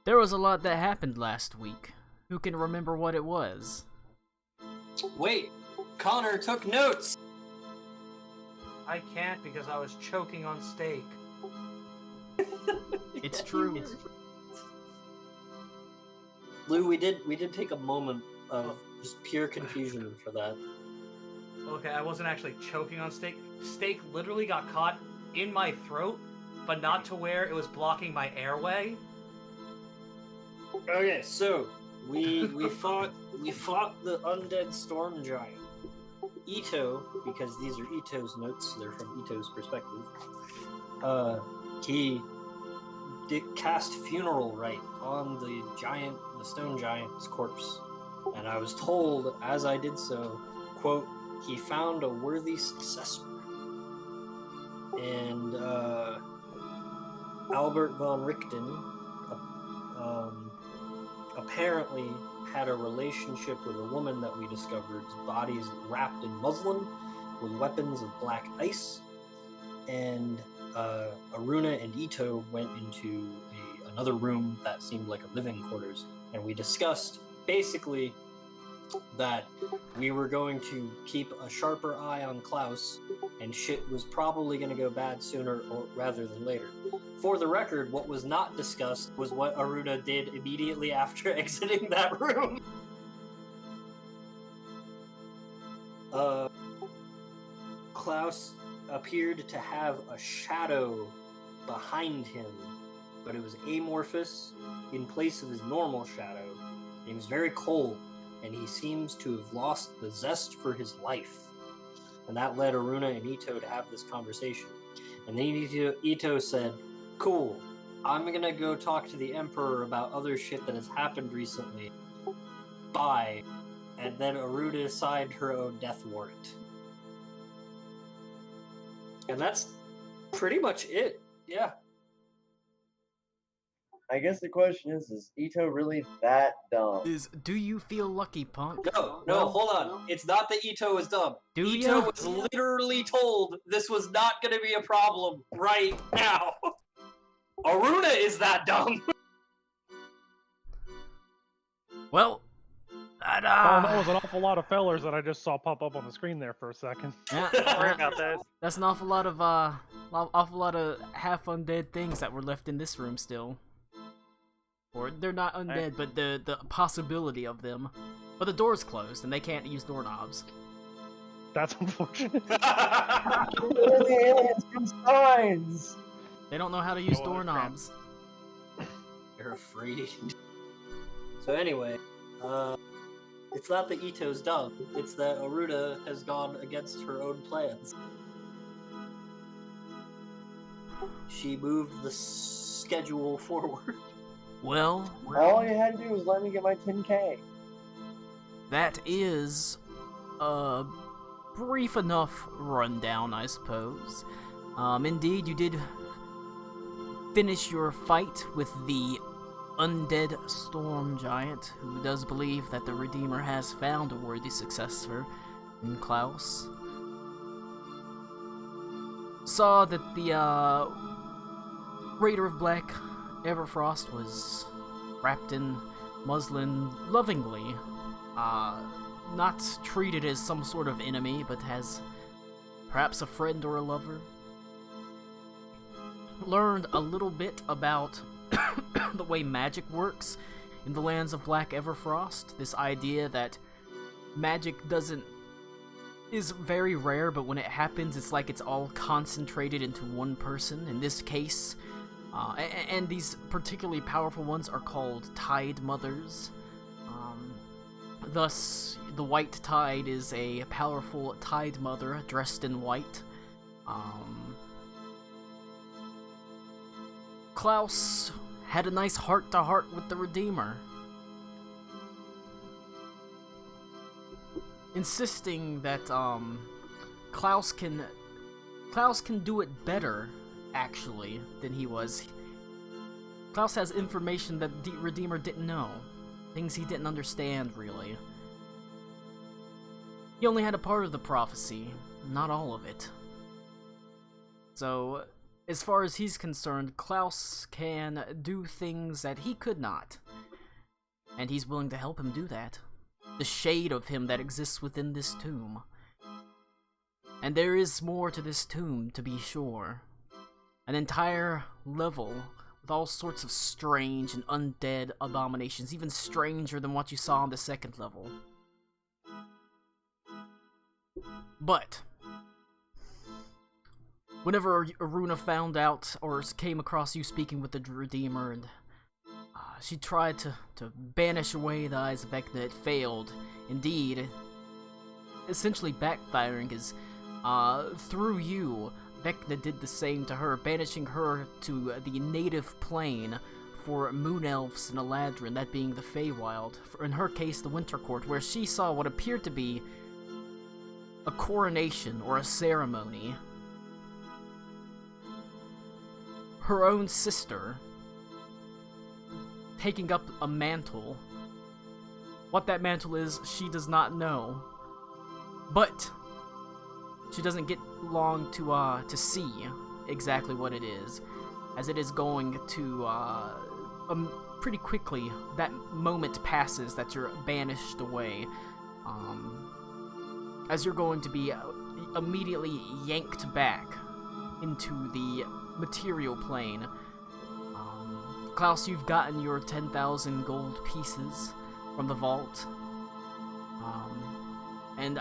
There was a lot that happened last week. Who can remember what it was? Wait, Connor took notes! I can't because I was choking on steak. It's true. Lou, we did take a moment of just pure confusion for that. Okay, I wasn't actually choking on steak. Steak literally got caught in my throat, but not to where it was blocking my airway. Okay, so we fought the undead storm giant. Ito, because these are Ito's notes, they're from Ito's perspective. He did cast funeral rite on the stone giant's corpse, and I was told as I did so, quote, he found a worthy successor. And Albert von Richten apparently had a relationship with a woman that we discovered's bodies wrapped in muslin with weapons of black ice. And Aruna and Ito went into another room that seemed like a living quarters, and we discussed basically that we were going to keep a sharper eye on Klaus, and shit was probably going to go bad sooner or rather than later. For the record, what was not discussed was what Aruna did immediately after exiting that room. Klaus appeared to have a shadow behind him, but it was amorphous in place of his normal shadow. He was very cold, and he seems to have lost the zest for his life. And that led Aruna and Ito to have this conversation. And then Ito said, cool, I'm gonna go talk to the Emperor about other shit that has happened recently. Bye. And then Aruna signed her own death warrant. And that's pretty much it. Yeah. I guess the question is Ito really that dumb? Do you feel lucky, punk? No, hold on. It's not that Ito is dumb. Ito was literally told this was not going to be a problem right now. Aruna is that dumb. Well, that was an awful lot of fellers that I just saw pop up on the screen there for a second. Yeah, Sorry about that. That's an awful lot of half undead things that were left in this room still. Or they're not undead, but the possibility of them. But the door's closed and they can't use doorknobs. That's unfortunate. The aliens from signs. They don't know how to use doorknobs. They're afraid. So anyway, it's not that Ito's dumb. It's that Aruna has gone against her own plans. She moved the schedule forward. Well, all you had to do was let me get my 10K. That is a brief enough rundown, I suppose. Indeed, you did finish your fight with the undead storm giant, who does believe that the Redeemer has found a worthy successor in Klaus. Saw that the Raider of Black Everfrost was wrapped in muslin lovingly, not treated as some sort of enemy, but as perhaps a friend or a lover. Learned a little bit about the way magic works in the lands of Black Everfrost. This idea that magic is very rare, but when it happens, it's like it's all concentrated into one person. In this case, and these particularly powerful ones are called Tide Mothers. Thus, the White Tide is a powerful Tide Mother dressed in white. Klaus had a nice heart-to-heart with the Redeemer, insisting that Klaus can do it better, actually, than he was. Klaus has information that the Redeemer didn't know. Things he didn't understand, really. He only had a part of the prophecy, not all of it. So, as far as he's concerned, Klaus can do things that he could not. And he's willing to help him do that. The shade of him that exists within this tomb. And there is more to this tomb, to be sure. An entire level with all sorts of strange and undead abominations, even stranger than what you saw on the second level. But whenever Aruna found out or came across you speaking with the Redeemer, and she tried to banish away the eyes of Vecna, it failed. Indeed, essentially backfiring, as through you, Vecna did the same to her, banishing her to the native plane for moon elves and Eladrin, that being the Feywild. In her case, the Winter Court, where she saw what appeared to be a coronation or a ceremony. Her own sister taking up a mantle. What that mantle is, she does not know. But she doesn't get long to see exactly what it is, as it is going to pretty quickly. That moment passes that you're banished away, as you're going to be immediately yanked back into the material plane. Klaus, you've gotten your 10,000 gold pieces from the vault, and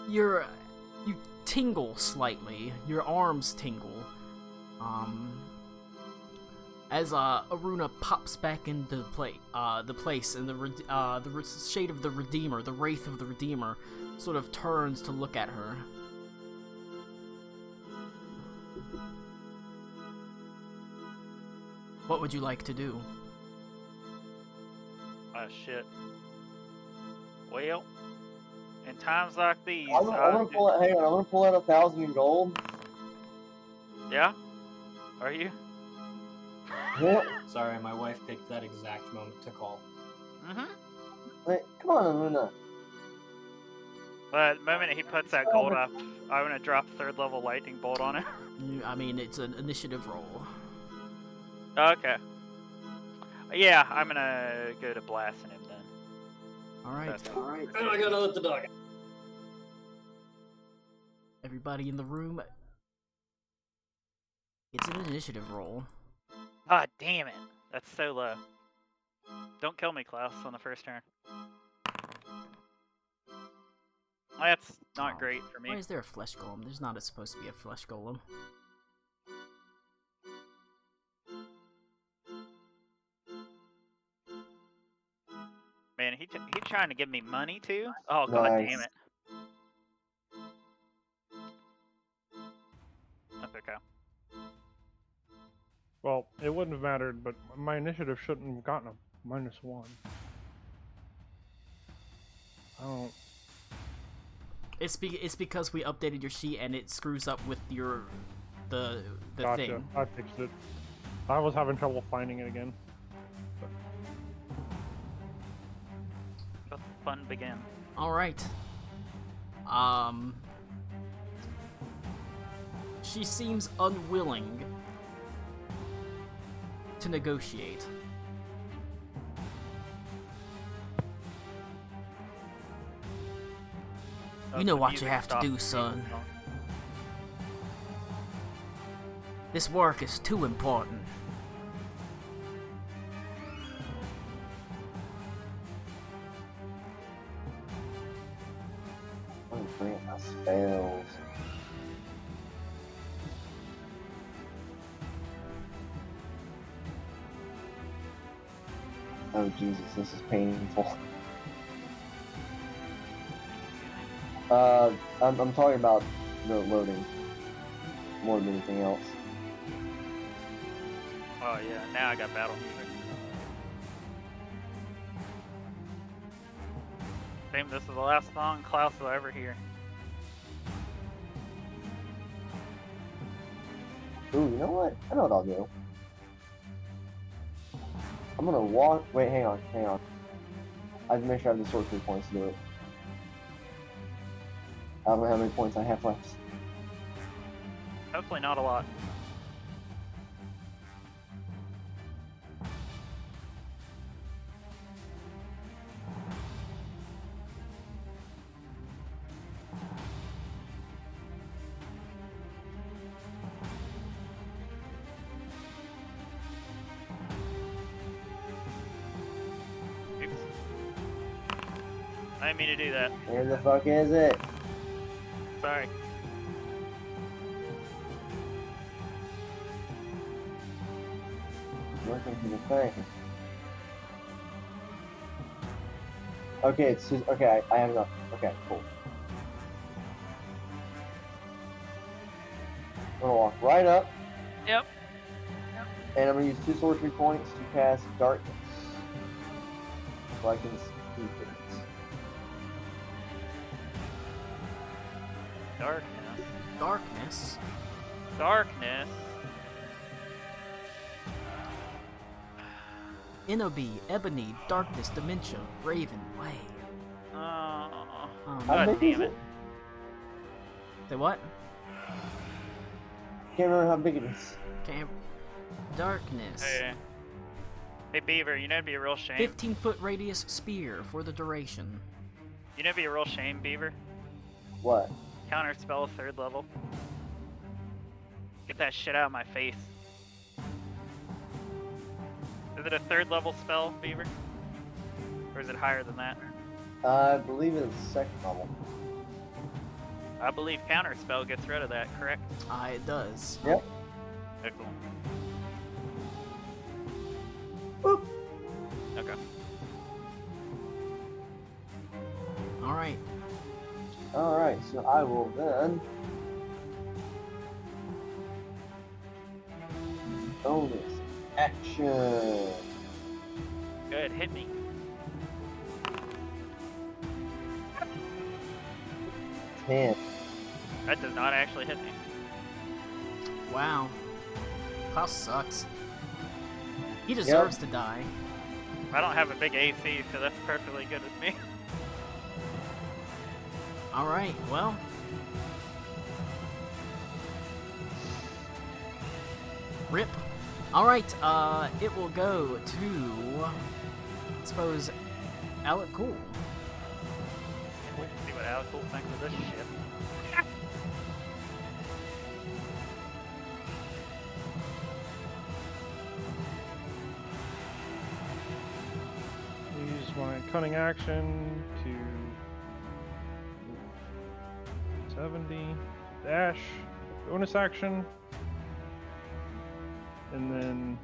you tingle slightly. Your arms tingle, as Aruna pops back into the place, and the shade of the Redeemer, the Wraith of the Redeemer, sort of turns to look at her. What would you like to do? Shit. Well, in times like these, I'm gonna pull out. Hang on, I'm gonna pull out 1,000 in gold. Yeah? Are you? Yeah. Sorry, my wife picked that exact moment to call. Mm-hmm. Wait, come on, Luna. But the moment he puts that gold up, I'm gonna drop 3rd level lightning bolt on it. I mean, it's an initiative roll. Okay. Yeah, I'm gonna go to blasting him then. Alright. And I gotta let the dog out. Everybody in the room, it's an initiative roll. Ah, damn it. That's so low. Don't kill me, Klaus, on the first turn. That's not great for me. Why is there a flesh golem? There's not supposed to be a flesh golem. Man, he trying to give me money too? Oh, god Nice. damn it. That's okay. Well, it wouldn't have mattered, but my initiative shouldn't have gotten a -1. I don't. It's because we updated your sheet and it screws up with your the Gotcha. thing. I fixed it. I was having trouble finding it again. Let the fun begin. All right. She seems unwilling to negotiate. You know what you have to do, son. This work is too important. I'm bringing my spells. Oh Jesus, this is painful. I'm talking about the loading more than anything else. Oh yeah, now I got battle music. Shame this is the last song Klaus will ever hear. Ooh, you know what? I know what I'll do. I'm gonna walk. Wait, hang on. I have to make sure I have the sorcery points to do it. I don't know how many points I have left. Hopefully not a lot. Oops. I didn't mean to do that. Where the fuck is it? Sorry. Looking for the thing. Okay, it's just, okay, I have enough. Okay, cool. I'm gonna walk right up, Yep. and I'm gonna use 2 sorcery points to cast darkness. So I can see things. Darkness. Darkness. Darkness. Inobi, Ebony, Darkness, Dementia, Raven, Way. Oh, Um, How God big damn is it. Say what? Can't remember how big it is. Camp. Darkness. Hey. Hey, Beaver, you know it'd be a real shame. 15-foot radius spear for the duration. You know it'd be a real shame, Beaver? What? Counter spell 3rd level. Get that shit out of my face. Is it a 3rd level spell, Beaver? Or is it higher than that? I believe it's 2nd level. I believe counter spell gets rid of that, correct? It does. Yep. Okay, cool. Boop. Okay. Alright. Alright, so I will then bonus action. Good, hit me. 10. That does not actually hit me. Wow. Klaus sucks. He deserves to die. I don't have a big AC, so that's perfectly good with me. Alright, well. Rip. Alright, it will go to, I suppose, Alec Cool. Can't wait to see what Alex will think of this shit. Use my cunning action to 70 dash bonus action, and then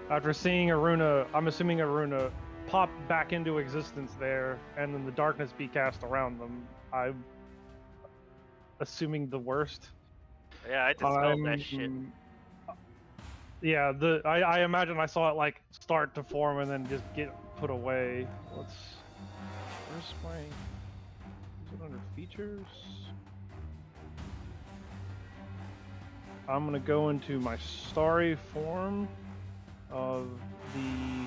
after seeing Aruna, I'm assuming Aruna pop back into existence there, and then the darkness be cast around them. I'm assuming the worst. Yeah, I dispelled that shit. Yeah, I imagine I saw it like start to form and then just get put away. Where's my? Is it under features? I'm gonna go into my starry form of the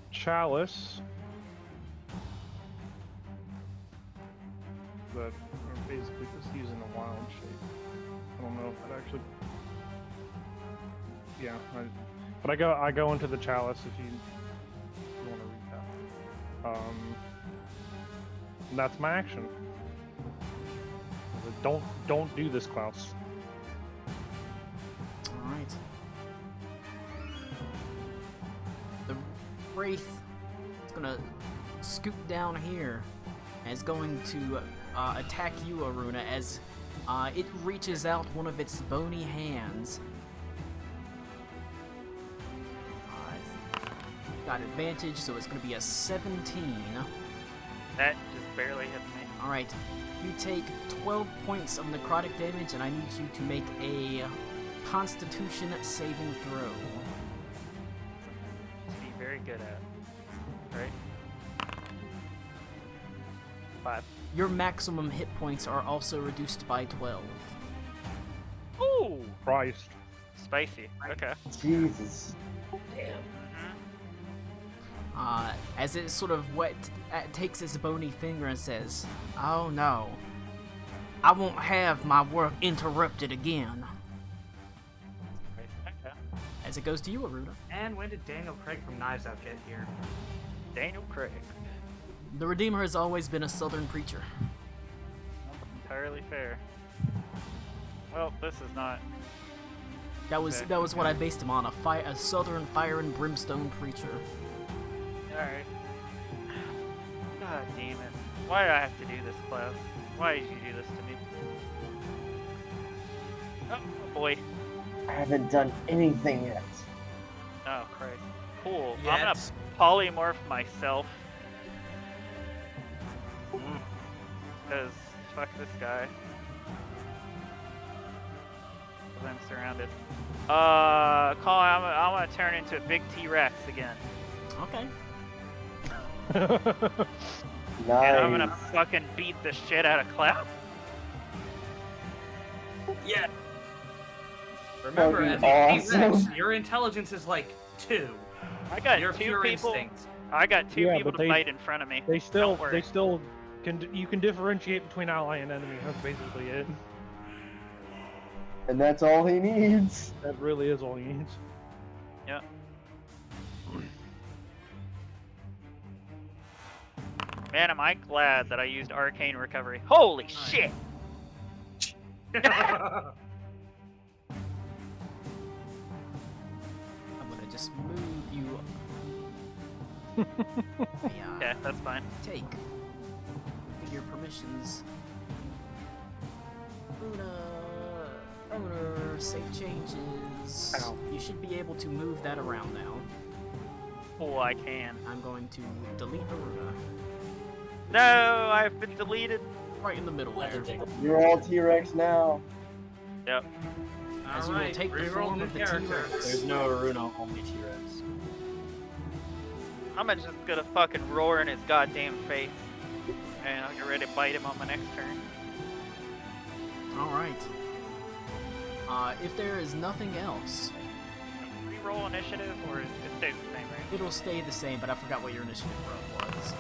chalice. That I'm basically just using a wild shape. I don't know if that actually. Yeah, but I go into the chalice if you want to read that. And that's my action. Don't do this, Klaus. Alright. The Wraith is gonna scoop down here and is going to attack you, Aruna, as it reaches out one of its bony hands. Got advantage, so it's going to be a 17. That just barely hit me. Alright, you take 12 points of necrotic damage, and I need you to make a Constitution saving throw. To be very good at. Right? 5. Your maximum hit points are also reduced by 12. Ooh! Christ. Spicy. Okay. Jesus. Damn. As it sort of takes its bony finger and says, "Oh no." I won't have my work interrupted again. Okay. As it goes to you, Aruna. And when did Daniel Craig from Knives Out get here? Daniel Craig. The Redeemer has always been a southern preacher. Entirely fair. Well, this is not. That was what I based him on, a southern fire and brimstone preacher. Alright. God damn it. Why do I have to do this, class? Why did you do this to me? Oh boy. I haven't done anything yet. Oh Christ. Cool. Yet. I'm gonna polymorph myself. Because fuck this guy. Because I'm surrounded. Colin, I'm gonna turn into a big T-Rex again. Okay. Nice. And I'm gonna fucking beat the shit out of Cloud. Yeah. Remember, That'd at be the T-Rex, awesome. your intelligence is like 2. I got Your two pure people. instinct. I got two Yeah, people but to they- fight in front of me. They still Don't worry. you can differentiate between ally and enemy. That's basically it. And that's all he needs. That really is all he needs. Yeah. Man, am I glad that I used Arcane Recovery. Holy shit! I'm gonna just move you. Yeah. Yeah, that's fine. Take your permissions. Owner, save changes. Ow. You should be able to move that around now. Oh, I can. I'm going to delete Aruna. No, I've been deleted. Right in the middle there. You're all T-Rex now. Yep. As you will take the form of the T-Rex. There's no Aruna, only T-Rex. I'm just gonna fucking roar in his goddamn face. And I'll get ready to bite him on my next turn. Alright. If there is nothing else, Reroll initiative, or it stays the same, right? it'll stay the same, but I forgot what your initiative roll was.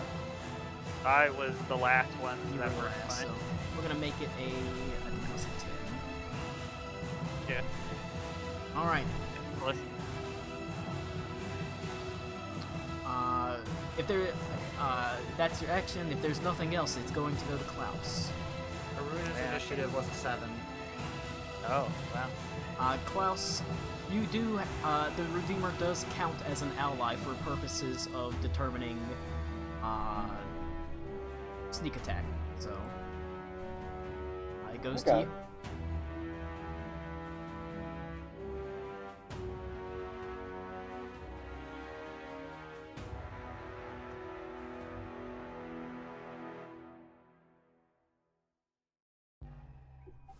I was the last one, so You that were works last, fine. so we're gonna make it I think it was a 10. Yeah. Alright. Listen. If there, that's your action. If there's nothing else, it's going to go to Klaus. Aruna's Yeah. initiative was a 7. Oh, wow. Klaus, you do, the Redeemer does count as an ally for purposes of determining, sneak attack, so, it goes to Okay. you.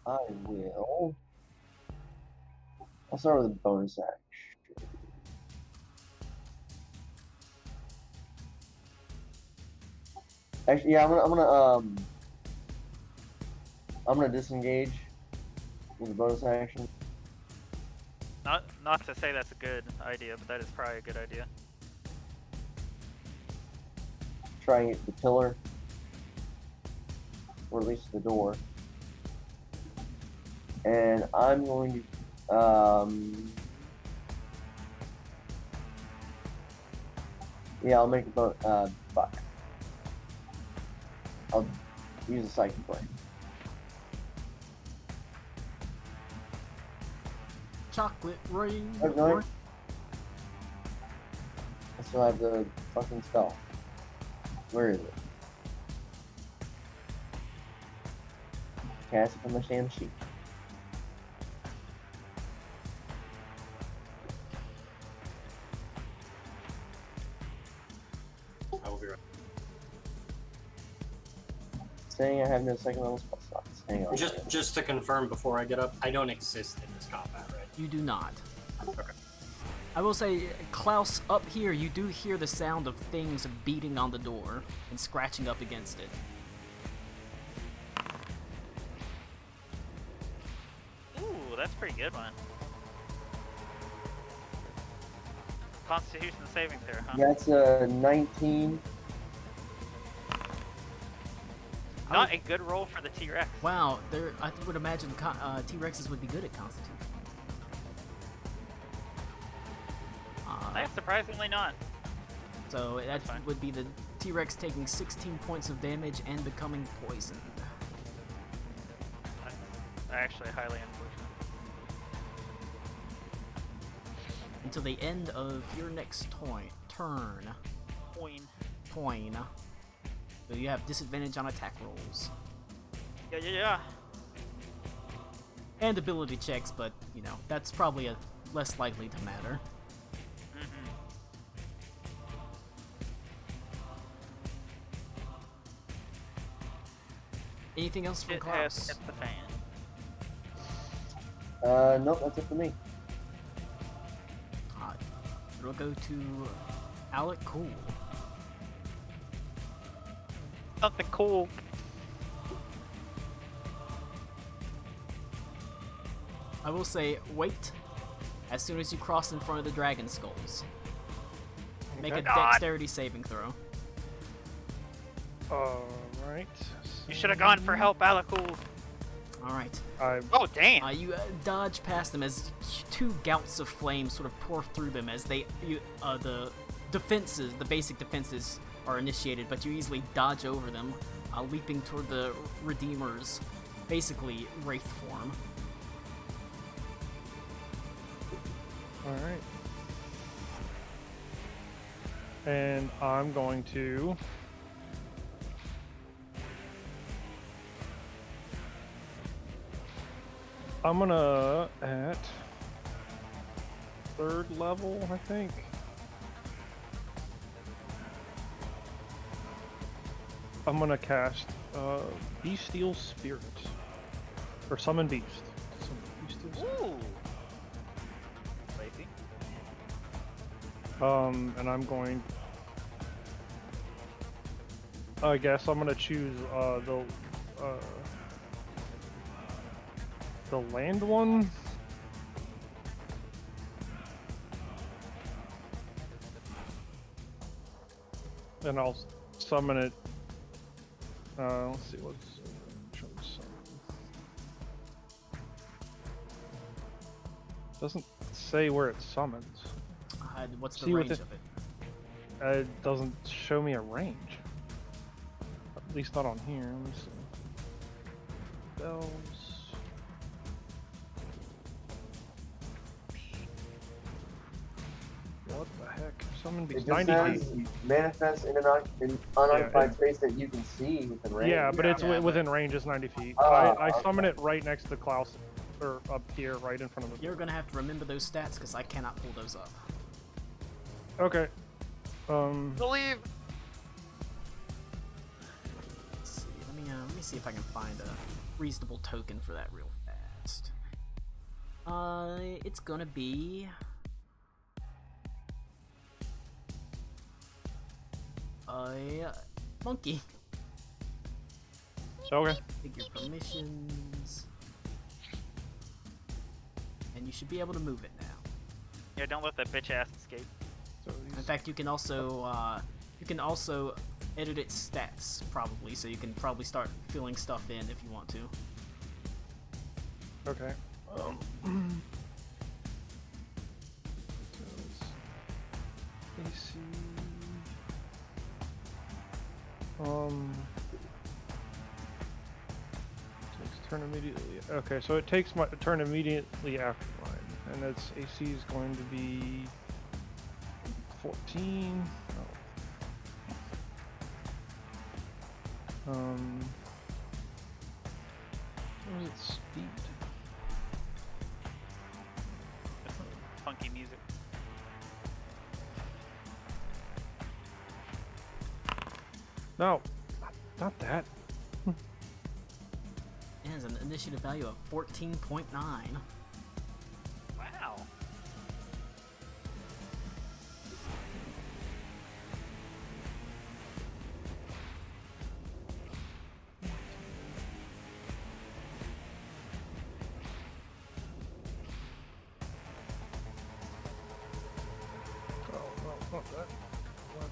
I will. I'll start with a bonus action. Actually, yeah, I'm gonna disengage with a bonus action. Not to say that's a good idea, but that is probably a good idea. Try and get the pillar, or at least the door. And I'm going to, yeah, I'll make a fuck. I'll use a psychic blade. Chocolate rain. Oh, no. I still have the fucking spell. Where is it? Cast it from the damn sheet. I will be right. Saying I have no second level spell slots. Hang on. Just to confirm before I get up, I don't exist in this combat, right? You do not. Okay. I will say, Klaus, up here, you do hear the sound of things beating on the door and scratching up against it. Ooh, that's a pretty good one. Constitution saving throw, huh? That's a 19. I Not a good roll for the T-Rex. Wow, I would imagine T-Rexes would be good at Constitution. Surprisingly not. So that fine. would be the T-Rex taking 16 points of damage and becoming poisoned. That's actually highly unfortunate. Until the end of your next turn. Toin. So you have disadvantage on attack rolls. Yeah. And ability checks, but, you know, that's probably less likely to matter. Mm-hmm. Anything else from It has Klaus? hit the fan. Nope, that's it for me. We'll go to Alec Cool. Something cool. I will say, wait as soon as you cross in front of the dragon skulls. Make a Okay. dexterity saving throw. Alright. You should have gone for help, Alakul. Alright. Oh, damn. You dodge past them as two gouts of flame sort of pour through them as the basic defenses are initiated, but you easily dodge over them, leaping toward the Redeemer's, basically, wraith form. Alright. And I'm going to... I'm gonna, at 3rd level, I think. I'm gonna cast Bestial Spirit. Or Summon Beast. Bestial Spirit. Ooh. Lazy. And I'm going... I guess I'm gonna choose the land one. And I'll summon it. Let's see what's trying to summon. Doesn't say where it summons. What's the See what range the- of it? It doesn't show me a range. At least not on here. Let me see. Bells. What the heck? Summon It beast. just 90 says feet. manifest in an unoccupied it- space that you can see within range. Yeah, but it's Yeah, within range is 90 feet. Oh, I summon okay. it right next to Klaus, or up here, right in front of the. You're gonna have to remember those stats because I cannot pull those up. Okay. Believe. Let's see. Let me see if I can find a reasonable token for that real fast. It's gonna be a monkey. Okay. Figure permissions, and you should be able to move it now. Yeah, don't let that bitch ass escape. So In these, fact, you can also edit its stats probably, so you can probably start filling stuff in if you want to. okay. So it's AC. Takes turn immediately. Okay, so it takes my turn immediately after mine, and its AC is going to be 14. Oh. What was its speed? That's some funky music. No, not that. It has an initiative value of 14.9. Wow. Oh, no, not that. What?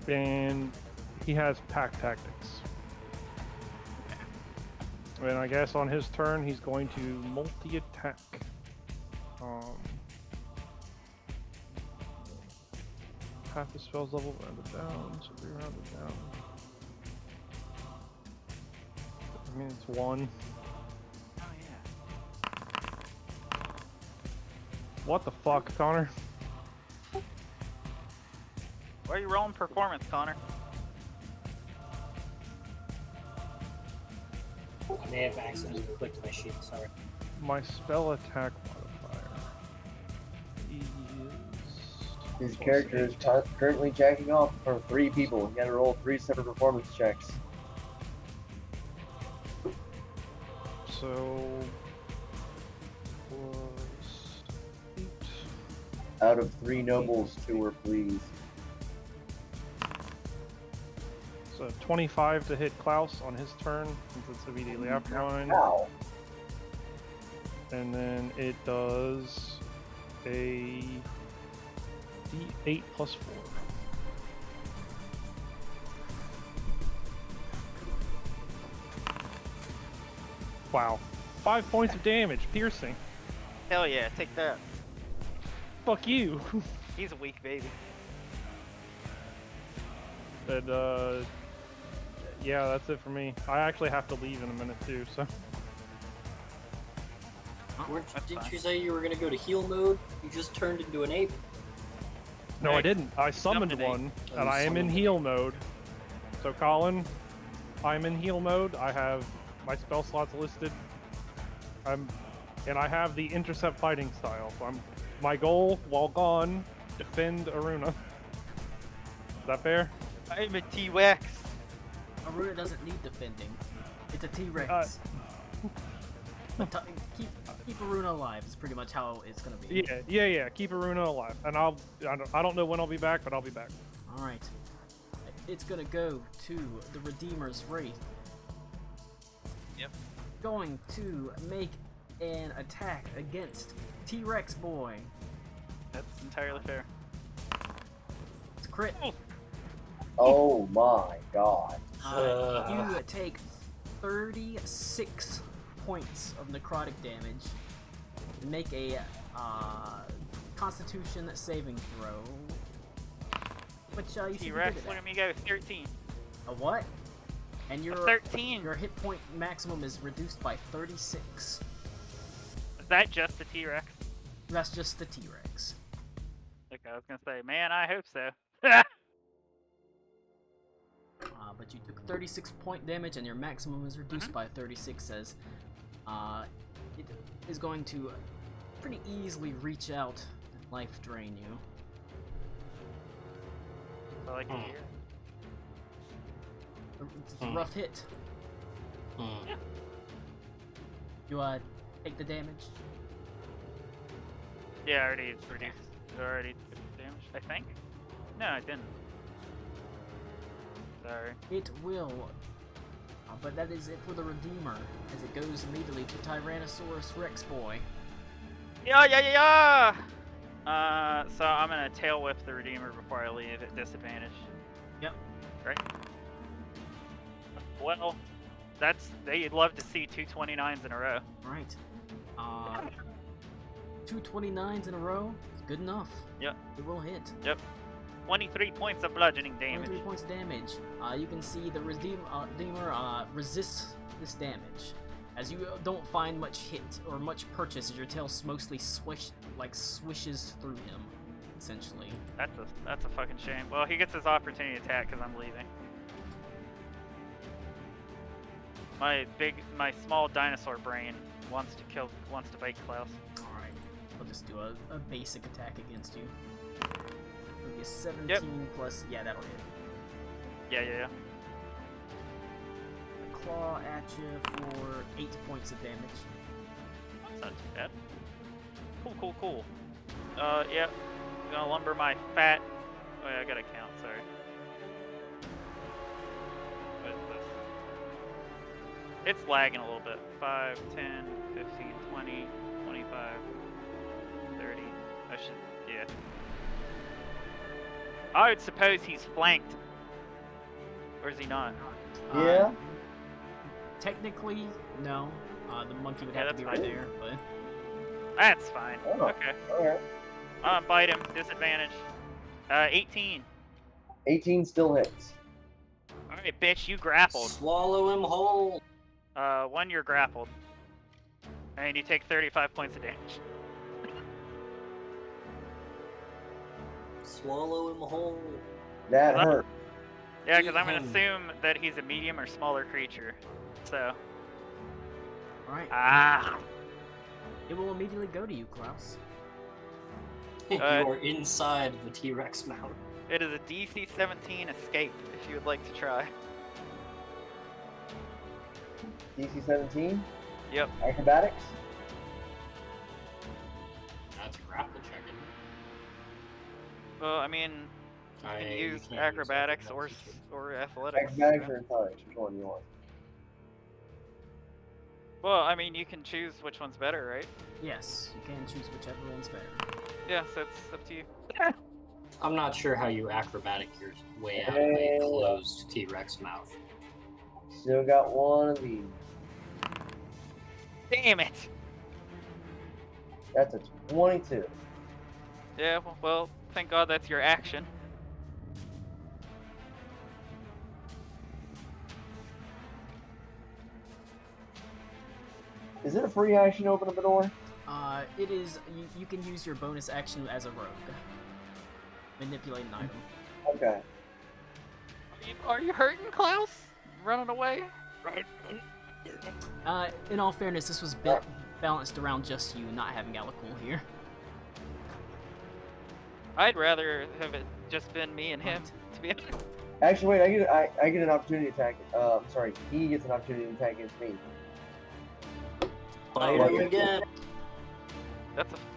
And he has pack tactics. And I guess on his turn, he's going to multi-attack. Half the spell's level rounded down, so we round it down. I mean, it's 1. Oh yeah. What the fuck, Connor? Why are you rolling performance, Connor? I may have accidentally clicked my sheet, sorry. My spell attack modifier is... His plus character 8. is currently jacking off from 3 people. You gotta roll 3 separate performance checks. So... plus 8. Out of 3 nobles, 2 were fleas. So 25 to hit Klaus on his turn, since it's immediately after mine. Ow. And then it does a D8 plus 4. Wow. 5 points of damage, piercing. Hell yeah, take that. Fuck you. He's a weak baby. And yeah, that's it for me. I actually have to leave in a minute too, so. Didn't fine. you say you were gonna go to heal mode? You just turned into an ape. No, I Hey, didn't. I summoned summoned an one, Oh, and you I am in summoned an heal mode. So, Colin, I'm in heal mode. I have my spell slots listed. And I have the intercept fighting style. So my goal, while gone, defend Aruna. Is that fair? I'm a T-Rex. Aruna doesn't need defending. It's a T-Rex. But keep Aruna alive is pretty much how it's gonna be. Yeah. Keep Aruna alive, and I don't know when I'll be back, but I'll be back. All right. It's gonna go to the Redeemer's Wraith. Yep. Going to make an attack against T-Rex Boy. That's entirely fair. It's a crit. Oh my god. You take 36 points of necrotic damage. Make a Constitution saving throw. Which you should be T-Rex, good look at. at me go, 13. A what? And A your 13. your hit point maximum is reduced by 36. Is that just the T-Rex? That's just the T-Rex. Okay, I was gonna say, man, I hope so. But you took 36 point damage, and your maximum is reduced by 36. As it is going to pretty easily reach out and life drain you. I like to hear. It's a rough hit. Yeah. You take the damage. Yeah, I already reduced. Already took the damage, I think. No, I didn't. Sorry. It will. But that is it for the Redeemer, as it goes immediately to Tyrannosaurus Rex Boy. Yeah! So I'm gonna tail whip the Redeemer before I leave at disadvantage. Yep. Right? Well, they'd love to see 2 29s in a row. Right. 2 29s in a row is good enough. Yep. It will hit. Yep. 23 points of bludgeoning damage. 23 points of damage. You can see the Redeemer resists this damage, as you don't find much hit or much purchase, as your tail mostly swishes through him, essentially. That's a fucking shame. Well, he gets his opportunity attack because I'm leaving. My small dinosaur brain wants to bite Klaus. All right, we'll just do a basic attack against you. It'll be a 17 Yep. plus. Yeah, that'll hit. Yeah. Claw at you for 8 points of damage. That's not too bad. Cool. Yeah. Gonna lumber my fat. Oh yeah, I gotta count. Sorry. It's lagging a little bit. 5, 10, 15, 20, 25, 30. I should, yeah. I would suppose he's flanked. Or is he not? Yeah. Technically, no. The monkey would Yeah, have to be that's right fine. there, but That's fine. Oh, Okay. alright. Bite him. Disadvantage. 18. 18 still hits. Alright, bitch, you grappled. Swallow him whole. 1, you're grappled. And you take 35 points of damage. Swallow him whole. That Well, hurt. Yeah, because I'm going Eat to him. assume that he's a medium or smaller creature. So, alright. it It will immediately go to you, Klaus. You are inside the T-Rex mouth. is a DC 17 escape if you would like to try. DC 17. Yep. Acrobatics. That's a grapple check. Isn't Well, I mean, it? you can You use can't acrobatics or acrobatics. athletics. Acrobatics or athletics? Which one do you want? Well, I mean, you can choose which one's better, right? Yes, you can choose whichever one's better. Yeah, so it's up to you. I'm not sure how you acrobatic your way out of a closed T-Rex mouth. Still got one of these. Damn it! That's a 22. Yeah, well, thank God that's your action. Is it a free action to open up a door? It is. You can use your bonus action as a rogue. Manipulate an item. Okay. Are you hurting, Klaus? Running away? In all fairness, this was balanced around just you not having Alakul here. I'd rather have it just been me and him, to be honest. Actually, wait. I get an opportunity attack. Sorry. He gets an opportunity attack against me. Bite him again.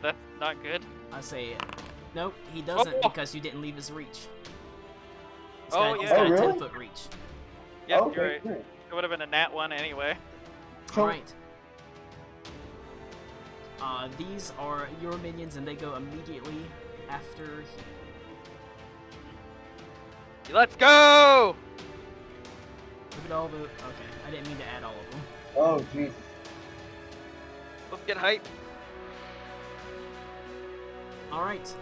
That's not good. I say, nope, he doesn't Oh. because you didn't leave his reach. He's Oh, got, yeah. he's got Oh, a really? 10-foot reach. Yep, Okay, you're right. great. It would have been a nat 1 anyway. So- Alright. These are your minions and they go immediately after he. Let's go! Look at all the. Okay, I didn't mean to add all of them. Oh, Jesus. Let's get hype. Alright.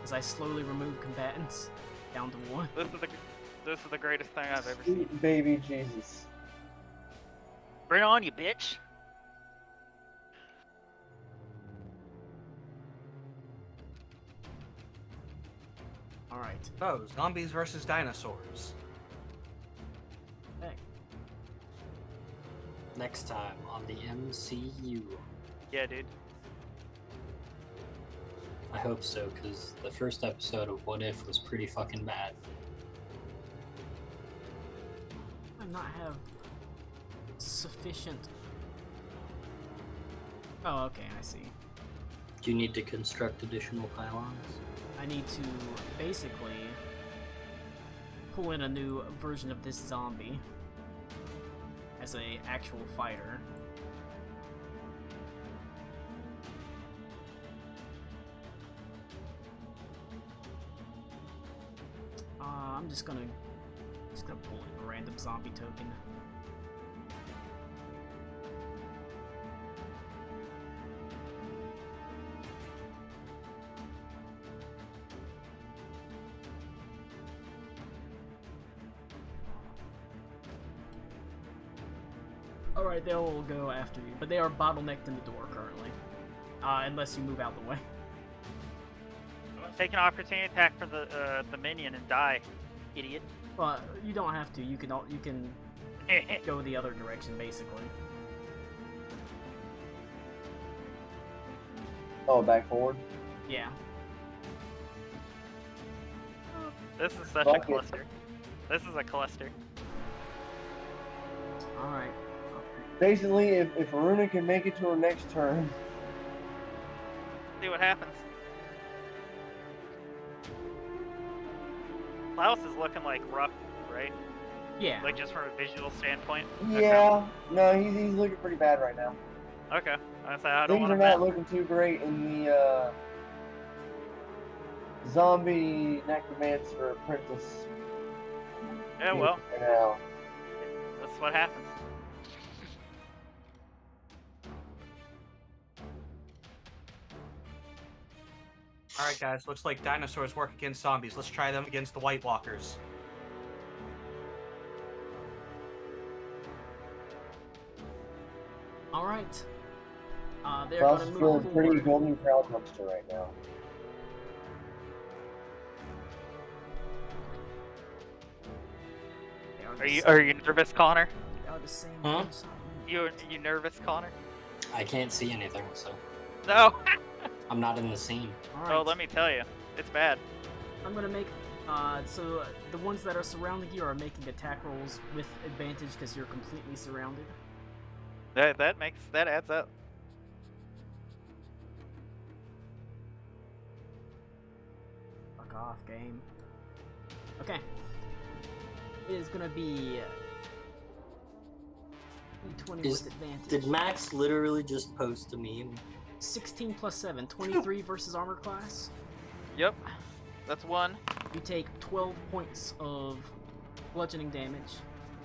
As I slowly remove combatants down to 1. This is the greatest thing I've ever seen. Sweet baby Jesus. Bring it on, you bitch! Alright. So, zombies versus dinosaurs. Hey. Next time on the MCU. Yeah, dude. I hope so, because the first episode of What If was pretty fucking bad. I not have sufficient. Oh, okay, I see. Do you need to construct additional pylons? I need to basically pull in a new version of this zombie as a actual fighter. I'm just gonna pull in a random zombie token. Alright, they'll go after you, but they are bottlenecked in the door currently. Unless you move out the way. Take an opportunity attack for the minion and die, idiot. Well, you don't have to. You can go the other direction, basically. Oh, back forward. Yeah. This is such Fuck a it. cluster. This is a cluster. Alright. Basically, if Aruna can make it to her next turn, See what happens. Klaus is looking like rough, right? Yeah. Like just from a visual standpoint. Yeah, no, he's looking pretty bad right now. Okay. I say I don't Things want are to not bet. looking too great in the zombie necromancer apprentice. Yeah, well, right now. that's what happens. All right, guys. Looks like dinosaurs work against zombies. Let's try them against the White Walkers. All right. They're Klaus gonna is move feeling pretty forward. golden crowd monster right now. They Are you nervous, Connor? They are the same. Huh? size. You nervous, Connor? I can't see anything, so No. I'm not in the scene. All right. Oh, let me tell you, it's bad. I'm gonna make. The ones that are surrounding you are making attack rolls with advantage because you're completely surrounded. That adds up. Fuck off, game. Okay. It is gonna be 20 Is- with advantage. Did Max literally just post a meme? 16 plus 7, 23 versus armor class. Yep. That's one. You take 12 points of bludgeoning damage.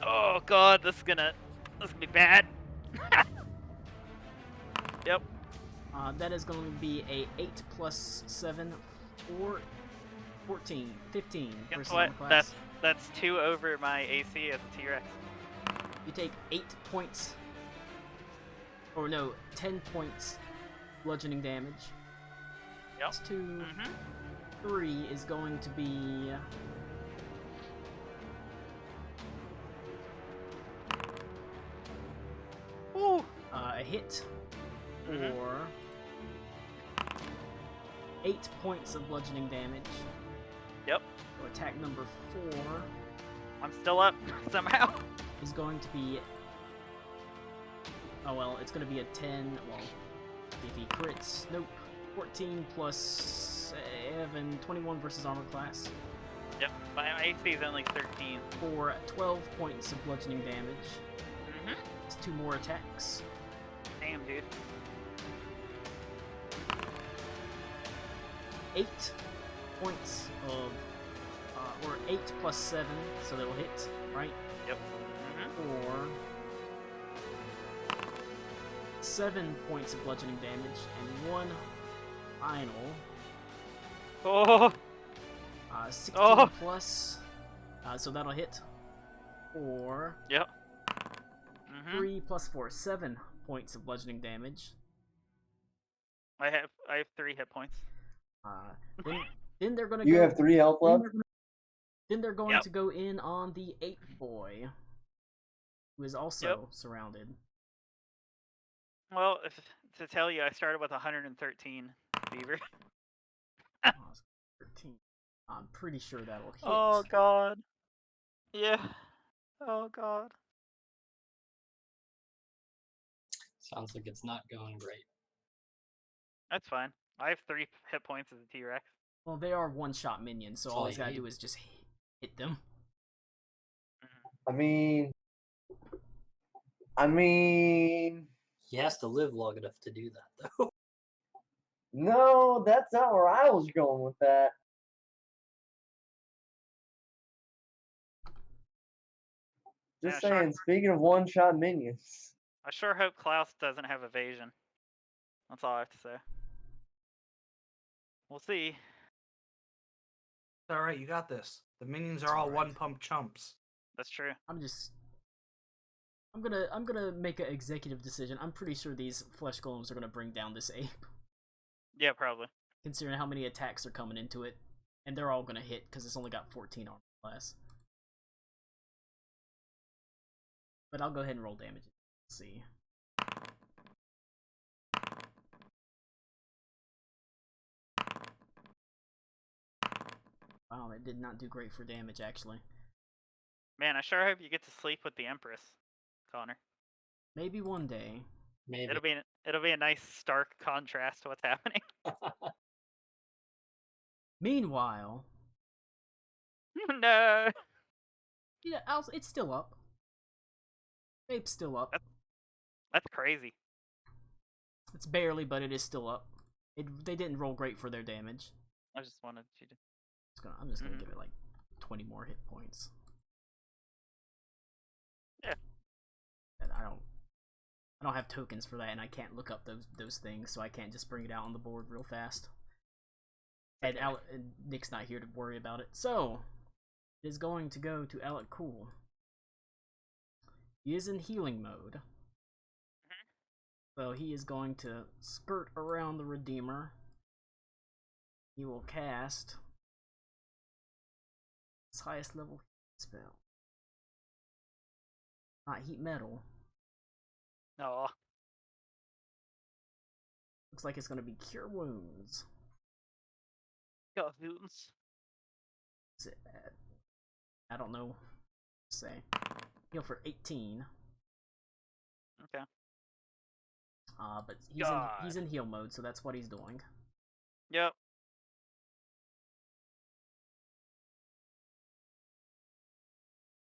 Oh god, this is gonna be bad. Yep. That is going to be a 8 plus 7, 14, 15 Guess versus what? armor class. That's 2 over my AC as a T-Rex. You take 8 points, or no, 10 points bludgeoning damage. Yep. Plus 2, Mm-hmm. 3 is going to be... Woo. a hit Mhm. for 8 points of bludgeoning damage. Yep. So attack number 4 I'm still up somehow. is going to be... Oh well, it's going to be a 10, well, if he crits, nope. 14 plus 7, 21 versus armor class. Yep. My AC is only 13. For 12 points of bludgeoning damage. Mm-hmm. It's 2 more attacks. Damn, dude. 8 points of... or 8 plus 7, so that'll hit, right? Yep. Mm-hmm. For 7 points of bludgeoning damage, and 1 final, Oh. 16 Oh. plus, so that'll hit for Yep. Mm-hmm. 3 plus 4, 7 points of bludgeoning damage. I have 3 hit points. Then they're gonna You go. have 3 health left? Then they're going Yep. to go in on the ape boy, who is also surrounded. Well, to tell you, I started with 113 beaver. Oh, 13. I'm pretty sure that'll hit. Oh god. Yeah. Oh god. Sounds like it's not going great. That's fine. I have 3 hit points as a T-Rex. Well, they are one-shot minions, so That's all all he's you gotta need. do is just hit them. I mean, He has to live long enough to do that, though. no, that's not where I was going with that. Just Yeah, sure. saying, speaking of one-shot minions. I sure hope Klaus doesn't have evasion. That's all I have to say. We'll see. It's all right. You got this. The minions are all Alright. one-pump chumps. That's true. I'm gonna make an executive decision. I'm pretty sure these flesh golems are gonna bring down this ape, Yeah, probably. considering how many attacks are coming into it, and they're all gonna hit because it's only got 14 armor class. But I'll go ahead and roll damage. Let's see. Wow, that did not do great for damage, actually. Man, I sure hope you get to sleep with the Empress, Connor. Maybe one day. Maybe. It'll be a nice stark contrast to what's happening. Meanwhile, No. Yeah, it's still up. Vape's still up. That's crazy. It's barely, but it is still up. They didn't roll great for their damage. I just wanted you to. I'm just gonna give it like 20 more hit points. Yeah. And I don't have tokens for that, and I can't look up those things, so I can't just bring it out on the board real fast. And, and Nick's not here to worry about it. So, it is going to go to Alec Cool. He is in healing mode. So he is going to skirt around the Redeemer. He will cast his highest level spell. Not heat metal. No. Looks like it's going to be Cure Wounds. Got wounds. Is it at, I don't know. Say heal for 18. Okay. But God. he's in heal mode, so that's what he's doing. Yep.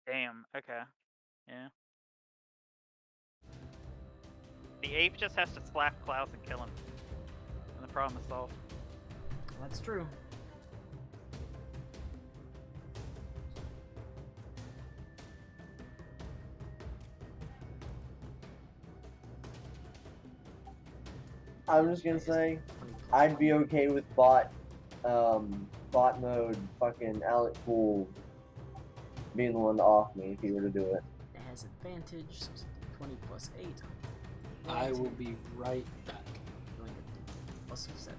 Damn. Okay. Yeah. The ape just has to slap Klaus and kill him, and the problem is solved. That's true. I'm just gonna say, I'd be okay with bot mode, fucking Alec Cool being the one to off me if he were to do it. It has advantage, so 20 plus 8. I will be right back. Doing a plus 7.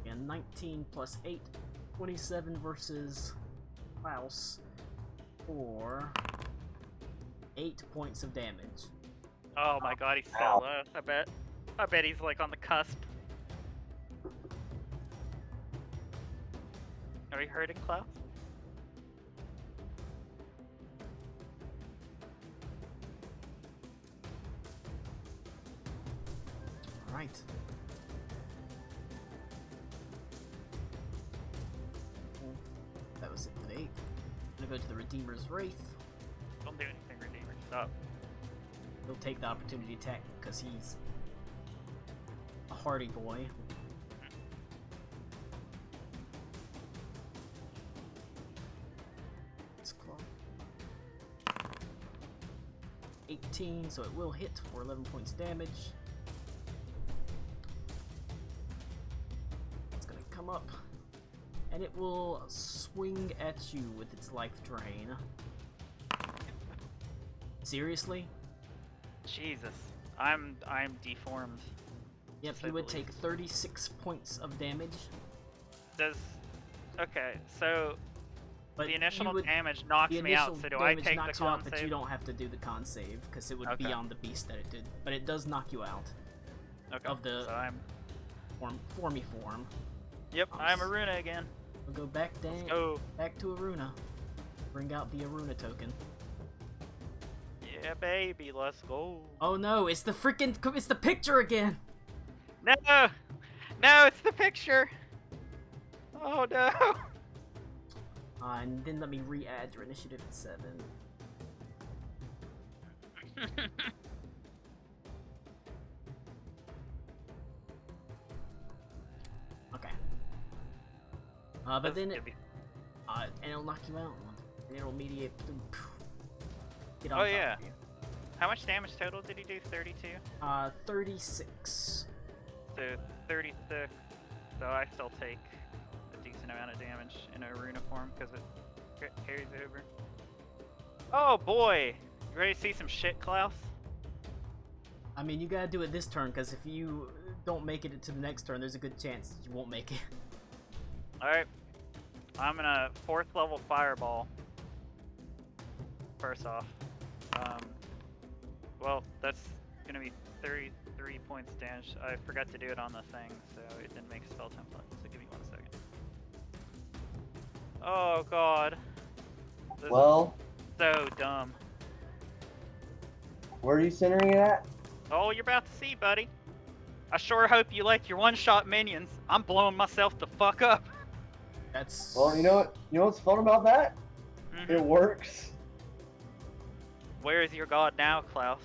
And 19 plus 8, 27 versus Klaus for 8 points of damage. Oh my god, he's so Ow. low. I bet he's like on the cusp. Are you hurting, Klaus? Alright. That was it for the 8. I'm gonna go to the Redeemer's Wraith. Don't do anything, Redeemer. Stop. He'll take the opportunity attack because he's a hardy boy. It's close. 18, so it will hit for 11 points damage. It's gonna come up, and it will swing at you with its life drain. Seriously? Jesus. I'm deformed. Yep, to he say would the take least. 36 points of damage. Okay, so But the initial you would, damage knocks the me out, initial so do I damage take the knocks you out, con but you save? don't have to do the con save because it would be Okay. on the beast that it did. But it does knock you out Okay, of the so I'm... formy form. Yep, I'm Aruna again. We'll go back Let's down, go. back to Aruna. Bring out the Aruna token. Yeah, baby, let's go. Oh no, it's the picture again. No! No, it's the picture! Oh no! And then let me re-add your initiative at 7. Okay. But then it, and it'll knock you out, and it'll mediate. Get on Oh top yeah. of you. How much damage total did he do? 32? 36. So 36. So I still take a decent amount of damage in a rune form because it carries over. Oh boy! You ready to see some shit, Klaus? I mean, you gotta do it this turn, because if you don't make it to the next turn, there's a good chance that you won't make it. Alright. I'm gonna 4th level fireball. First off. Well, that's gonna be 33 points damage. I forgot to do it on the thing, so it didn't make a spell template. So give me 1 second. Oh god. This Well, is so dumb. where are you centering it at? Oh, you're about to see, buddy. I sure hope you like your one-shot minions. I'm blowing myself the fuck up. That's. Well, you know what? You know what's fun about that? It works. Where is your god now, Klaus?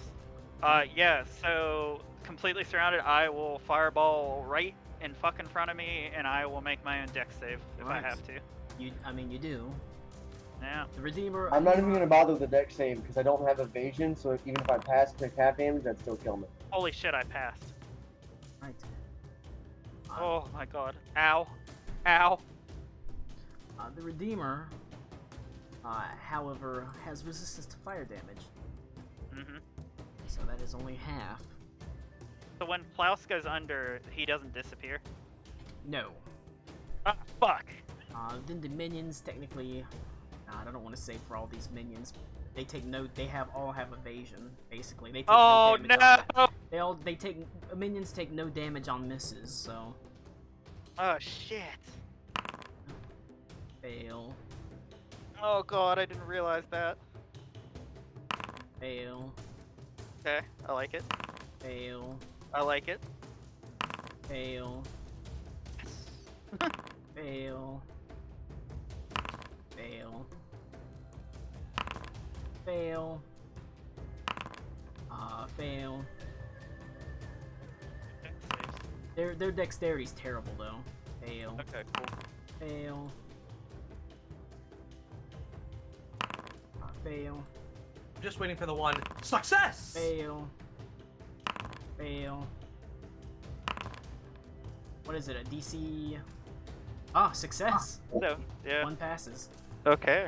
Yeah, so completely surrounded, I will fireball right in fucking front of me, and I will make my own deck save if I Right. have to. I mean, you do. Yeah. The Redeemer. I'm not even gonna bother with the deck save because I don't have evasion, so even if I pass and take half damage, that'd still kill me. Holy shit, I passed. Right. Oh my god. Ow. Ow. The Redeemer, however, has resistance to fire damage, so that is only half. So when Klaus goes under, he doesn't disappear? No. Ah, fuck. Then the minions technically. I don't want to say for all these minions. They take no. They all have evasion. Basically, they take Oh no damage. no! Minions take no damage on misses. So. Oh shit. Fail. Oh god, I didn't realize that. Fail. Okay, I like it. Fail. I like it. Fail. Fail. Fail. Fail. Fail. Deck saves. Their dexterity's terrible though. Fail. Okay, cool. Fail. Fail. Just waiting for the one. Success! Fail. Fail. What is it? A DC? Ah, success. So, yeah. One passes. Okay.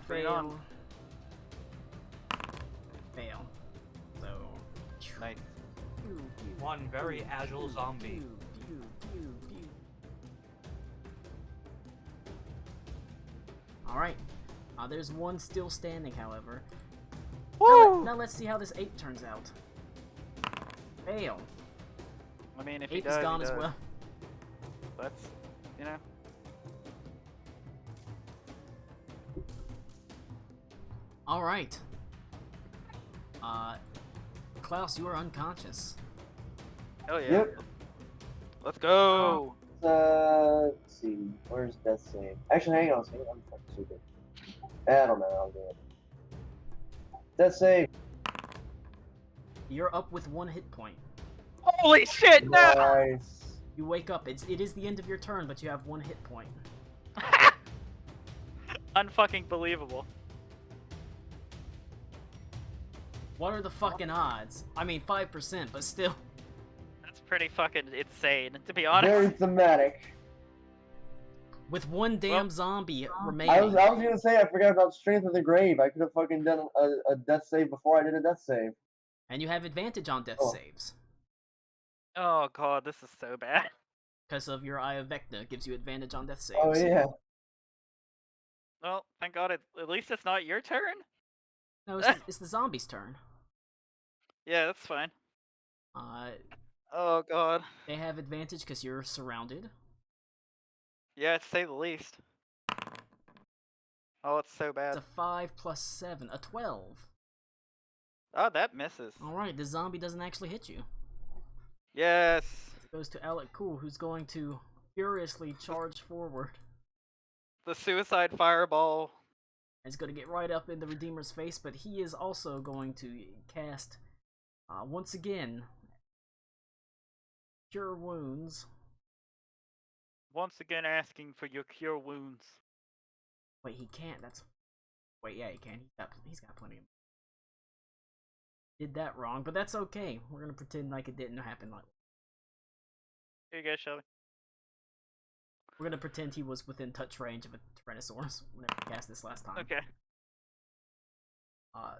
Bring it Fail. on. Fail. So. Nice. Pew, pew, One very pew, agile pew, zombie. pew, pew, pew. Alright. There's one still standing, however. Now let's see how this ape turns out. Fail. I mean, if he Ape does, is gone he as does. well. That's, you know. Alright. Klaus, you are unconscious. Hell yeah. Yep. Let's go. Let's see. Where's death save? Actually, hang on a second. I'm fucking stupid. I don't know. I'll do it. Death save. You're up with 1 hit point. Holy shit, no! Nice. You wake up. It is the end of your turn, but you have 1 hit point. Unfucking believable. What are the fucking odds? I mean, 5%, but still. That's pretty fucking insane, to be honest. Very thematic. With 1 damn zombie remaining. I was gonna say I forgot about Strength of the Grave. I could have fucking done a death save before I did a death save. And you have advantage on death Oh. saves. Oh god, this is so bad. Because of your Eye of Vecna gives you advantage on death saves. Oh yeah. Well, thank god, at least it's not your turn. No, it's the zombie's turn. Yeah, that's fine. Uh, Oh god. they have advantage because you're surrounded. Yeah, to say the least. Oh, it's so It's bad. a 5 plus 7, a 12. Oh, that misses. Alright, the zombie doesn't actually hit you. Yes. It goes to Alec Cool, who's going to furiously charge forward. The suicide fireball. He's going to get right up in the Redeemer's face, but he is also going to cast, once again, Cure Wounds. Once again asking for your cure wounds. Wait, he can't. Wait, yeah, he can. He's got plenty of. Did that wrong, but that's okay. We're gonna pretend like it didn't happen. Here you go, Shelby. We're gonna pretend he was within touch range of a Tyrannosaurus whenever we cast this last time. Okay.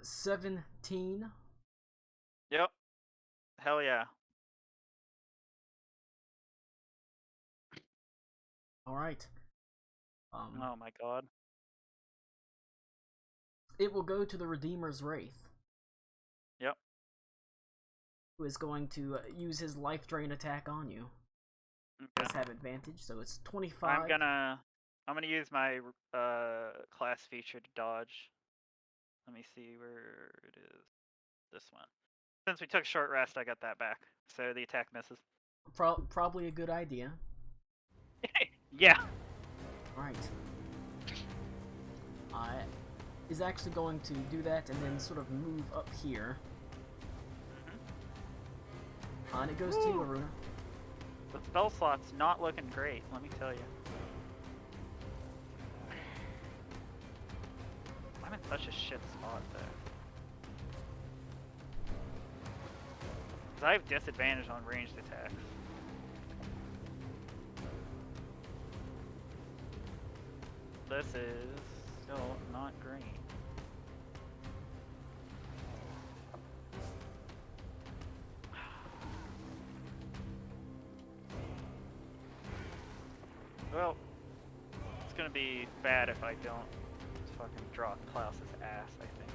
17. Yep. Hell yeah. All right. Oh my god. It will go to the Redeemer's Wraith. Yep. Who is going to use his life drain attack on you. Okay. Does have advantage, so it's 25. I'm gonna use my class feature to dodge. Let me see where it is. This one. Since we took short rest, I got that back. So the attack misses. Probably a good idea. Yeah. Alright. Is actually going to do that and then sort of move up here. And it goes to you, Aruna. The spell slot's not looking great, let me tell you. I'm in such a shit spot there. Because I have disadvantage on ranged attacks. This is still not great. Well, it's gonna be bad if I don't fucking draw Klaus's ass, I think.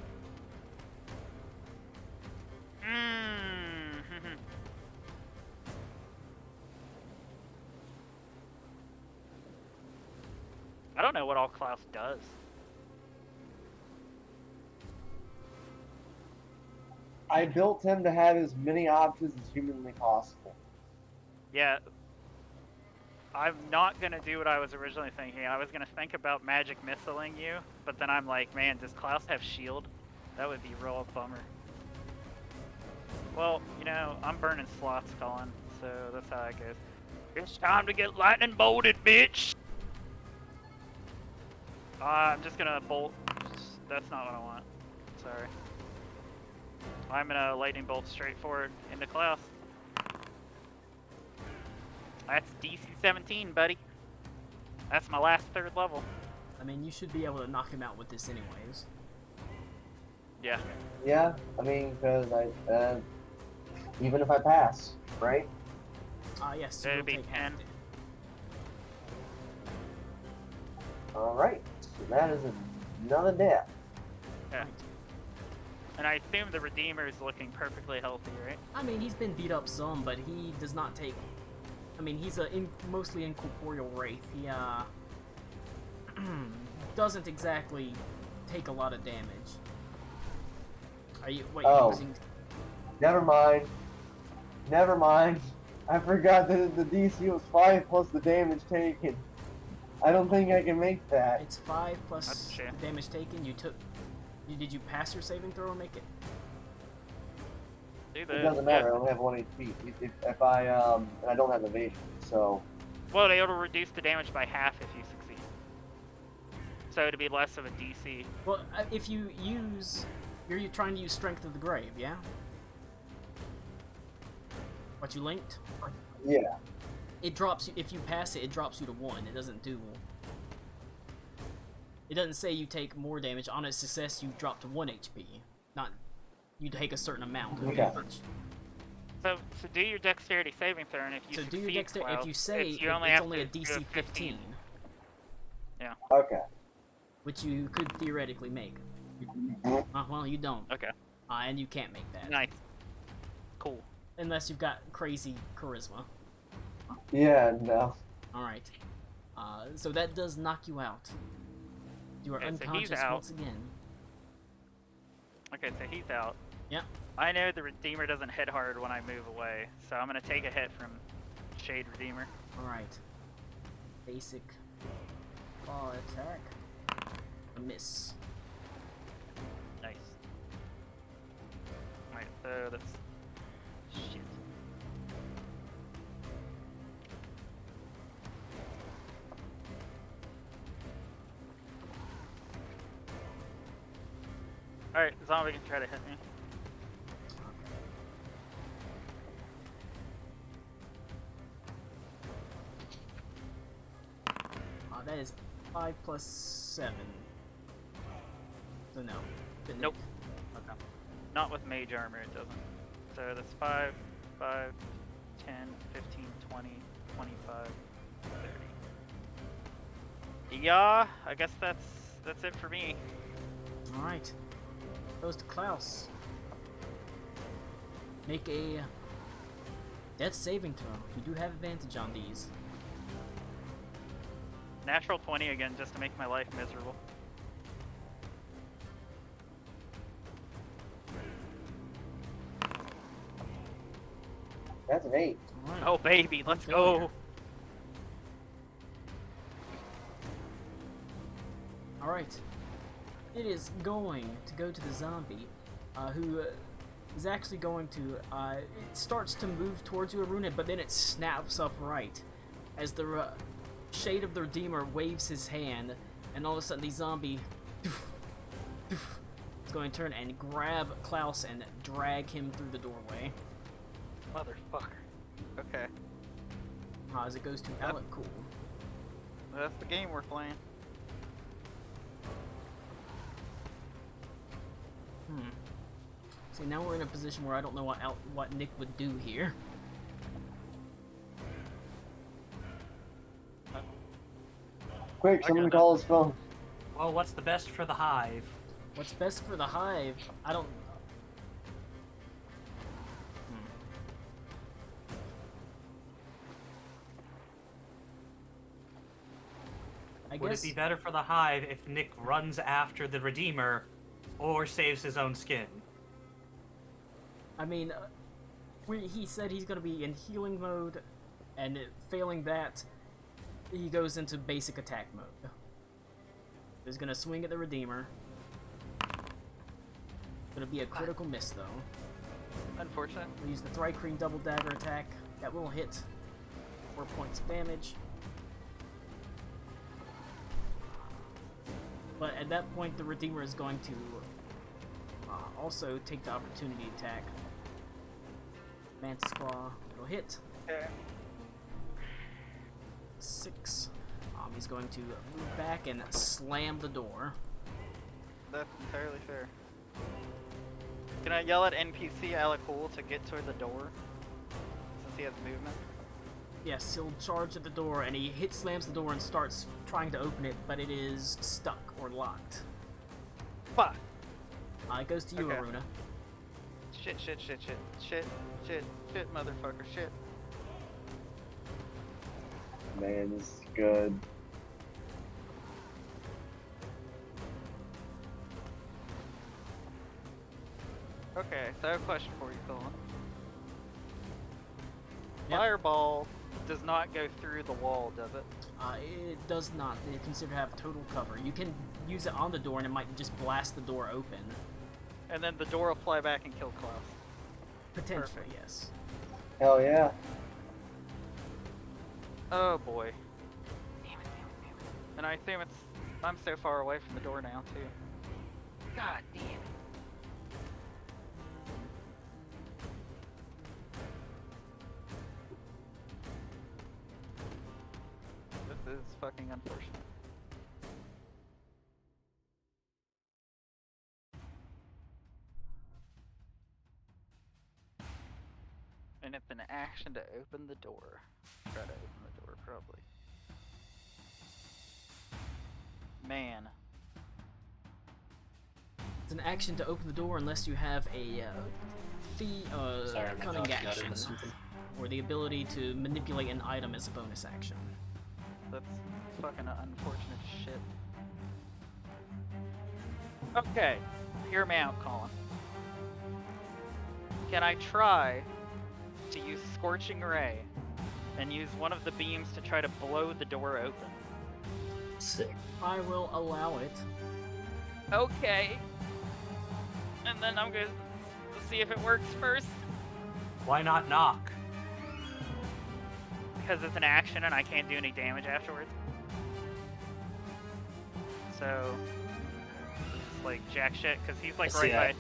I don't know what all Klaus does. I built him to have as many options as humanly possible. Yeah. I'm not gonna do what I was originally thinking. I was gonna think about magic missiling you, but then I'm like, man, does Klaus have shield? That would be a real bummer. Well, you know, I'm burning slots, Colin, so that's how it goes. It's time to get lightning bolted, bitch! I'm just gonna bolt. That's not what I want. Sorry. I'm gonna lightning bolt straight forward into Klaus. That's DC 17, buddy. That's my last 3rd level. I mean, you should be able to knock him out with this anyways. Yeah. Yeah, I mean, because even if I pass, right? Yes. It'll you'll be take 10. All right, so that is another death. Yeah. And I assume the Redeemer is looking perfectly healthy, right? I mean, he's been beat up some, but he does not take... I mean, he's a mostly incorporeal wraith. He, doesn't exactly take a lot of damage. Are you... What, Oh. you're using... Never mind. Never mind. I forgot that the DC was 5 plus the damage taken. I don't think I can make that. It's 5 plus That's a shame. the damage taken. You took... Did you pass your saving throw or make it? Do It the, doesn't matter. I only have 1 HP. If I and I don't have evasion, so Well, it'll reduce the damage by half if you succeed. So it'll be less of a DC. Well, if you use... You're trying to use Strength of the Grave, yeah? What you linked? yeah. It drops you... If you pass it, it drops you to 1. It doesn't do... It doesn't say you take more damage. On a success, you drop to 1 HP. Not... You take a certain amount of Okay. damage. So do your dexterity saving throw, and if you So do succeed, your dexterity... If Klaus, you say it's, you only it's have only to a do DC 15, Okay. which you could theoretically make. Well, you don't. Okay. And you can't make that. Nice. Cool. Unless you've got crazy charisma. Yeah. No. Alright. So that does knock you out. You are Okay, so he's unconscious out. once again. Okay, so he's out. Yep. I know the Redeemer doesn't hit hard when I move away, so I'm gonna take a hit from Shade Redeemer. Alright. Basic claw attack. A miss. Nice. Alright, so that's... Shit. Alright, zombie can try to hit me. That is 5 plus 7. So no. Didn't Nope. hit. Okay. Not with mage armor, it doesn't. So that's 5, 5, 10, 15, 20, 25, 30. Yeah, I guess that's it for me. Alright. Goes to Klaus. Make a death saving throw. You do have advantage on these. Natural 20 again, just to make my life miserable. That's an 8. Alright. Oh baby, let's failure. go. Alright. It is going to go to the zombie, who is actually going to, it starts to move towards you, Aruna, but then it snaps upright as the Shade of the Redeemer waves his hand, and all of a sudden the zombie is going to turn and grab Klaus and drag him through the doorway. Motherfucker. Okay, As it goes to Alec Cool. that's the game we're playing. See, now we're in a position where I don't know what Nick would do here. Quick, someone call his phone. Well, what's the best for the hive? What's best for the hive? I don't... I Would guess... it be better for the hive if Nick runs after the Redeemer or saves his own skin? I mean, he said he's going to be in healing mode, and failing that, he goes into basic attack mode. He's going to swing at the Redeemer. Going to be a critical miss, though. Unfortunate. We'll use the Thri-Kreen double dagger attack. That will hit. 4 points of damage. But at that point, the Redeemer is going to also take the opportunity attack. Mantis Claw. It'll hit. Okay. 6. He's going to move back and slam the door. That's entirely fair. Can I yell at NPC Alec Cool to get toward the door? Since he has movement? Yes, he'll charge at the door, and he slams the door and starts trying to open it, but it is stuck or locked. Fuck! It goes to you, Okay. Aruna. Shit, shit, shit, shit, shit, shit, shit, motherfucker, shit. Man, this is good. Okay, so I have a question for you, Colin. Yep. Fireball does not go through the wall, does it? It does not. They consider to have total cover. You can use it on the door, and it might just blast the door open. And then the door will fly back and kill Klaus. Potentially, Perfect. yes. Hell yeah. Oh boy. Damn it. And I assume I'm so far away from the door now, too. God damn it. This is fucking unfortunate. And it's an action to open the door. Try to open the door, probably. Man. It's an action to open the door unless you have a Sorry, my cunning dog got action, into something. or the ability to manipulate an item as a bonus action. That's fucking unfortunate shit. Okay, hear me out, Colin. Can I try to use Scorching Ray and use one of the beams to try to blow the door open? Sick. I will allow it. Okay. And then I'm gonna see if it works first. Why not knock? Because it's an action and I can't do any damage afterwards. So, it's like jack shit, because he's like I see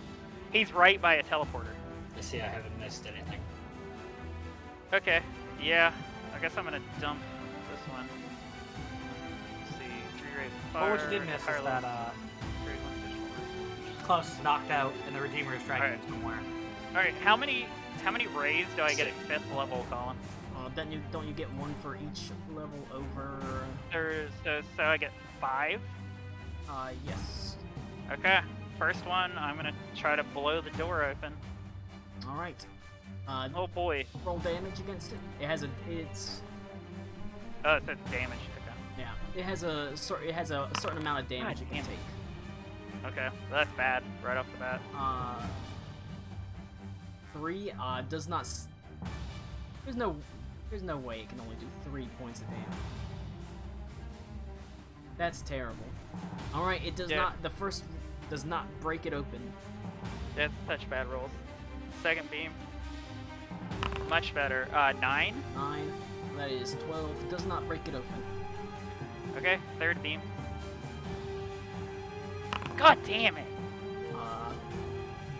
he's right by a teleporter. I see I haven't missed anything. Okay, yeah, I guess I'm gonna dump this one. Let's see, 3 rays of fire. Well, what you did miss fire is level, that 3 additional. Klaus is knocked out and the Redeemer is dragging Alright. him somewhere. Alright, how many rays do I get at 5th level, Colin? Don't you get one for each level over? So I get 5? Yes. Okay, first one, I'm gonna try to blow the door open. All right. Oh boy. Roll damage against it. It's Oh, it says damage. Okay. yeah. It has a certain amount of damage it can damn it. take. Okay, that's bad right off the bat. 3 does not There's no way it can only do 3 points of damage. That's terrible. All right, it does not. The first does not break it open. That's such bad rolls. Second beam. Much better. 9. 9. That is 12. It does not break it open. Okay, third beam. God damn it!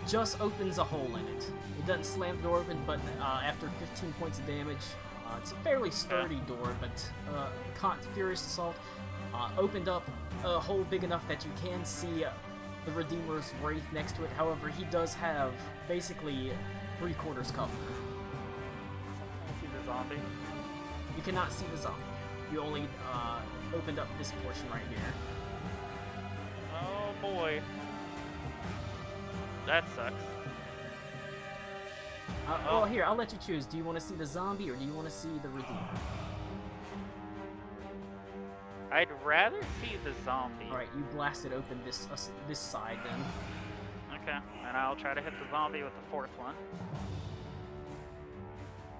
Just opens a hole in it. It doesn't slam the door open, but after 15 points of damage, it's a fairly sturdy door, but Furious Assault opened up a hole big enough that you can see the Redeemer's Wraith next to it. However, he does have basically 3/4 cover. I see the zombie. You cannot see the zombie. You only opened up this portion right here. Oh boy. That sucks. Well, here, I'll let you choose. Do you want to see the zombie or do you want to see the Redeemer? I'd rather see the zombie. Alright, you blasted open this side then. Okay, and I'll try to hit the zombie with the fourth one.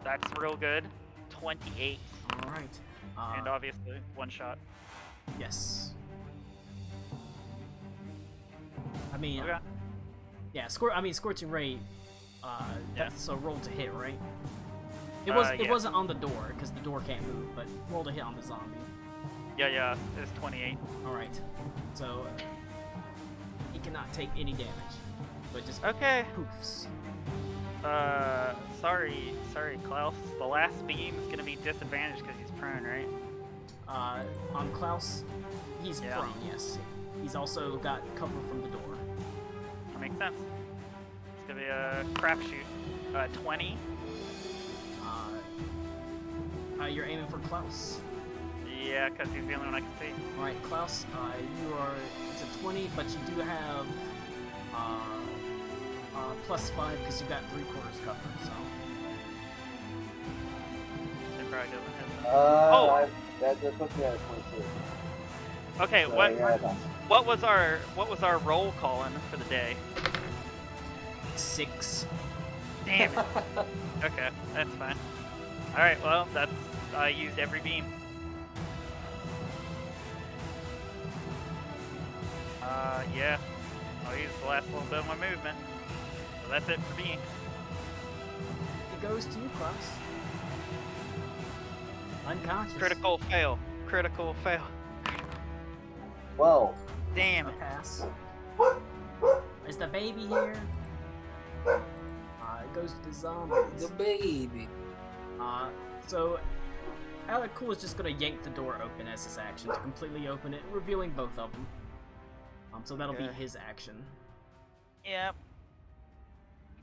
That's real good. 28. Alright. And obviously, one shot. Yes. I mean, Okay. yeah, Scorching Ray, that's a roll to hit, right? It Yeah. wasn't on the door, because the door can't move, but roll to hit on the zombie. Yeah, it's 28. Alright. So, he cannot take any damage. So it just Okay. poofs. Sorry, Klaus. The last beam is gonna be disadvantaged because he's prone, right? On Klaus, he's Yeah. prone, yes. He's also got cover from the door. That makes sense. It's gonna be a crapshoot. 20. You're aiming for Klaus. Yeah, because he's the only one I can see. Alright, Klaus, it's a 20, but you do have, +5 because you got 3/4 cover, so. It probably doesn't hit. Oh! That puts me at a 22. Okay, So, what yeah, that's- what was our roll calling for the day? 6. Damn it. Okay, that's fine. Alright, well, I used every beam. Yeah. I'll use the last little bit of my movement. So that's it for me. It goes to you, Klaus. Unconscious. Critical fail. Critical fail. Whoa. Damn A it. pass. Is the baby here? It goes to the zombies. The baby. So Alec Cool is just gonna yank the door open as his action to completely open it, revealing both of them. So that'll be Okay. his action. Yep.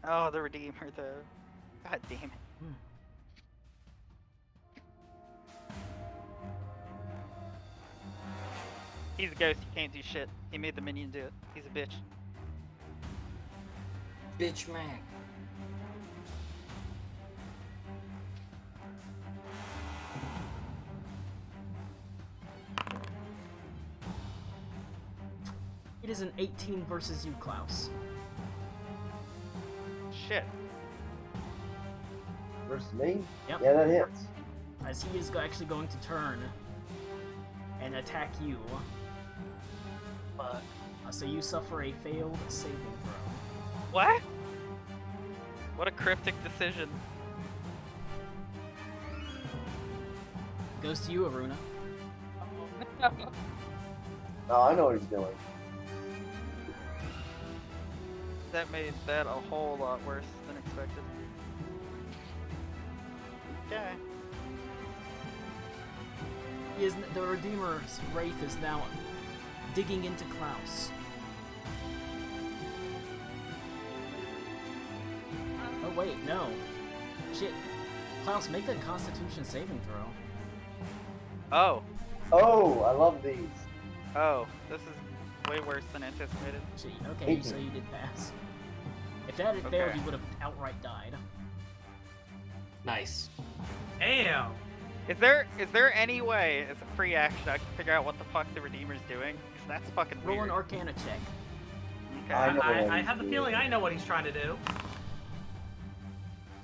Oh, the Redeemer, though. God damn it. He's a ghost, he can't do shit. He made the minion do it. He's a bitch. Bitch Mac. It is an 18 versus you, Klaus. Shit. Versus me? Yep. Yeah, that hits. As he is actually going to turn and attack you. But So you suffer a failed saving throw. What? What a cryptic decision. Goes to you, Aruna. Oh, I know what he's doing. That made that a whole lot worse than expected. Okay. The Redeemer's Wraith is now digging into Klaus. Oh wait, no. Shit. Klaus, make a Constitution saving throw. Oh. Oh, I love these. Oh. This is way worse than anticipated. Gee, okay, so you did pass. If that had failed, Okay. you would have outright died. nice. Damn. Is there any way, as a free action, I can figure out what the fuck the Redeemer's doing? 'Cause that's fucking Roll weird. an Arcana check. Okay. I know what I he's have the doing. feeling I know what he's trying to do.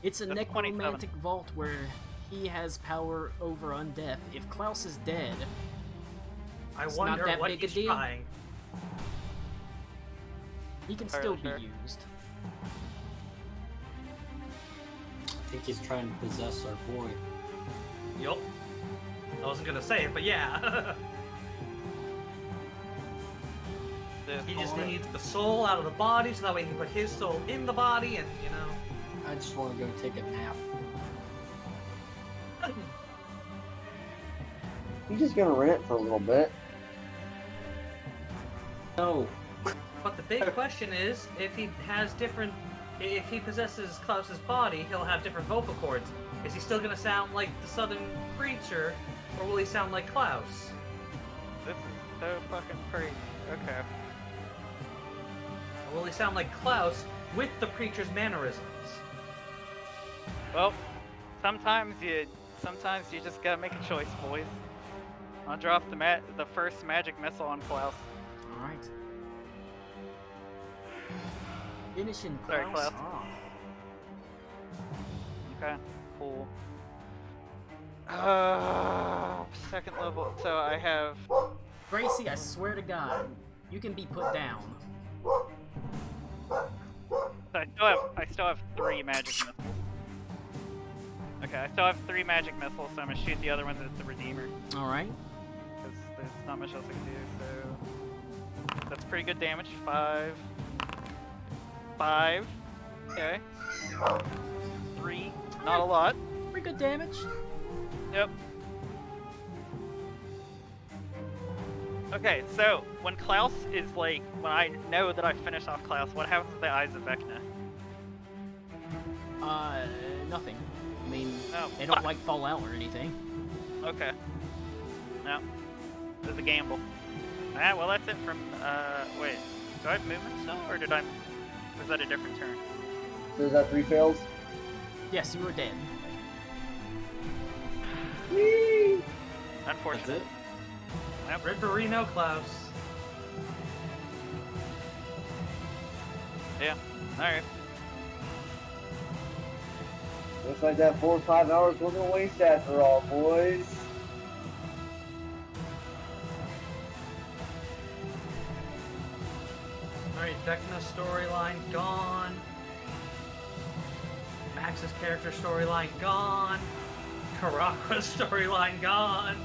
It's a That's 27. necromantic vault where he has power over undeath. If Klaus is dead, I It's wonder not that what big a he's deal. trying. he can Sure, still be sure. used. I think he's trying to possess our boy. Yup. I wasn't gonna say it, but yeah. He just needs the soul out of the body so that way he can put his soul in the body and, you know. I just want to go take a nap. He's just gonna rent for a little bit. No. But the big question is, if he possesses Klaus's body, he'll have different vocal cords. Is he still gonna sound like the Southern Preacher, or will he sound like Klaus? This is so fucking crazy. Okay. Or will he sound like Klaus with the Preacher's mannerisms? Well, sometimes you just gotta make a choice, boys. I'll drop the first magic missile on Klaus. Alright. Finishing Sorry, Klaus Klaus. off. Okay, cool. Second level. So I have. Gracie, I swear to God, you can be put down. I still have 3 magic missiles. Okay, I still have 3 magic missiles, so I'm gonna shoot the other ones at the Redeemer. Alright. Because there's not much else I can do, so... That's pretty good damage. 5. Okay. 3. Not a lot. Pretty good damage. Yep. Okay, so when Klaus is like, when I know that I finished off Klaus, what happens with the Eyes of Vecna? Nothing. I mean, Oh, they don't fuck. like Fallout or anything. Okay. No. This is a gamble. Ah, well that's it from, wait. Do I have movement still, or did I, was that a different turn? So is that 3 fails? Yes, you were dead. Whee! That's Unfortunate. it? Yep. Ripperino Klaus. Yeah. Alright. Looks like that 4 or 5 hours wasn't a waste after all, boys. Alright, Vecna storyline gone. Max's character storyline gone. Karakra's storyline gone.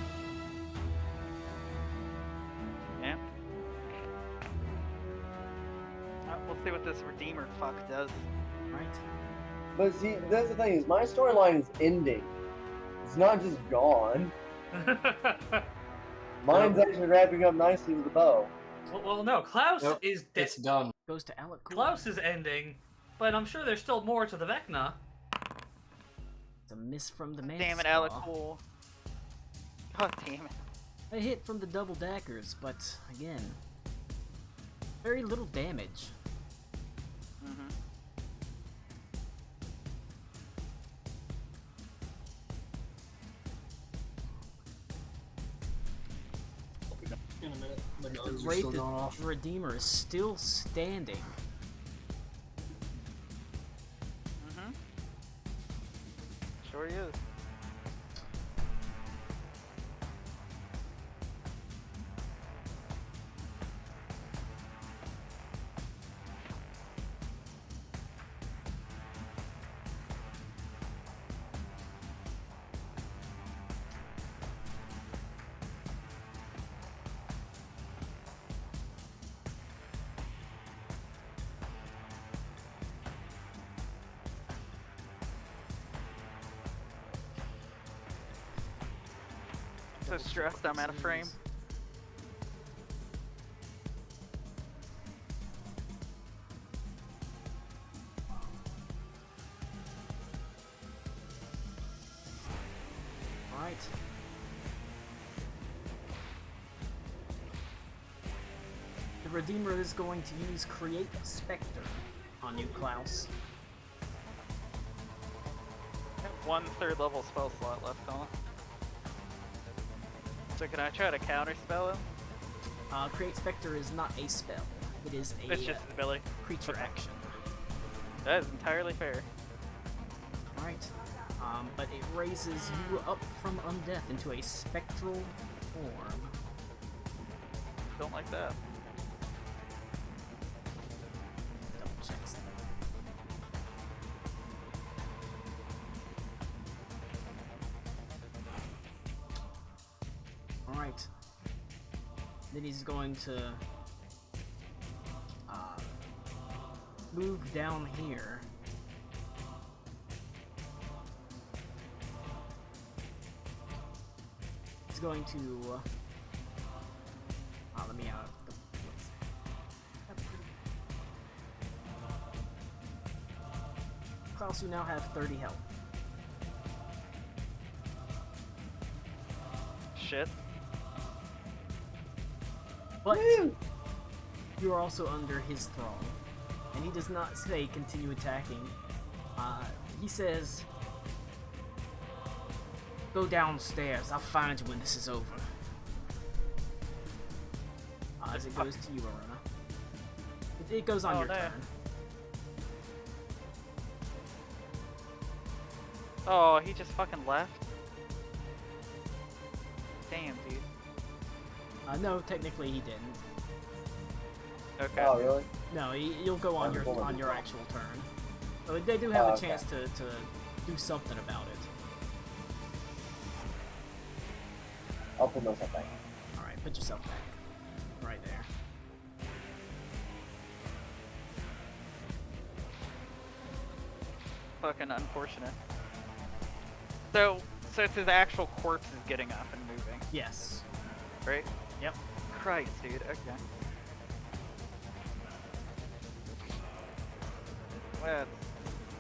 Yeah. We'll see what this Redeemer fuck does. Right. But see, that's the thing is, my storyline is ending. It's not just gone. Mine's actually wrapping up nicely with a bow. well, no, Klaus Nope, is dead. It's done. Goes to Alec. Klaus is ending, but I'm sure there's still more to the Vecna. It's a miss from the man. Damn it, Alec Cool. God damn it. A hit from the double daggers, but again, very little damage. Mm-hmm. In a minute. The The guns are Wraith still going off. the Redeemer is still standing. Mm-hmm. Sure he is. So stressed I'm out of frame. Alright. The Redeemer is going to use Create Spectre on you, Klaus. I have 1 third level spell slot left on. So can I try to counter spell him? Create Spectre is not a spell. It is a It's just his ability. creature action. That is entirely fair. Alright. But it raises you up from undeath into a spectral form. Don't like that. Double checks. Alright. Then he's going to move down here. He's going to let me out. Klaus, you now have 30 health. Shit. But you are also under his thrall, and he does not say continue attacking. He says, "Go downstairs. I'll find you when this is over." As it goes to you, Arona. It goes on your no. turn. Oh, he just fucking left? Damn, dude. No, technically he didn't. Okay. Oh, really? No, you'll go on your actual turn. So they do have a chance to do something about it. I'll put myself back. Alright, put yourself back. Right there. Fucking unfortunate. So it's his actual corpse is getting up and moving, Yes. right? Yep. Christ, dude. Okay.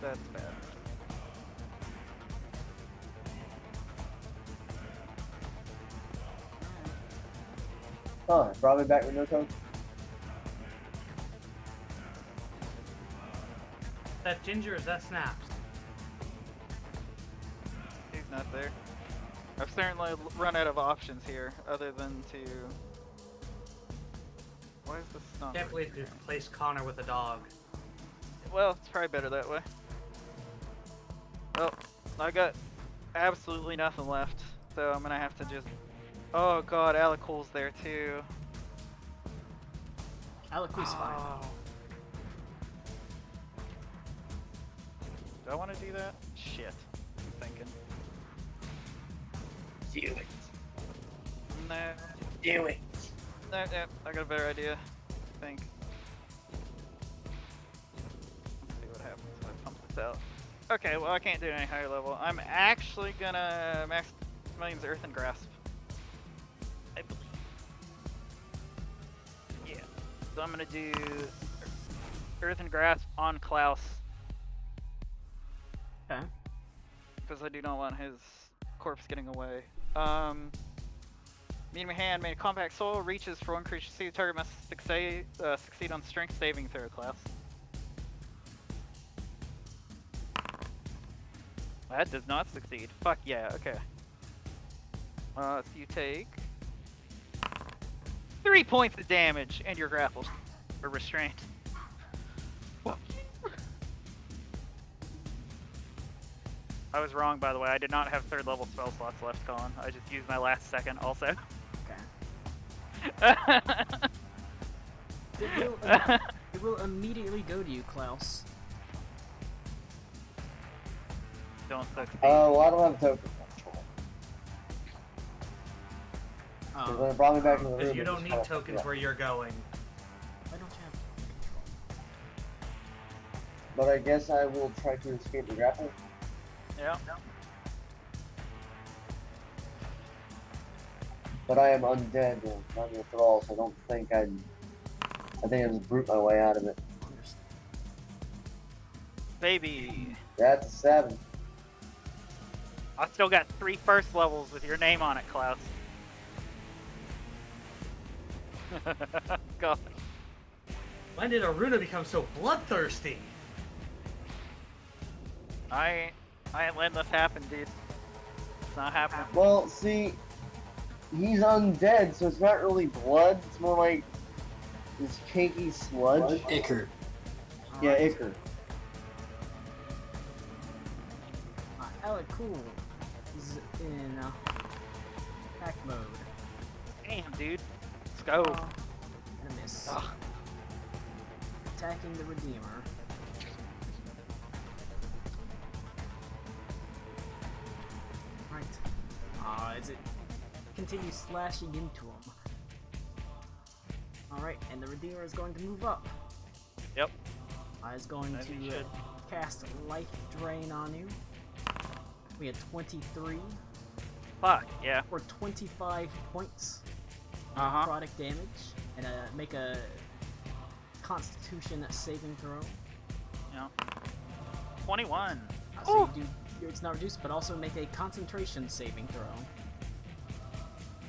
That's bad. Huh, brought me back with no token? That Ginger, is that Snaps? He's not there. I've certainly run out of options here, other than to. Why is this not? Can't believe you replaced Connor with a dog. Well, it's probably better that way. Well, I got absolutely nothing left, so I'm gonna have to just. Oh god, Alec Cole's there too. Aliqu's fine. Oh. Do I want to do that? Shit. I'm thinking. Do it. No. Do it. No, I got a better idea. I think. Let's see what happens when I pump this out. Okay, well I can't do any higher level. I'm actually gonna max Millions Earth and Grasp. I believe. Yeah. So I'm gonna do Earth and Grasp on Klaus. Okay. Because I do not want his corpse getting away. Medium hand, made a compact soul, reaches for one creature. See the target must succeed on strength saving throw class. That does not succeed. Fuck yeah, okay. So you take 3 points of damage and you're grappled. Or restrained. I was wrong, by the way. I did not have third level spell slots left, Colin. I just used my last second also. Okay. It will immediately go to you, Klaus. Don't succeed. Well, I don't have token control. So when it brought me back in the room, Because you it don't just need kinda tokens fucked me where you're going. Why don't you have control? up. But I guess I will try to escape the grapple. Yeah. But I am undead and not with thrall, so I don't think I think I just brute my way out of it. Baby. That's a 7. I still got 3 first levels with your name on it, Klaus. God. When did Aruna become so bloodthirsty? I ain't letting this happen, dude. It's not happening. Well, see, he's undead, so it's not really blood. It's more like this cakey sludge. Ichor. Yeah, ichor. Alec Cool is in attack mode. Damn, dude. Let's go. And a miss. Ugh. Attacking the Redeemer. Right. As it continues slashing into him. Alright, and the Redeemer is going to move up. Yep. Is going As he to should. cast Life Drain on you. We had 23 Fuck, yeah. for 25 points Uh-huh. product damage, and make a Constitution saving throw. Yeah. 21. So you do, it's not reduced, but also make a Concentration saving throw.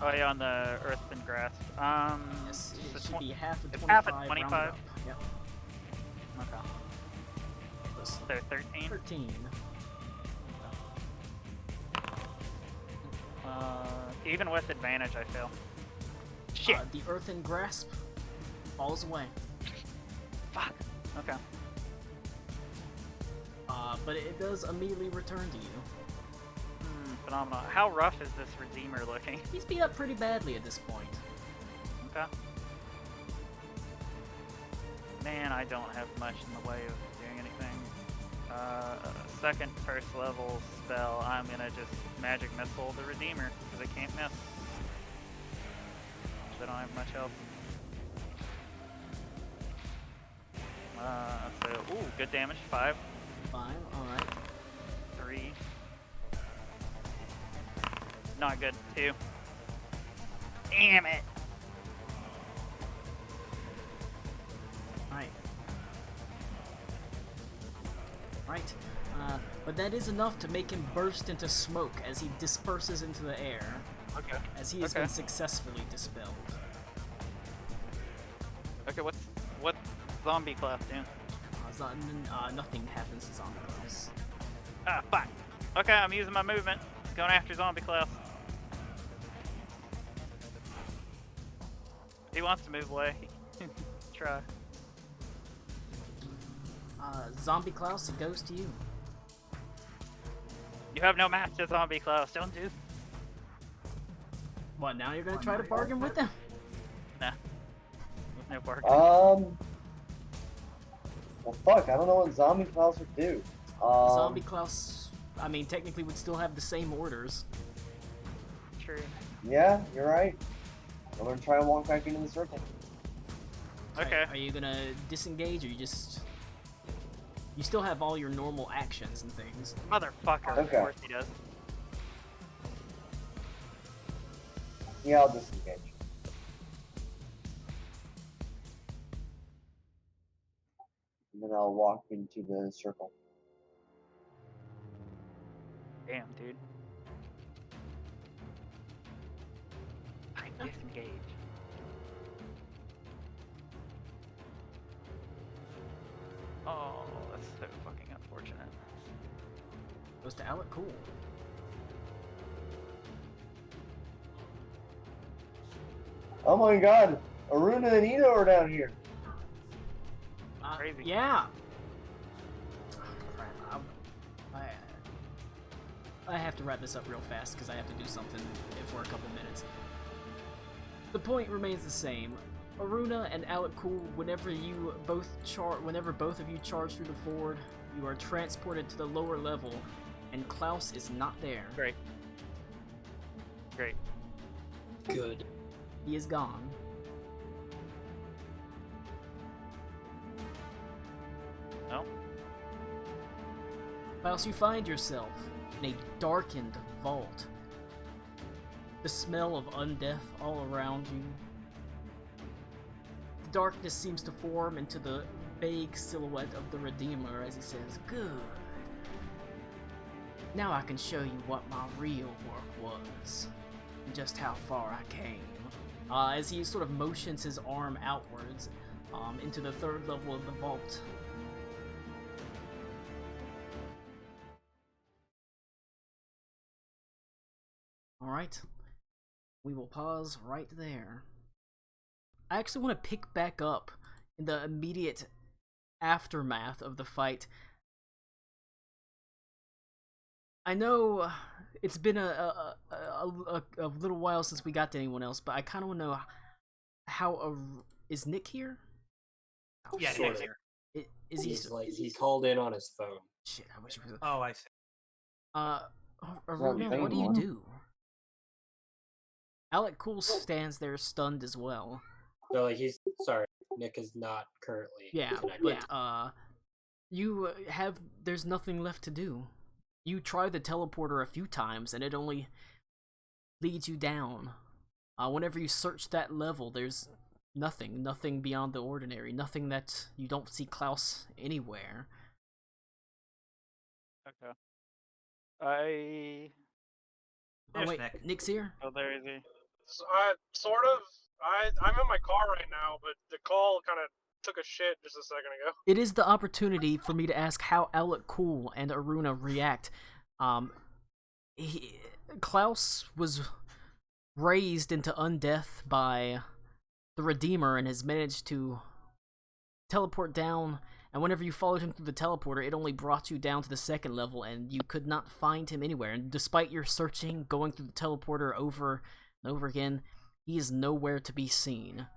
Oh yeah, on the Earth and Grasp. Yes, it so should be half of it's 25. half of rounded 25. up. Yep. Okay. Plus So 13. 13. Even with advantage, I fail. Shit. The Earthen Grasp falls away. Fuck. Okay. But it does immediately return to you. Phenomenal. How rough is this Redeemer looking? He's beat up pretty badly at this point. Okay. Man, I don't have much in the way of doing anything. Second first level spell, I'm gonna just magic missile the Redeemer, because I can't miss. I don't have much else. So, ooh, good damage. 5, 5, alright. 3. Not good. 2. Damn it! Right. Right. But that is enough to make him burst into smoke as he disperses into the air, Okay. as he has been successfully dispelled. Okay, what's zombie class doing? Nothing happens to zombie class. Ah, fuck. Okay, I'm using my movement. Going after zombie class. He wants to move away. Try. Zombie Klaus, it goes to you. You have no match to zombie class, don't you? What, now you're gonna try to bargain with him? Nah. No bargain. Well, fuck, I don't know what Zombie Klaus would do. Zombie Klaus, I mean, technically would still have the same orders. True. Yeah, you're right. I'm gonna try and walk back into the circle. Okay. Are you gonna disengage, or you just... You still have all your normal actions and things. Motherfucker, Okay. of course he does. Yeah, I'll disengage. And then I'll walk into the circle. Damn, dude. I disengage. Oh, that's so fucking unfortunate. Goes to Alec Cool. Oh my god! Aruna and Ito are down here. Crazy. Yeah. Oh, crap. I have to wrap this up real fast because I have to do something for a couple minutes. The point remains the same. Aruna and Alec Cool, whenever both of you charge through the ford, you are transported to the lower level, and Klaus is not there. Great. Great. Good. He is gone. No? Klaus, you find yourself in a darkened vault. The smell of undeath all around you. The darkness seems to form into the vague silhouette of the Redeemer as he says, "Good. Now I can show you what my real work was, and just how far I came." As he sort of motions his arm outwards into the third level of the vault. Alright, we will pause right there. I actually want to pick back up in the immediate aftermath of the fight I know it's been a little while since we got to anyone else, but I kind of want to know how is Nick here? Oh, Yeah, shit. Sort Nick's of. here. Is he? He called in on his phone. Shit, I wish he was. Oh, I see. Uh, So I'm Aruna, saying what do you one. do? Alec Cool stands there stunned as well. So like he's sorry, Nick is not currently Yeah, connected. but you have there's nothing left to do. You try the teleporter a few times and it only leads you down. Whenever you search that level, there's nothing beyond the ordinary, nothing that you don't see Klaus anywhere. Okay. I. Oh There's wait, Nick. Nick's here? Oh, there is he. Sort of. I'm in my car right now, but the call kind of took a shit just a second ago. It is the opportunity for me to ask how Alec Cool and Aruna react. Um, Klaus was raised into undeath by the Redeemer and has managed to teleport down. And whenever you followed him through the teleporter, it only brought you down to the second level, and you could not find him anywhere. And despite your searching, going through the teleporter over and over again, he is nowhere to be seen.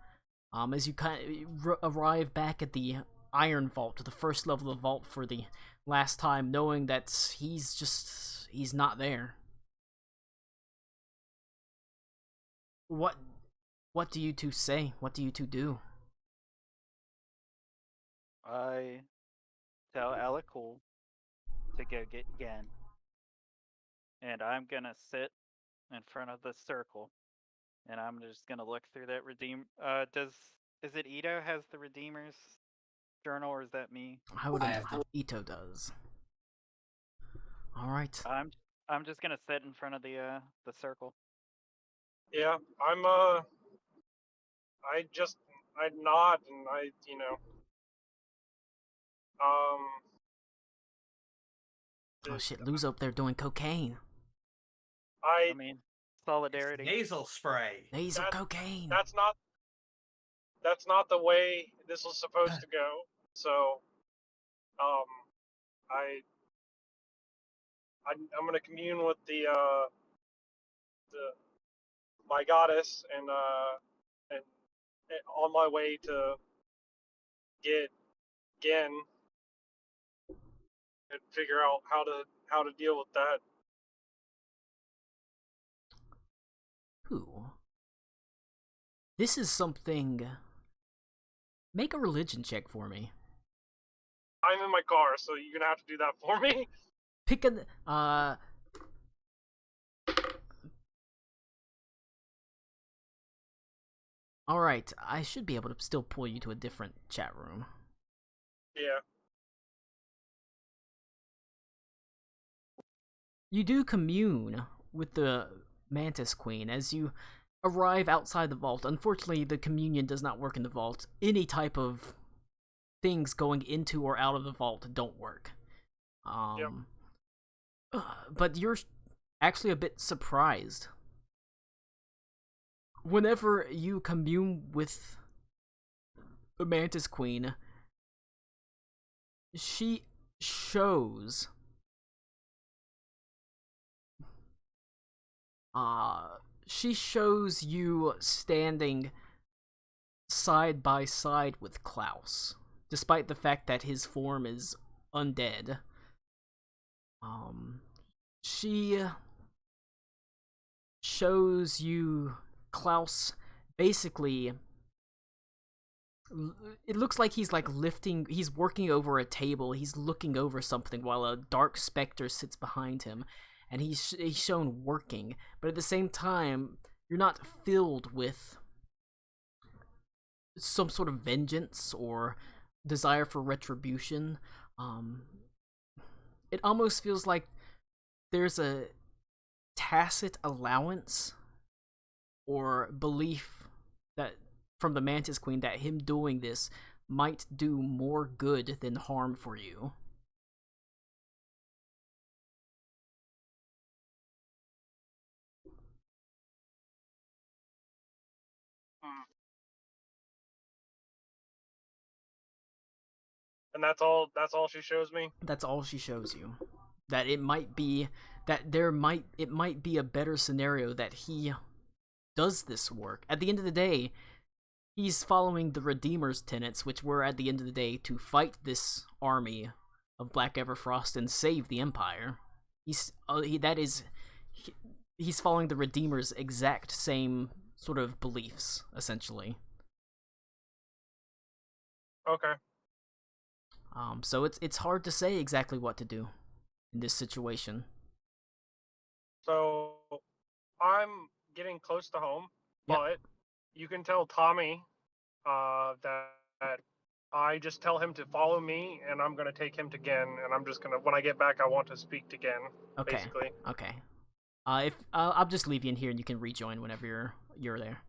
As you kind of arrive back at the Iron Vault, the first level of the vault for the last time, knowing that he's not there. What do you two say? What do you two do? I tell Alec Cool to go get Gen, and I'm gonna sit in front of the circle, and I'm just gonna look through that redeem. Is it Ito has the Redeemer's journal, or is that me? I would I have to. Ito does. All right. I'm just gonna sit in front of the circle. Yeah, I nod and um, Oh shit, Lou's up there doing cocaine. I I mean, It's solidarity. nasal spray. Nasal That- cocaine. that's not the way this was supposed to go. So, um, I, I'm gonna commune with the my goddess and on my way to get Gen and figure out how to deal with that. Who? This is something. Make a religion check for me. I'm in my car, so you're gonna have to do that for me. Pick a All right, I should be able to still pull you to a different chat room. Yeah. You do commune with the Mantis Queen as you arrive outside the vault. Unfortunately, the communion does not work in the vault. Any type of things going into or out of the vault don't work. But you're actually a bit surprised. Whenever you commune with the Mantis Queen, she shows you standing side by side with Klaus, despite the fact that his form is undead. She shows you Klaus basically. It looks like he's he's working over a table, he's looking over something while a dark specter sits behind him, and he's shown working, but at the same time, you're not filled with some sort of vengeance or desire for retribution. It almost feels like there's a tacit allowance or belief that from the Mantis Queen that him doing this might do more good than harm for you. And that's all she shows me. That's all she shows you. That it might be that it might be a better scenario that he does this work. At the end of the day, he's following the Redeemer's tenets, which were, at the end of the day, to fight this army of Black Everfrost and save the Empire. He's following the Redeemer's exact same sort of beliefs, essentially. Okay. So it's hard to say exactly what to do in this situation. So I'm getting close to home, Yep. but you can tell Tommy that I just tell him to follow me, and I'm gonna take him to Gen, and I'm just gonna, when I get back, I want to speak to Gen. Okay. Basically. Okay. If I'll just leave you in here, and you can rejoin whenever you're there.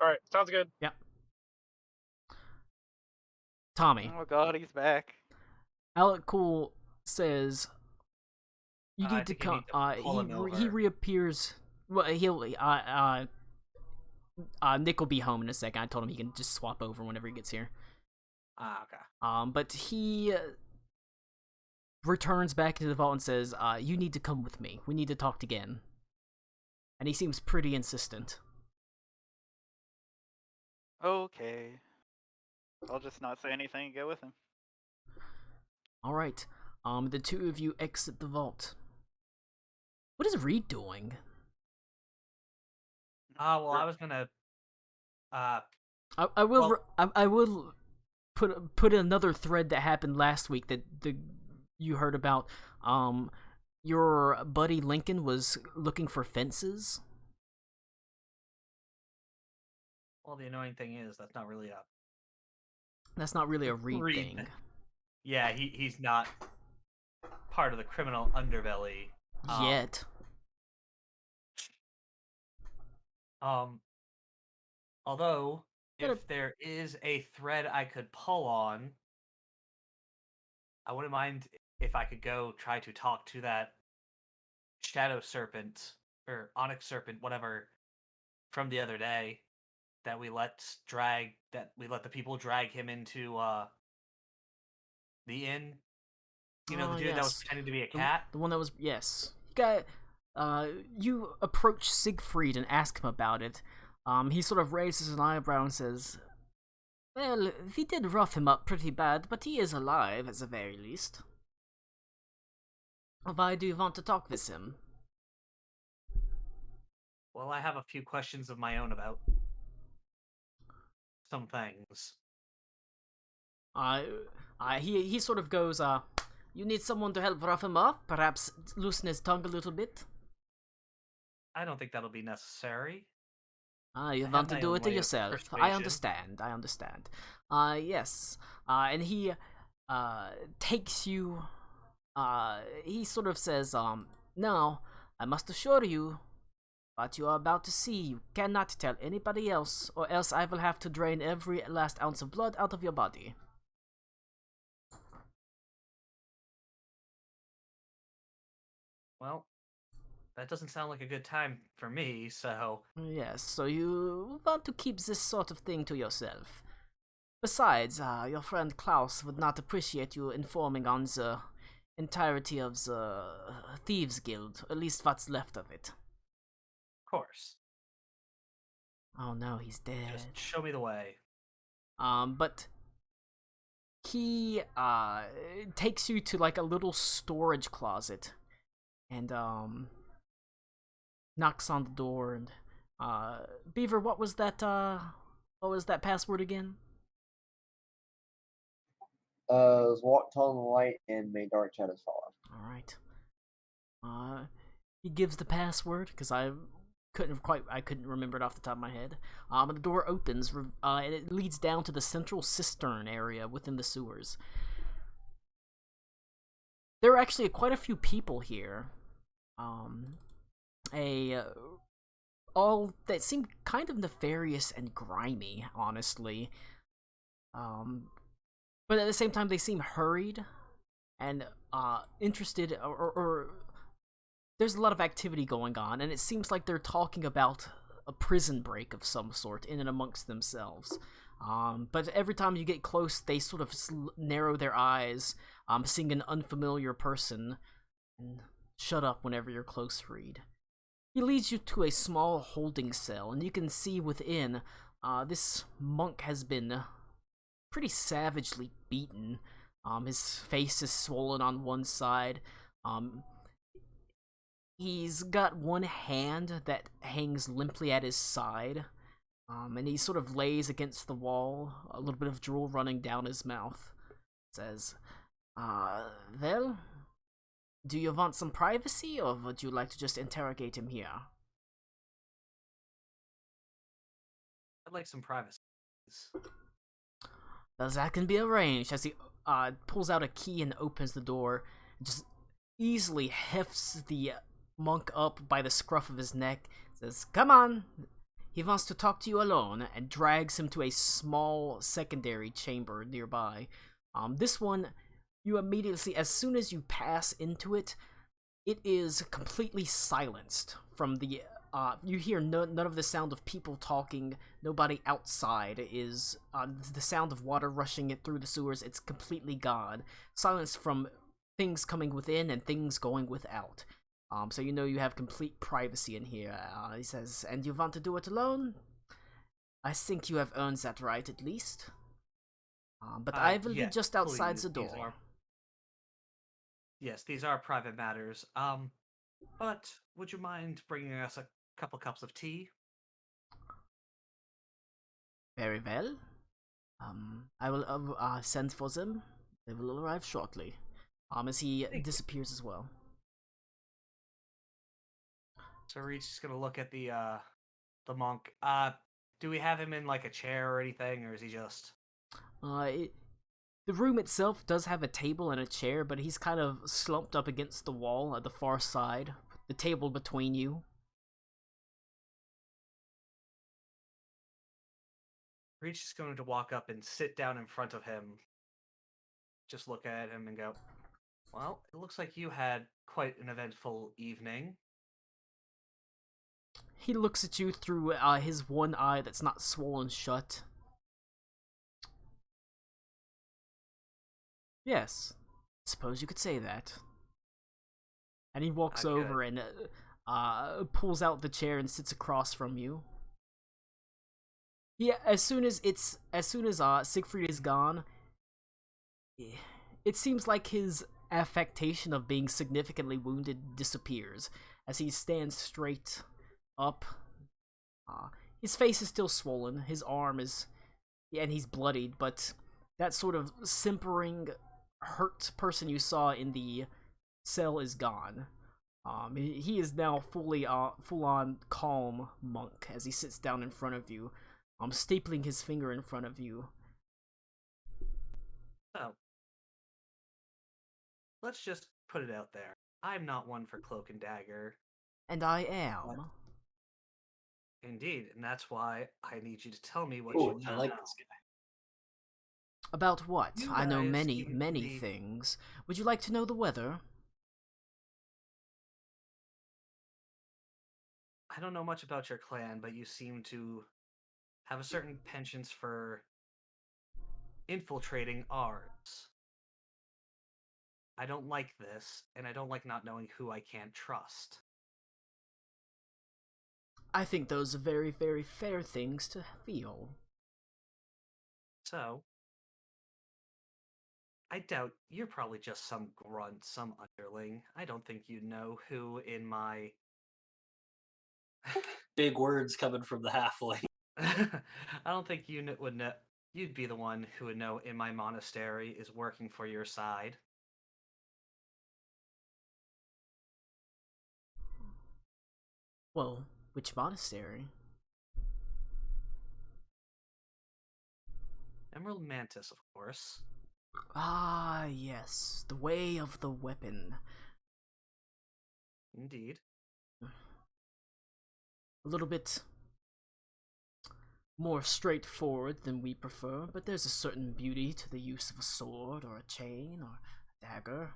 All right, sounds good. Yep. Tommy. Oh god, he's back. Alec Cool says you I need to think you come. need to pull him He over. reappears. Well, Nick will be home in a second. I told him he can just swap over whenever he gets here. Okay. But he returns back into the vault and says, "You need to come with me. We need to talk again." And he seems pretty insistent. Okay. I'll just not say anything and go with him. All right. The two of you exit the vault. What is Reed doing? Well, I was gonna. I will. I will put another thread that happened last week that you heard about. Your buddy Lincoln was looking for fences. Well, the annoying thing is that's not really a Reed Reed thing. thing. Yeah, he's not part of the criminal underbelly Yet. Although, Gotta- if there is a thread I could pull on, I wouldn't mind if I could go try to talk to that shadow serpent or onyx serpent, whatever, from the other day that we let the people drag him into the inn. You know, the dude that was Yes. pretending to be a cat. The one that was, yes. You approach Siegfried and ask him about it. He sort of raises an eyebrow and says, "Well, we did rough him up pretty bad, but he is alive at the very least. Why do you want to talk with him?" Well, I have a few questions of my own about some things. He sort of goes, "You need someone to help rough him up? Perhaps loosen his tongue a little bit?" I don't think that'll be necessary. You have want to my do own it way of yourself. I persuasion. understand. Yes. And he takes you, he sort of says, "Now, I must assure you, what you are about to see, you cannot tell anybody else, or else I will have to drain every last ounce of blood out of your body." Well, that doesn't sound like a good time for me, so Yes, so you want to keep this sort of thing to yourself. Besides, your friend Klaus would not appreciate you informing on the entirety of the Thieves Guild, at least what's left of it. of course. Oh no, he's dead. Just show me the way. But he takes you to like a little storage closet and knocks on the door and Beaver, what was that password again? It was walk tall in the light and may dark shadows follow. All right. He gives the password because I couldn't remember it off the top of my head. And the door opens and it leads down to the central cistern area within the sewers. There are actually quite a few people here. All that seem kind of nefarious and grimy, honestly. But at the same time, they seem hurried and interested, or there's a lot of activity going on, and it seems like they're talking about a prison break of some sort in and amongst themselves. But every time you get close, they sort of narrow their eyes, seeing an unfamiliar person, and shut up whenever you're close read. He leads you to a small holding cell, and you can see within, this monk has been pretty savagely beaten. His face is swollen on one side. He's got one hand that hangs limply at his side, and he sort of lays against the wall, a little bit of drool running down his mouth. Says, well, do you want some privacy, or would you like to just interrogate him here? I'd like some privacy. That can be arranged, as he pulls out a key and opens the door, and just easily hefts the monk up by the scruff of his neck, says, come on! He wants to talk to you alone, and drags him to a small secondary chamber nearby. This one, you immediately see, as soon as you pass into it, it is completely silenced from the, you hear none of the sound of people talking, nobody outside is, the sound of water rushing it through the sewers, it's completely gone. Silenced from things coming within and things going without. So you know you have complete privacy in here. He says, and you want to do it alone? I think you have earned that right, at least. But I will be just outside the door. Yes, these are private matters. But would you mind bringing us a couple cups of tea? Very well. I will send for them. They will arrive shortly. As he disappears as well. So Reed's just gonna look at the monk. Do we have him in like a chair or anything, or is he just? The room itself does have a table and a chair, but he's kind of slumped up against the wall at the far side. The table between you. Reed's just going to walk up and sit down in front of him. Just look at him and go, well, it looks like you had quite an eventful evening. He looks at you through his one eye that's not swollen shut. Yes, suppose you could say that. And he walks over and pulls out the chair and sits across from you. Yeah, as soon as Siegfried is gone, it seems like his affectation of being significantly wounded disappears as he stands straight up. His face is still swollen, his arm is, and he's bloodied, but that sort of simpering, hurt person you saw in the cell is gone. He is now full-on calm monk as he sits down in front of you, stapling his finger in front of you. So, let's just put it out there. I'm not one for cloak and dagger. And I am. Indeed, and that's why I need you to tell me what Ooh, you know. I like this guy. About what? You I know guys many seem to many be- things. Would you like to know the weather? I don't know much about your clan, but you seem to have a certain penchant for infiltrating ours. I don't like this, and I don't like not knowing who I can't trust. I think those are very, very fair things to feel. So, I doubt you're probably just some grunt, some underling. I don't think you know who in my... Big words coming from the halfling. I don't think you would know. You'd be the one who would know in my monastery is working for your side. Well, which monastery? Emerald Mantis, of course. Ah, yes, the way of the weapon. Indeed. A little bit more straightforward than we prefer, but there's a certain beauty to the use of a sword or a chain or a dagger.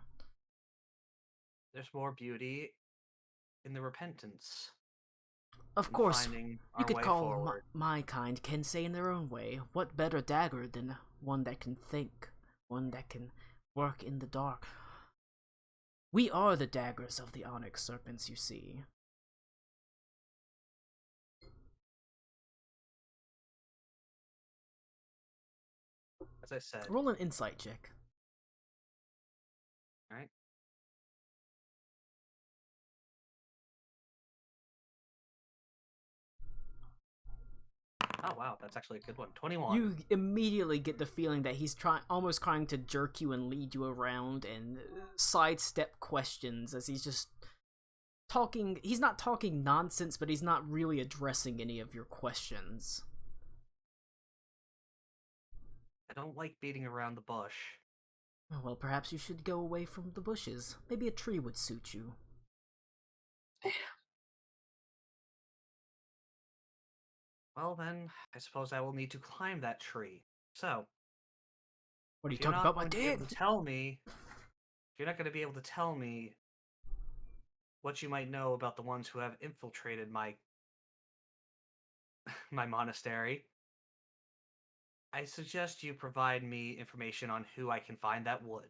There's more beauty in the repentance. Of in course, finding you our could way call forward. my kind can say in their own way, what better dagger than one that can think, one that can work in the dark. We are the daggers of the Onyx Serpents, you see. As I said. Roll an insight check. All right. Oh wow, that's actually a good one. 21. You immediately get the feeling that he's almost trying to jerk you and lead you around and sidestep questions as he's just talking. He's not talking nonsense, but he's not really addressing any of your questions. I don't like beating around the bush. Well, perhaps you should go away from the bushes. Maybe a tree would suit you. Well then, I suppose I will need to climb that tree. So, What are you if you're talking not about, my going to be able dick? to tell me, if you're not going to be able to tell me what you might know about the ones who have infiltrated my my monastery, I suggest you provide me information on who I can find that would.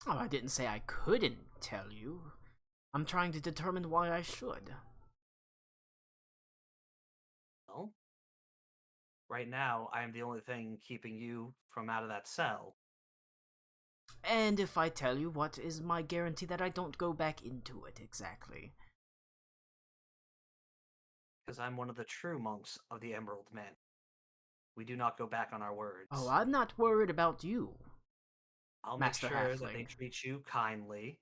Oh, I didn't say I couldn't tell you. I'm trying to determine why I should. Well, right now, I am the only thing keeping you from out of that cell. And if I tell you, what is my guarantee that I don't go back into it exactly? Because I'm one of the true monks of the Emerald Men. We do not go back on our words. Oh, I'm not worried about you. I'll Master make sure that they Halfling. treat you kindly,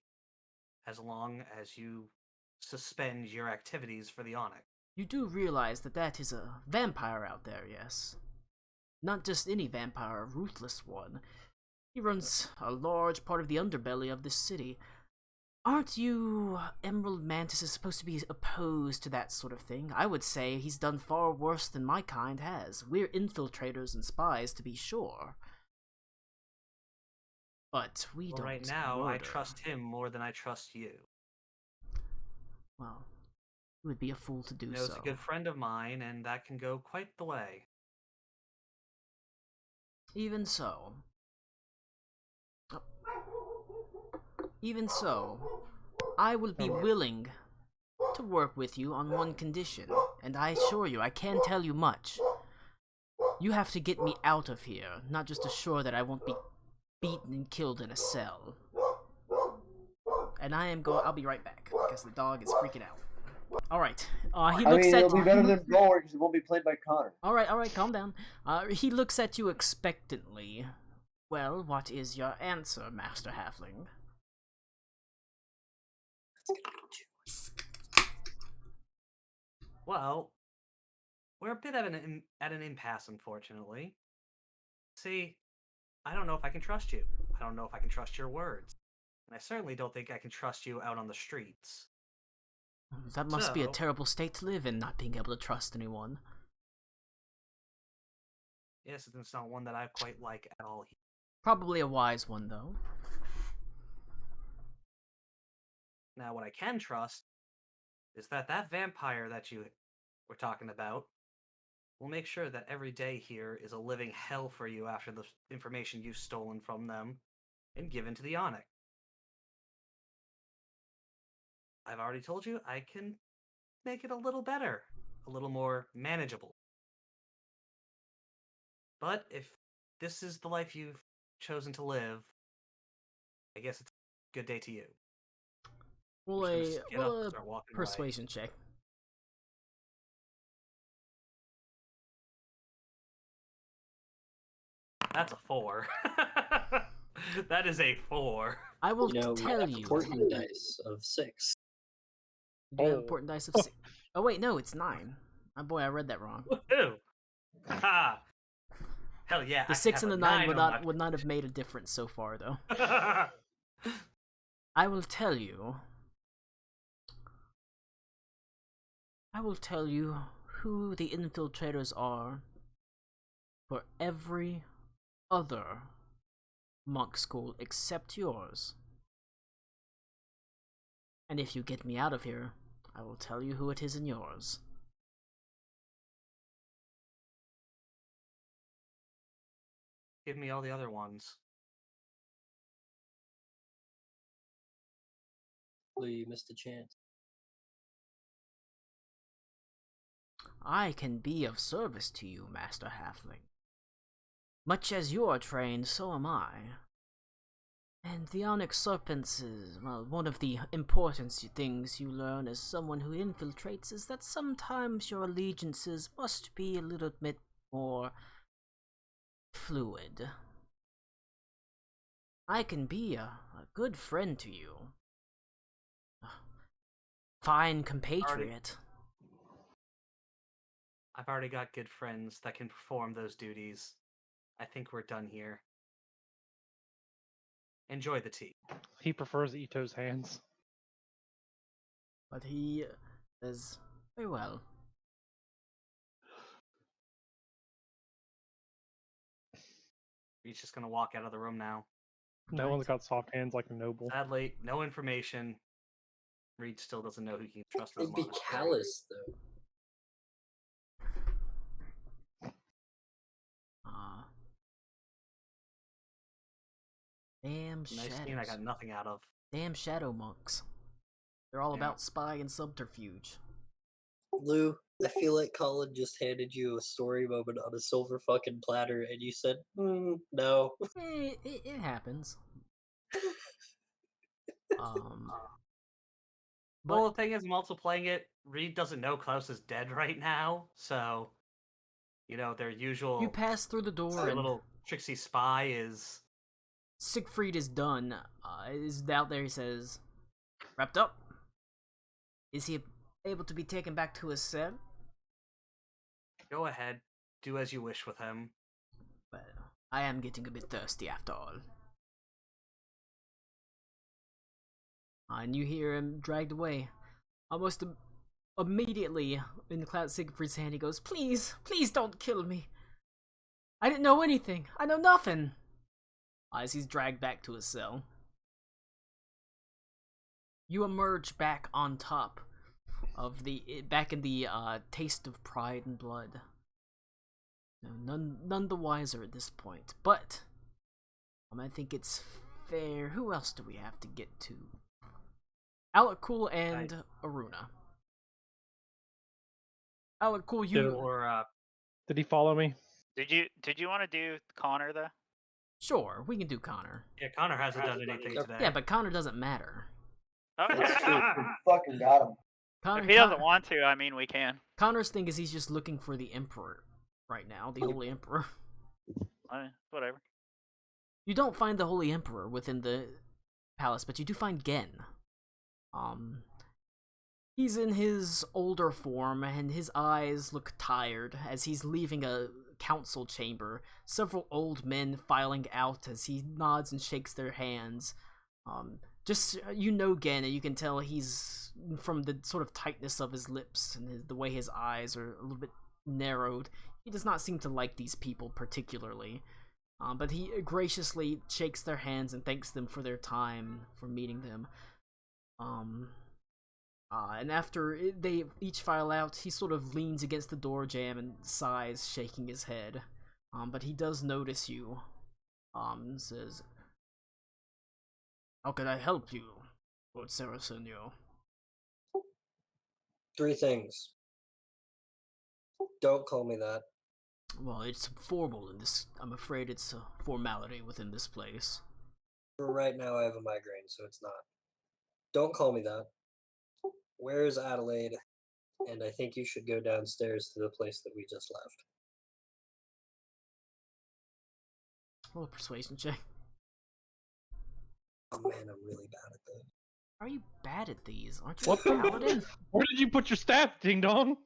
as long as you suspend your activities for the Onyx. You do realize that that is a vampire out there, yes? Not just any vampire, a ruthless one. He runs a large part of the underbelly of this city. Aren't you Emerald Mantises supposed to be opposed to that sort of thing? I would say he's done far worse than my kind has. We're infiltrators and spies, to be sure. But we don't Right now, I murder. trust him more than I trust you. Well, you would be a fool to do You know, so. he's a good friend of mine, and that can go quite the way. Even so. Even so, I will be willing to work with you on one condition, and I assure you, I can't tell you much. You have to get me out of here, not just assure that I won't be beaten and killed in a cell. And I'll be right back, because the dog is freaking out. Alright, he looks at it'll be better than Gower because it won't be played by Connor. Alright, calm down. He looks at you expectantly. Well, what is your answer, Master Halfling? Well, we're a bit at an impasse, unfortunately. See, I don't know if I can trust you. I don't know if I can trust your words. And I certainly don't think I can trust you out on the streets. That must be a So- terrible state to live in, not being able to trust anyone. Yes, it's not one that I quite like at all. Probably a wise one, though. Now, what I can trust is that vampire that you were talking about will make sure that every day here is a living hell for you after the information you've stolen from them and given to the Onyx. I've already told you I can make it a little better, a little more manageable. But if this is the life you've chosen to live, I guess it's a good day to you. Roll I'm a, just gonna get up roll and a start walking persuasion check. away. That's a 4. That is a 4. I will You know, we tell have you. a portent dice of 6. Do you have a portent dice of 6? Oh wait, no, it's 9. Oh boy, I read that wrong. Woohoo! Ha! Hell yeah! The I 6 have and a the 9 9 would on not my- would not have made a difference so far, though. I I will tell you. I will tell you who the infiltrators are for every other monk school except yours. And if you get me out of here, I will tell you who it is in yours. Give me all the other ones. Blue, you missed a chance. I can be of service to you, Master Halfling. Much as you are trained, so am I. And the Onyx Serpents is, well, one of the important things you learn as someone who infiltrates is that sometimes your allegiances must be a little bit more fluid. I can be a good friend to you. A fine compatriot. I've already got good friends that can perform those duties. I think we're done here. Enjoy the tea. He prefers Ito's hands. But he says, very well. He's just gonna walk out of the room now. No Right. one's got soft hands like a noble. Sadly, no information. Reed still doesn't know who he can trust in the They'd be monastery. callous, though. Damn Nice shadows. scene I got nothing out of. Damn shadow monks. They're all Yeah. about spy and subterfuge. Lou, I feel like Colin just handed you a story moment on a silver fucking platter, and you said, no. It happens. Well, the thing is, I'm also playing it. Reed doesn't know Klaus is dead right now, so their usual you pass through the door and little tricksy spy is Siegfried is done. Is out there. He says, "Wrapped up. Is he able to be taken back to his cell?" go ahead, do as you wish with him. Well, I am getting a bit thirsty after all. And you hear him dragged away. Almost immediately, in Cloud Siegfried's hand, he goes, "Please, please don't kill me. I didn't know anything. I know nothing." As he's dragged back to his cell. You emerge back on top of back in the taste of pride and blood. None the wiser at this point, but I think it's fair. Who else do we have to get to? Alec Cool and Aruna. Alec Cool, you Did he follow me? Did you want to do Connor though? sure we can do Connor. Yeah, Connor hasn't done anything today. Yeah, but Connor doesn't matter. Okay. That's true. We fucking got him. Connor, If he doesn't want to, I mean, we can. Connor's thing is he's just looking for the Emperor right now, the Holy Emperor. Whatever. You don't find the Holy Emperor within the palace, but you do find Gen. He's in his older form, and his eyes look tired as he's leaving a council chamber. Several old men filing out as he nods and shakes their hands. Just, Gen, and you can tell he's, from the sort of tightness of his lips and the way his eyes are a little bit narrowed, he does not seem to like these people particularly. But he graciously shakes their hands and thanks them for their time, for meeting them. And after they each file out, he sort of leans against the door jamb and sighs, shaking his head. But he does notice you. And says, "How can I help you, Lord Sarasenio?" 3 things. Don't call me that. Well, it's formal in this. I'm afraid it's a formality within this place. For right now, I have a migraine, so it's not. Don't call me that. Where's Adelaide? And I think you should go downstairs to the place that we just left. Roll a persuasion check. Oh man, I'm really bad at that. Are you bad at these? Aren't you What a paladin? Where did you put your staff, Ding Dong?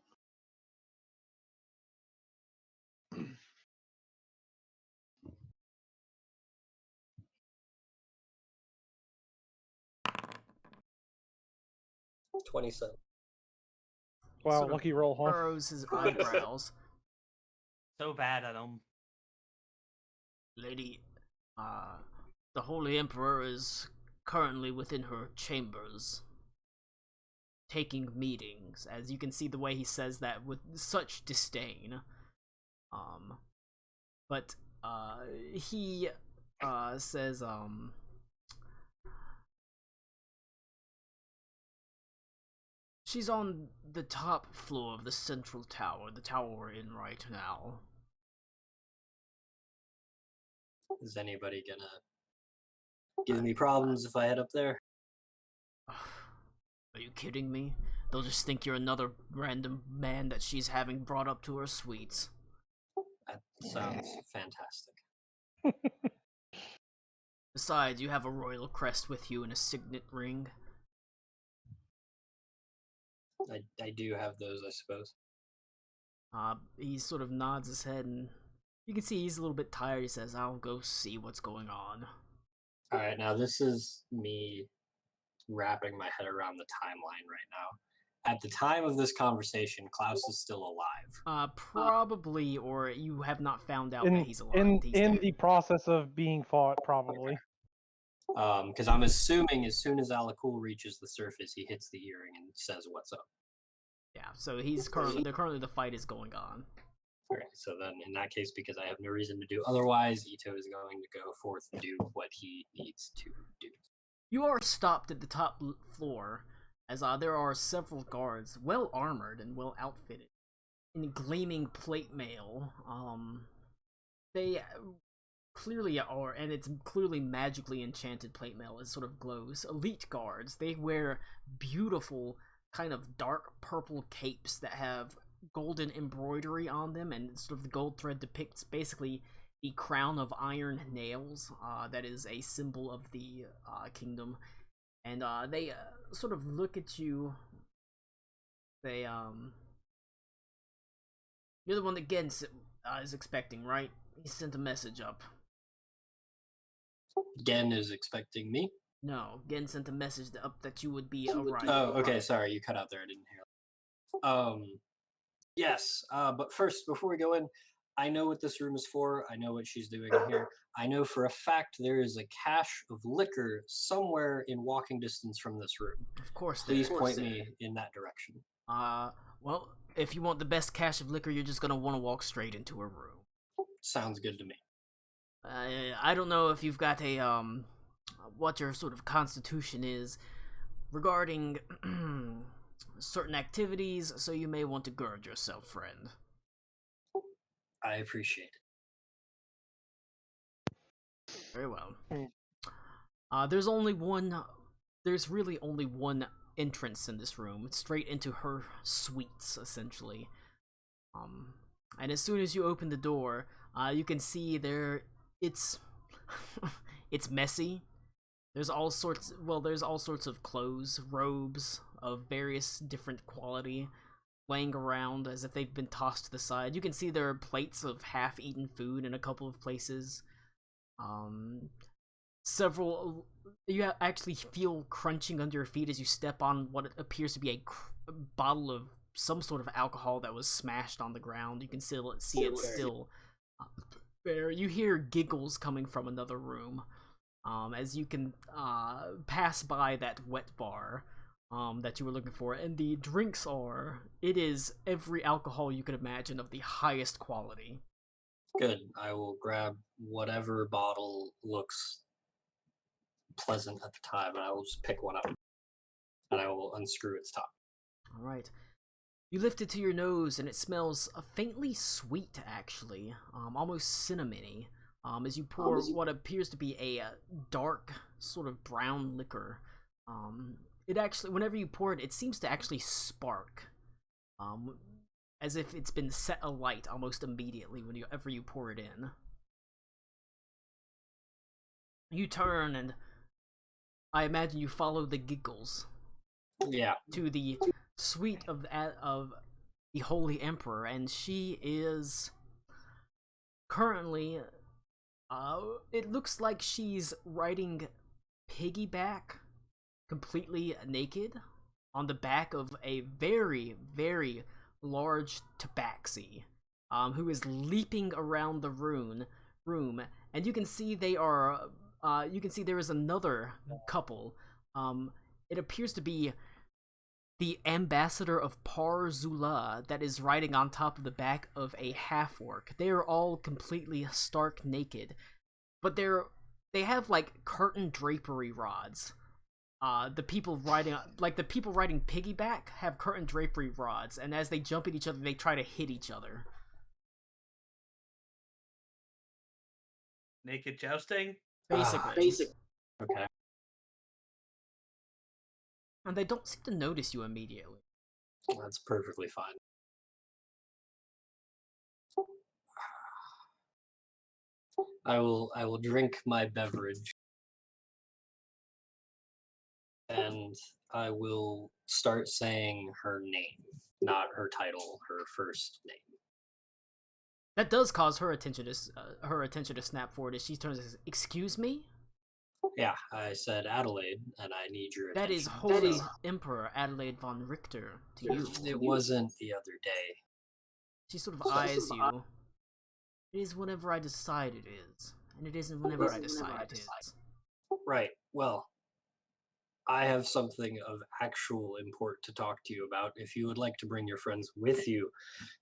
$27. Wow, Sort of lucky roll, huh? furrows his eyebrows. So bad at him. Lady, the Holy Emperor is currently within her chambers, taking meetings. As you can see the way he says that with such disdain. But he says, She's on the top floor of the central tower, the tower we're in right now. Is anybody gonna give me problems if I head up there? Are you kidding me? They'll just think you're another random man that she's having brought up to her suites. That sounds fantastic. Besides, you have a royal crest with you and a signet ring. I do have those, I suppose. He sort of nods his head, and you can see he's a little bit tired. He says, I'll go see what's going on. Alright, now this is me wrapping my head around the timeline right now. At the time of this conversation, Klaus is still alive. Probably, or you have not found out In that he's alive. in He's in dead. the process of being fought, probably. Because I'm assuming as soon as Alakul reaches the surface, he hits the earring and says, "What's up?" Yeah, so he's currently the fight is going on. Alright, so then in that case, because I have no reason to do otherwise, Ito is going to go forth and do what he needs to do. You are stopped at the top floor, as there are several guards, well armored and well outfitted, in gleaming plate mail. They clearly are, and it's clearly magically enchanted plate mail. It sort of glows. Elite guards. They wear beautiful, kind of dark purple capes that have golden embroidery on them, and sort of the gold thread depicts basically the crown of iron nails. That is a symbol of the kingdom, and they sort of look at you. They you're the one that Gens is expecting, right? He sent a message up. Gen is expecting me. No, Gen sent a message up that you would be arriving. Oh, okay, sorry, you cut out there. I didn't hear. Yes. But first, before we go in, I know what this room is for. I know what she's doing in here. I know for a fact there is a cache of liquor somewhere in walking distance from this room. Of course, Please point me in that direction. Well, if you want the best cache of liquor, you're just gonna want to walk straight into a room. Sounds good to me. I don't know if you've got a what your sort of constitution is regarding certain activities, so you may want to gird yourself, friend. I appreciate it. Very well. There's really only one entrance in this room. It's straight into her suites, essentially. And as soon as you open the door, you can see it's it's messy. There's all sorts of clothes, robes of various different quality laying around as if they've been tossed to the side. You can see there are plates of half-eaten food in a couple of places. You actually feel crunching under your feet as you step on what appears to be a bottle of some sort of alcohol that was smashed on the ground. You can still see it still there. You hear giggles coming from another room as you can pass by that wet bar that you were looking for, and the drinks it is every alcohol you could imagine of the highest quality. Good. I will grab whatever bottle looks pleasant at the time, and I will just pick one up, and I will unscrew its top. All right. You lift it to your nose, and it smells faintly sweet, actually, almost cinnamony. As you pour what appears to be a dark, sort of brown liquor. It actually, whenever you pour it, it seems to actually spark, as if it's been set alight almost immediately whenever you pour it in. You turn, and I imagine you follow the giggles. Yeah. To the suite of the Holy Emperor, and she is currently, it looks like she's riding piggyback, completely naked, on the back of a very, very large tabaxi, who is leaping around the room, and you can see there is another couple. It appears to be the ambassador of Par Zula that is riding on top of the back of a half-orc. They are all completely stark naked, but they have like curtain drapery rods the people riding piggyback have curtain drapery rods, and as they jump at each other, they try to hit each other. Naked jousting? Basically. Okay. And they don't seem to notice you immediately. That's perfectly fine. I will drink my beverage. And I will start saying her name, not her title, her first name. That does cause her attention to snap forward as she turns and says, "Excuse me?" Yeah, I said Adelaide, and I need your That attention. is Holy Emperor Adelaide von Richter to you. It wasn't the other day. She sort of eyes you. It is whenever I decide it is, and it isn't whenever I decide it is. Right, well, I have something of actual import to talk to you about. If you would like to bring your friends with you,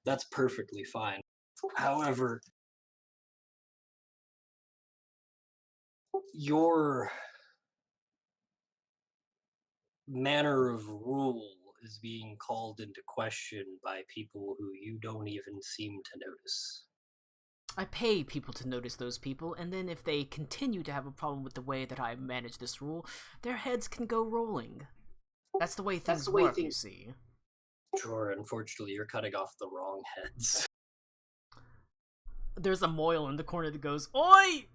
that's perfectly fine. However, your manner of rule is being called into question by people who you don't even seem to notice. I pay people to notice those people, and then if they continue to have a problem with the way that I manage this rule, their heads can go rolling. That's the way things work, you see. Sure, unfortunately, you're cutting off the wrong heads. There's a Moyle in the corner that goes, "Oi!"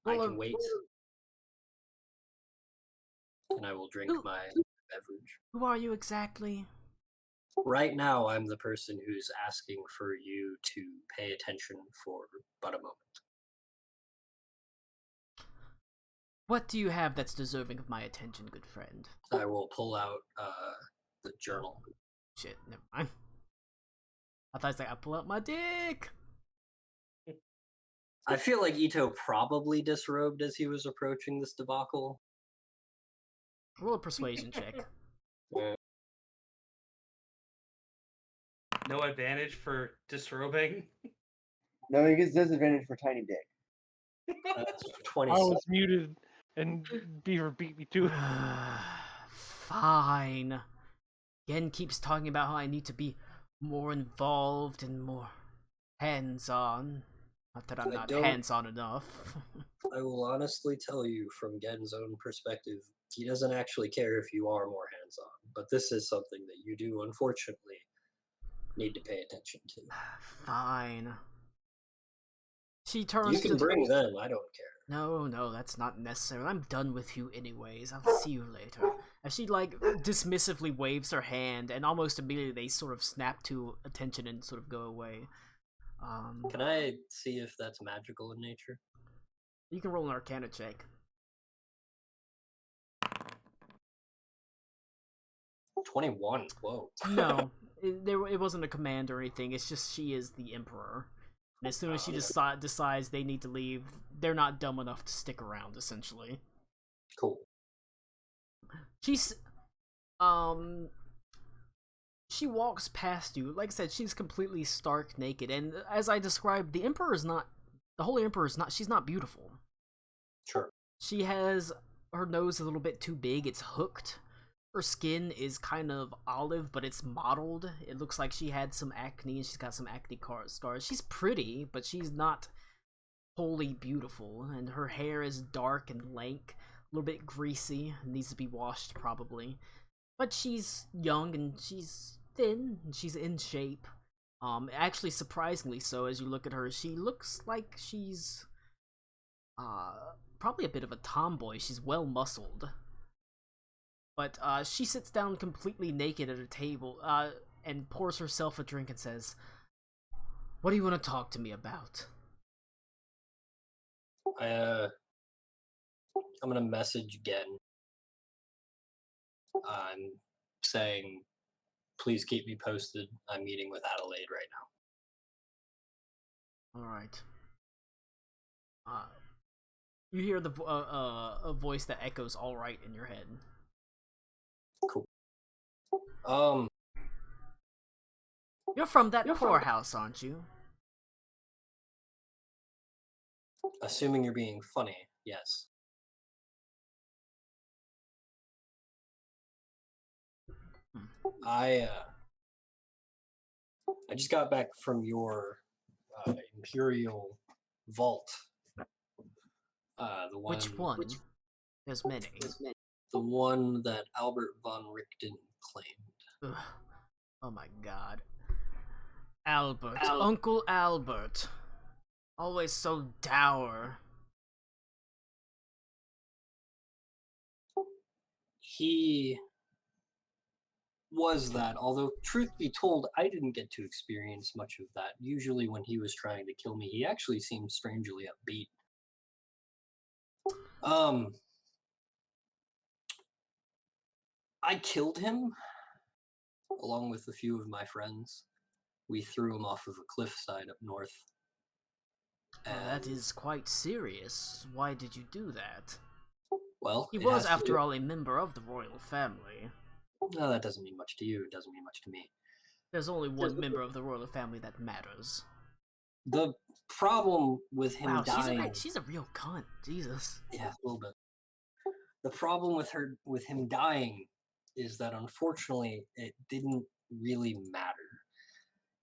I can wait. And I will drink my beverage. Who are you exactly? Right now, I'm the person who's asking for you to pay attention for but a moment. What do you have that's deserving of my attention, good friend? I will pull out the journal. Shit, never mind. I thought it's like, I pull out my dick! I feel like Ito probably disrobed as he was approaching this debacle. Roll a persuasion check. No advantage for disrobing? No, he gets disadvantage for tiny dick. That's I 26. was muted, and Beaver beat me to it. Fine. Gen keeps talking about how I need to be more involved and more hands-on. Not that I'm not hands-on enough. I will honestly tell you from Gen's own perspective, he doesn't actually care if you are more hands-on, but this is something that you do, unfortunately, need to pay attention to. Fine. She turns You can bring them, I don't care. No, that's not necessary. I'm done with you anyways. I'll see you later. As she, like, dismissively waves her hand, and almost immediately they sort of snap to attention and sort of go away. Can I see if that's magical in nature? You can roll an Arcana check. 21. Whoa. No, it wasn't a command or anything. It's just she is the Emperor. And as soon as she decides they need to leave, they're not dumb enough to stick around, essentially. Cool. She walks past you. Like I said, she's completely stark naked. And as I described, the Holy Emperor is not, she's not beautiful. Sure. She has her nose a little bit too big. It's hooked. Her skin is kind of olive, but it's mottled. It looks like she had some acne, and she's got some acne scars. She's pretty, but she's not wholly beautiful. And her hair is dark and lank, a little bit greasy, needs to be washed probably. But she's young, and she's thin, and she's in shape. Actually, surprisingly so, as you look at her, she looks like she's probably a bit of a tomboy. She's well muscled. But she sits down completely naked at a table and pours herself a drink and says, "What do you want to talk to me about?" I'm gonna message Gen. I'm saying, please keep me posted. I'm meeting with Adelaide right now. All right. You hear a voice that echoes "all right" in your head. Cool. You're from that poorhouse, aren't you? Assuming you're being funny, yes. I I just got back from your Imperial Vault. The one, Which one? There's many. the one that Albert von Richten claimed. Ugh. Oh my god. Albert. Uncle Albert. Always so dour. He was that, although truth be told, I didn't get to experience much of that. Usually when he was trying to kill me, he actually seemed strangely upbeat. I killed him along with a few of my friends. We threw him off of a cliffside up north. Well, that is quite serious. Why did you do that? Well, He it was, has to after do- all, a member of the royal family. No, that doesn't mean much to you. It doesn't mean much to me. There's only one member of the royal family that matters. The problem with him Wow, dying. she's a real cunt. Jesus. Yeah, a little bit. The problem with him dying is that unfortunately it didn't really matter.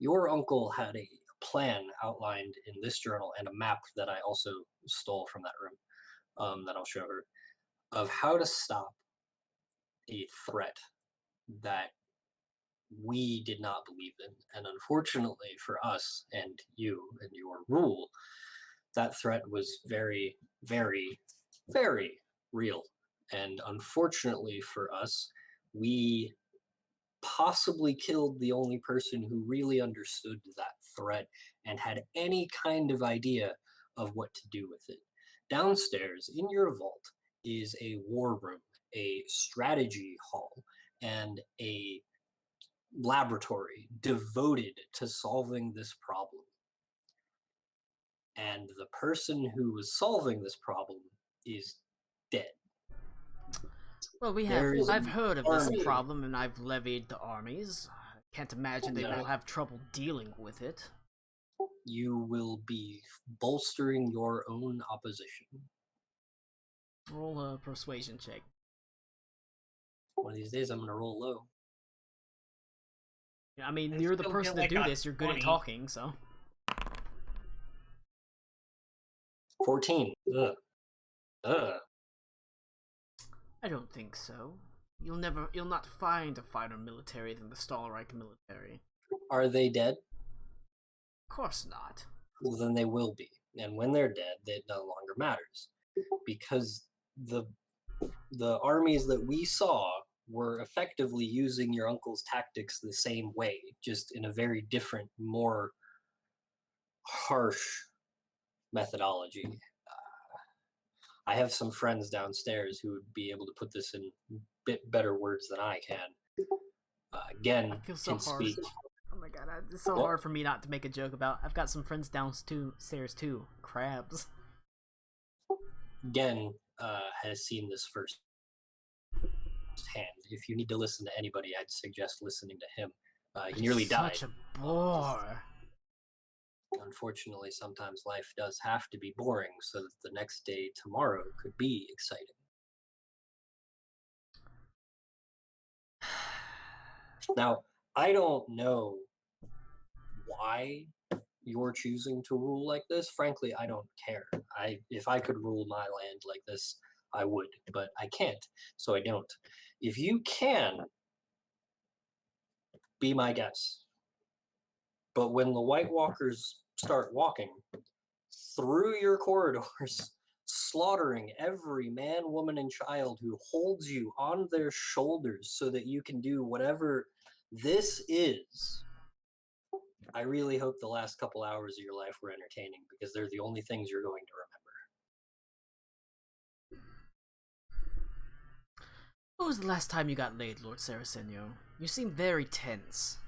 Your uncle had a plan outlined in this journal and a map that I also stole from that room, that I'll show her, of how to stop a threat that we did not believe in. And unfortunately for us and you and your rule, that threat was very, very, very real. And unfortunately for us, we possibly killed the only person who really understood that threat and had any kind of idea of what to do with it. Downstairs in your vault is a war room, a strategy hall, and a laboratory devoted to solving this problem. And the person who was solving this problem is dead. Well, I've heard of this problem and I've levied the armies. Can't imagine they will have trouble dealing with it. You will be bolstering your own opposition. Roll a persuasion check. One of these days I'm gonna roll low. I mean, I you're the still person feel to like do I this, you're good 20. at talking, so. 14. Ugh. I don't think so. You'll not find a finer military than the Stahlreich military. Are they dead? Of course not. Well, then they will be. And when they're dead, it no longer matters. Because the armies that we saw were effectively using your uncle's tactics the same way, just in a very different, more harsh methodology. I have some friends downstairs who would be able to put this in a bit better words than I can. Again, I feel so can hard. speak. Oh my god, it's so hard for me not to make a joke about. I've got some friends downstairs too. Crabs. Again, has seen this firsthand. If you need to listen to anybody, I'd suggest listening to him. He nearly died. Such a bore. Unfortunately, sometimes life does have to be boring so that the next day, tomorrow, could be exciting. Now, I don't know why you're choosing to rule like this. Frankly, I don't care. If I could rule my land like this, I would, but I can't, so I don't. If you can, be my guest. But when the White Walkers start walking through your corridors, slaughtering every man, woman, and child who holds you on their shoulders so that you can do whatever this is, I really hope the last couple hours of your life were entertaining, because they're the only things you're going to remember. When was the last time you got laid, Lord Sarasenio? You seem very tense.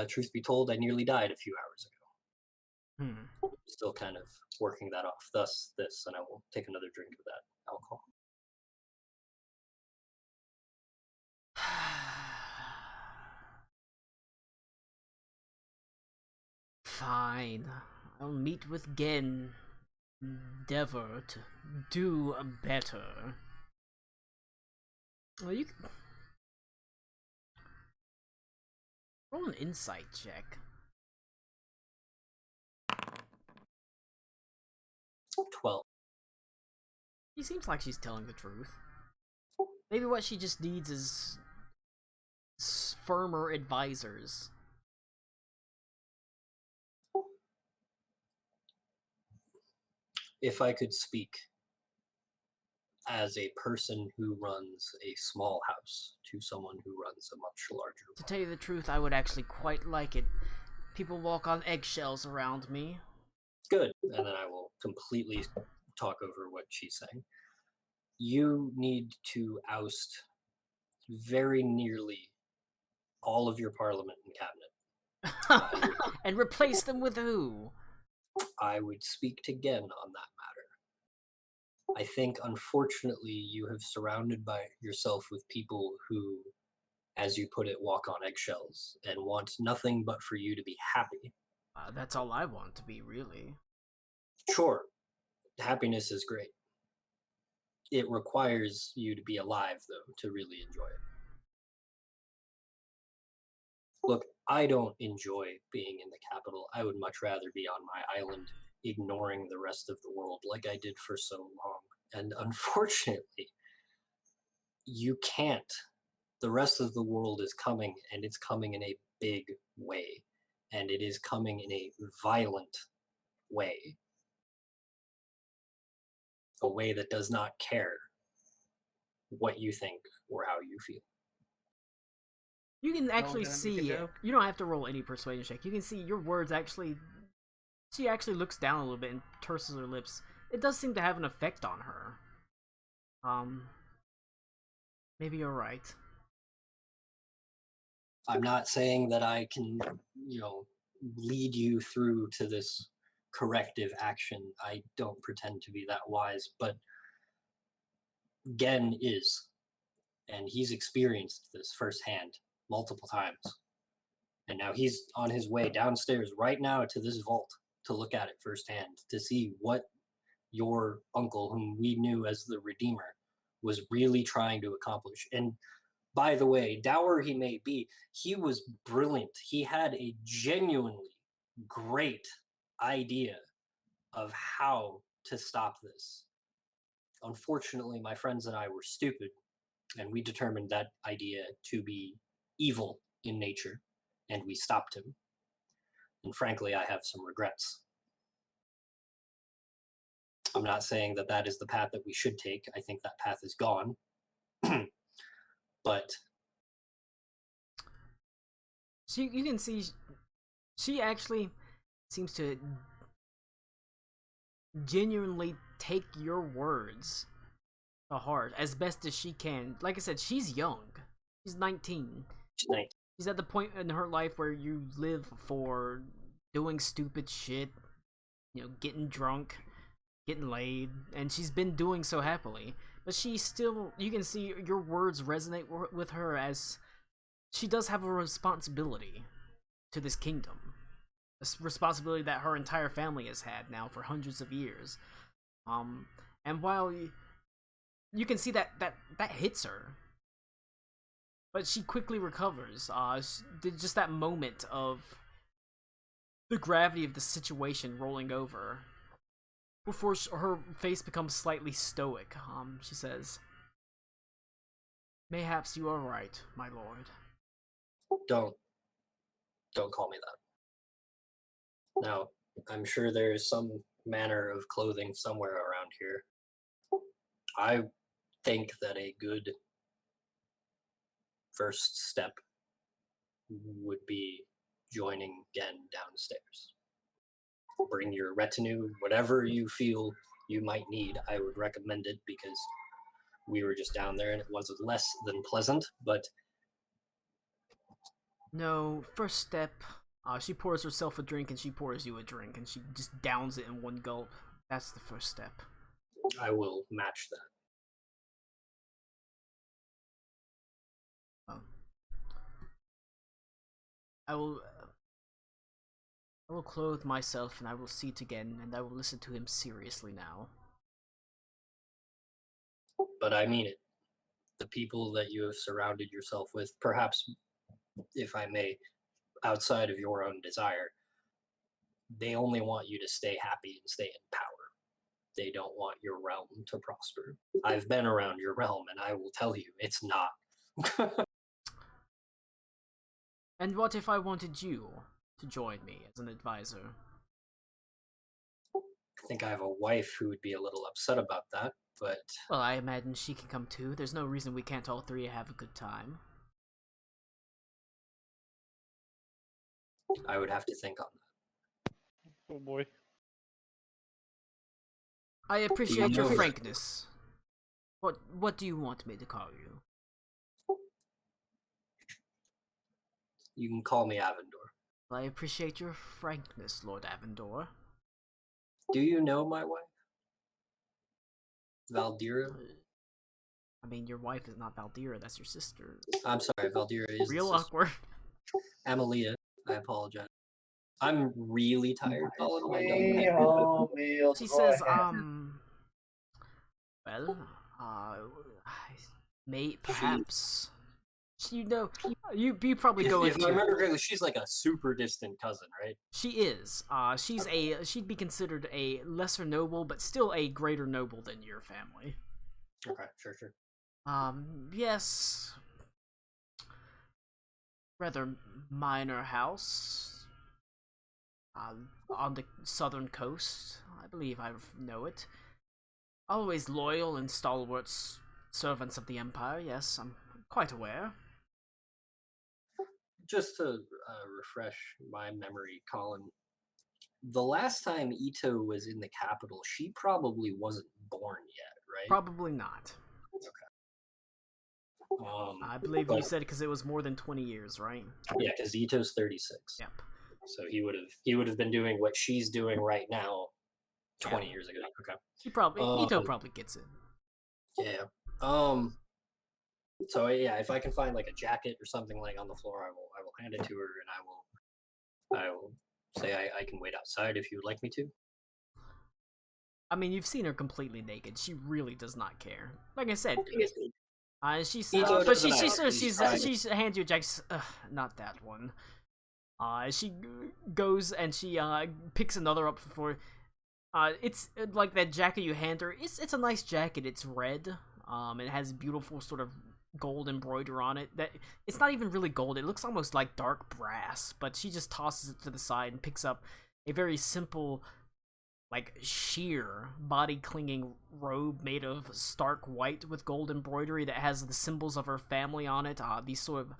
Truth be told, I nearly died a few hours ago. Hmm. Still kind of working that off. Thus, this, and I will take another drink of that alcohol. Fine. I'll meet with Gen. Endeavor to do better. Well, you can roll an insight check. 12. She seems like she's telling the truth. Maybe what she just needs is firmer advisors. If I could speak as a person who runs a small house to someone who runs a much larger To one. tell you the truth, I would actually quite like it. People walk on eggshells around me. Good. And then I will completely talk over what she's saying. You need to oust very nearly all of your parliament and cabinet. And replace them with who? I would speak to Gen on that matter. I think, unfortunately, you have surrounded by yourself with people who, as you put it, walk on eggshells and want nothing but for you to be happy. That's all I want to be, really. Sure, happiness is great. It requires you to be alive, though, to really enjoy it. Look, I don't enjoy being in the capital. I would much rather be on my island, ignoring the rest of the world like I did for so long. And unfortunately, you can't. The rest of the world is coming, and it's coming in a big way. And it is coming in a violent way. A way that does not care what you think or how you feel. You can actually gonna make a see, joke? you don't have to roll any persuasion check. You can see your words actually, she actually looks down a little bit and purses her lips. It does seem to have an effect on her. Maybe you're right. I'm not saying that I can, lead you through to this corrective action. I don't pretend to be that wise, but Gen is, and he's experienced this firsthand multiple times. And now he's on his way downstairs right now to this vault to look at it firsthand, to see what your uncle, whom we knew as the Redeemer, was really trying to accomplish. And by the way, dour he may be, he was brilliant. He had a genuinely great idea of how to stop this. Unfortunately, my friends and I were stupid, and we determined that idea to be evil in nature, and we stopped him. And frankly, I have some regrets. I'm not saying that that is the path that we should take. I think that path is gone. But So you can see, she actually seems to genuinely take your words to heart as best as she can. Like I said, she's young. She's 19. tonight, She's at the point in her life where you live for doing stupid shit, getting drunk, getting laid, and she's been doing so happily. But she still, you can see your words resonate with her as she does have a responsibility to this kingdom. A responsibility that her entire family has had now for hundreds of years. And while you can see that hits her, but she quickly recovers. Just that moment of the gravity of the situation rolling over before her face becomes slightly stoic. She says, "Mayhaps you are right, my lord." don't call me that. Now, I'm sure there's some manner of clothing somewhere around here. I think that a good first step would be joining Gen downstairs. Bring your retinue, whatever you feel you might need. I would recommend it because we were just down there and it was less than pleasant, but No, first step. She pours herself a drink and she pours you a drink and she just downs it in one gulp. That's the first step. I will match that. I will I will clothe myself and I will see it again, and I will listen to him seriously now. But I mean it. The people that you have surrounded yourself with, perhaps, if I may, outside of your own desire, they only want you to stay happy and stay in power. They don't want your realm to prosper. I've been around your realm, and I will tell you, it's not. And what if I wanted you to join me as an advisor? I think I have a wife who would be a little upset about that, but Well, I imagine she can come too. There's no reason we can't all three have a good time. I would have to think on that. Oh boy. I appreciate your know- frankness. What do you want me to call you? You can call me Avendor. I appreciate your frankness, Lord Avendor. Do you know my wife? Valdira? I mean, your wife is not Valdira, that's your sister. I'm sorry, Valdira is the Real sister. awkward. Amalia, I apologize. I'm really tired, Colin. I don't Me know. home, meal. She Go says, ahead. well, perhaps. You know, you probably go If I into. remember correctly, she's like a super distant cousin, right? She is. She'd be considered a lesser noble, but still a greater noble than your family. Okay, sure. Yes. Rather minor house. On the southern coast. I believe I know it. Always loyal and stalwart servants of the Empire, yes, I'm quite aware. Just to refresh my memory, Colin, the last time Ito was in the capital, she probably wasn't born yet, right? Probably not. I believe you but- said because it was more than 20 years, right? Yeah, because Ito's 36. Yep. So he would have been doing what she's doing right now 20 Yeah. years ago. Okay. Ito probably gets it. Yeah. So yeah, if I can find like a jacket or something like on the floor, I will hand it to her, and I will say I can wait outside if you would like me to. I mean, you've seen her completely naked. She really does not care. Like I said, she's Ito but doesn't she have- she's hands you a jacket. Not that one. She goes and she picks another up for. It's like that jacket you hand her. It's a nice jacket. It's red. It has beautiful sort of gold embroidery on it. That it's not even really gold. It looks almost like dark brass. But she just tosses it to the side and picks up a very simple, like sheer body clinging robe made of stark white with gold embroidery that has the symbols of her family on it. These sort of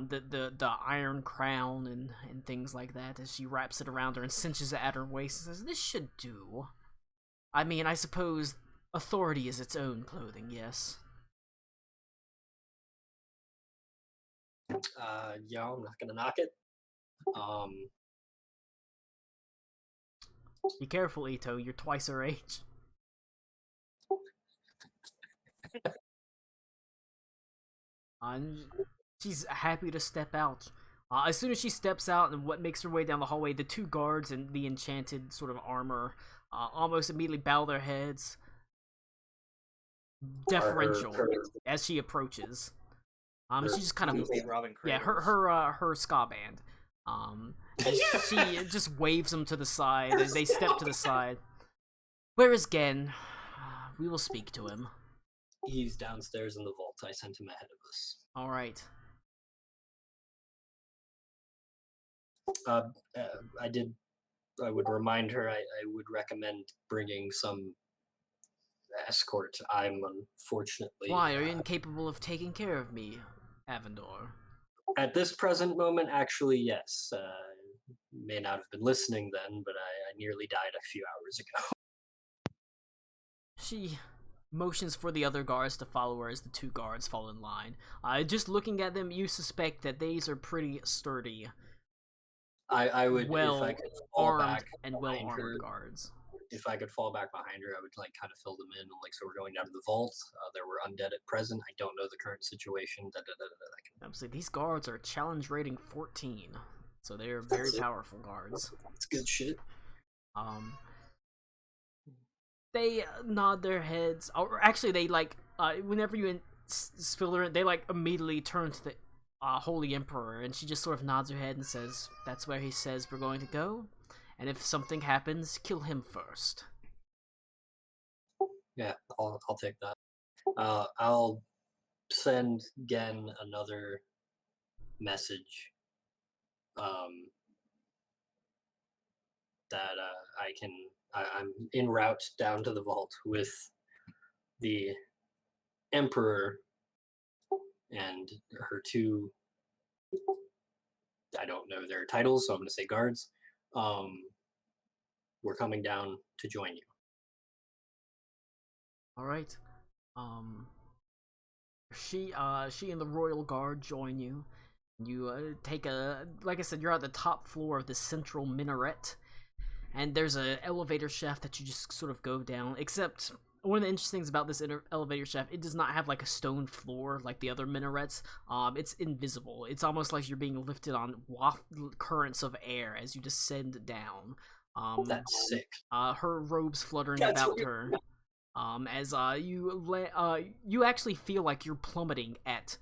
the iron crown and things like that, as she wraps it around her and cinches it at her waist and says, "This should do." I mean, I suppose authority is its own clothing, yes. Yeah, I'm not gonna knock it. Be careful, Ito, you're twice her age. And she's happy to step out. As soon as she steps out and what makes her way down the hallway, the two guards in the enchanted sort of armor almost immediately bow their heads, deferential, as she approaches. She just kind of Robin yeah, her ska band. And she just waves them to the side as they step to the side. Where is Gen? We will speak to him. He's downstairs in the vault. I sent him ahead of us. All right. I would remind her. I would recommend bringing some escort. I'm unfortunately. Why are you incapable of taking care of me, Avendor? At this present moment, actually, yes. May not have been listening then, but I nearly died a few hours ago. She motions for the other guards to follow her as the two guards fall in line. Just looking at them, you suspect that these are pretty sturdy, I would, well if I could fall armed back and well behind her, armored guards. if I could fall back behind her, I would like kind of fill them in. Like, so we're going down to the vault. There were undead at present. I don't know the current situation. Obviously, these guards are challenge rating 14. so they're very That's it. powerful guards. It's good shit. They nod their heads, or actually, they like whenever you fill her in, they like immediately turn to the Holy Emperor, and she just sort of nods her head and says, "That's where he says we're going to go, and if something happens, kill him first." Yeah, I'll take that. I'll send Gen another message. That I'm en route down to the vault with the Emperor and her two. I don't know their titles, so I'm going to say guards. We're coming down to join you. All right. She and the royal guard join you. You take like I said, you're at the top floor of the central minaret, and there's a elevator shaft that you just sort of go down. Except one of the interesting things about this elevator shaft, it does not have like a stone floor like the other minarets. It's invisible. It's almost like you're being lifted on currents of air as you descend down. That's sick. Her robes fluttering That's about weird. her. As you actually feel like you're plummeting at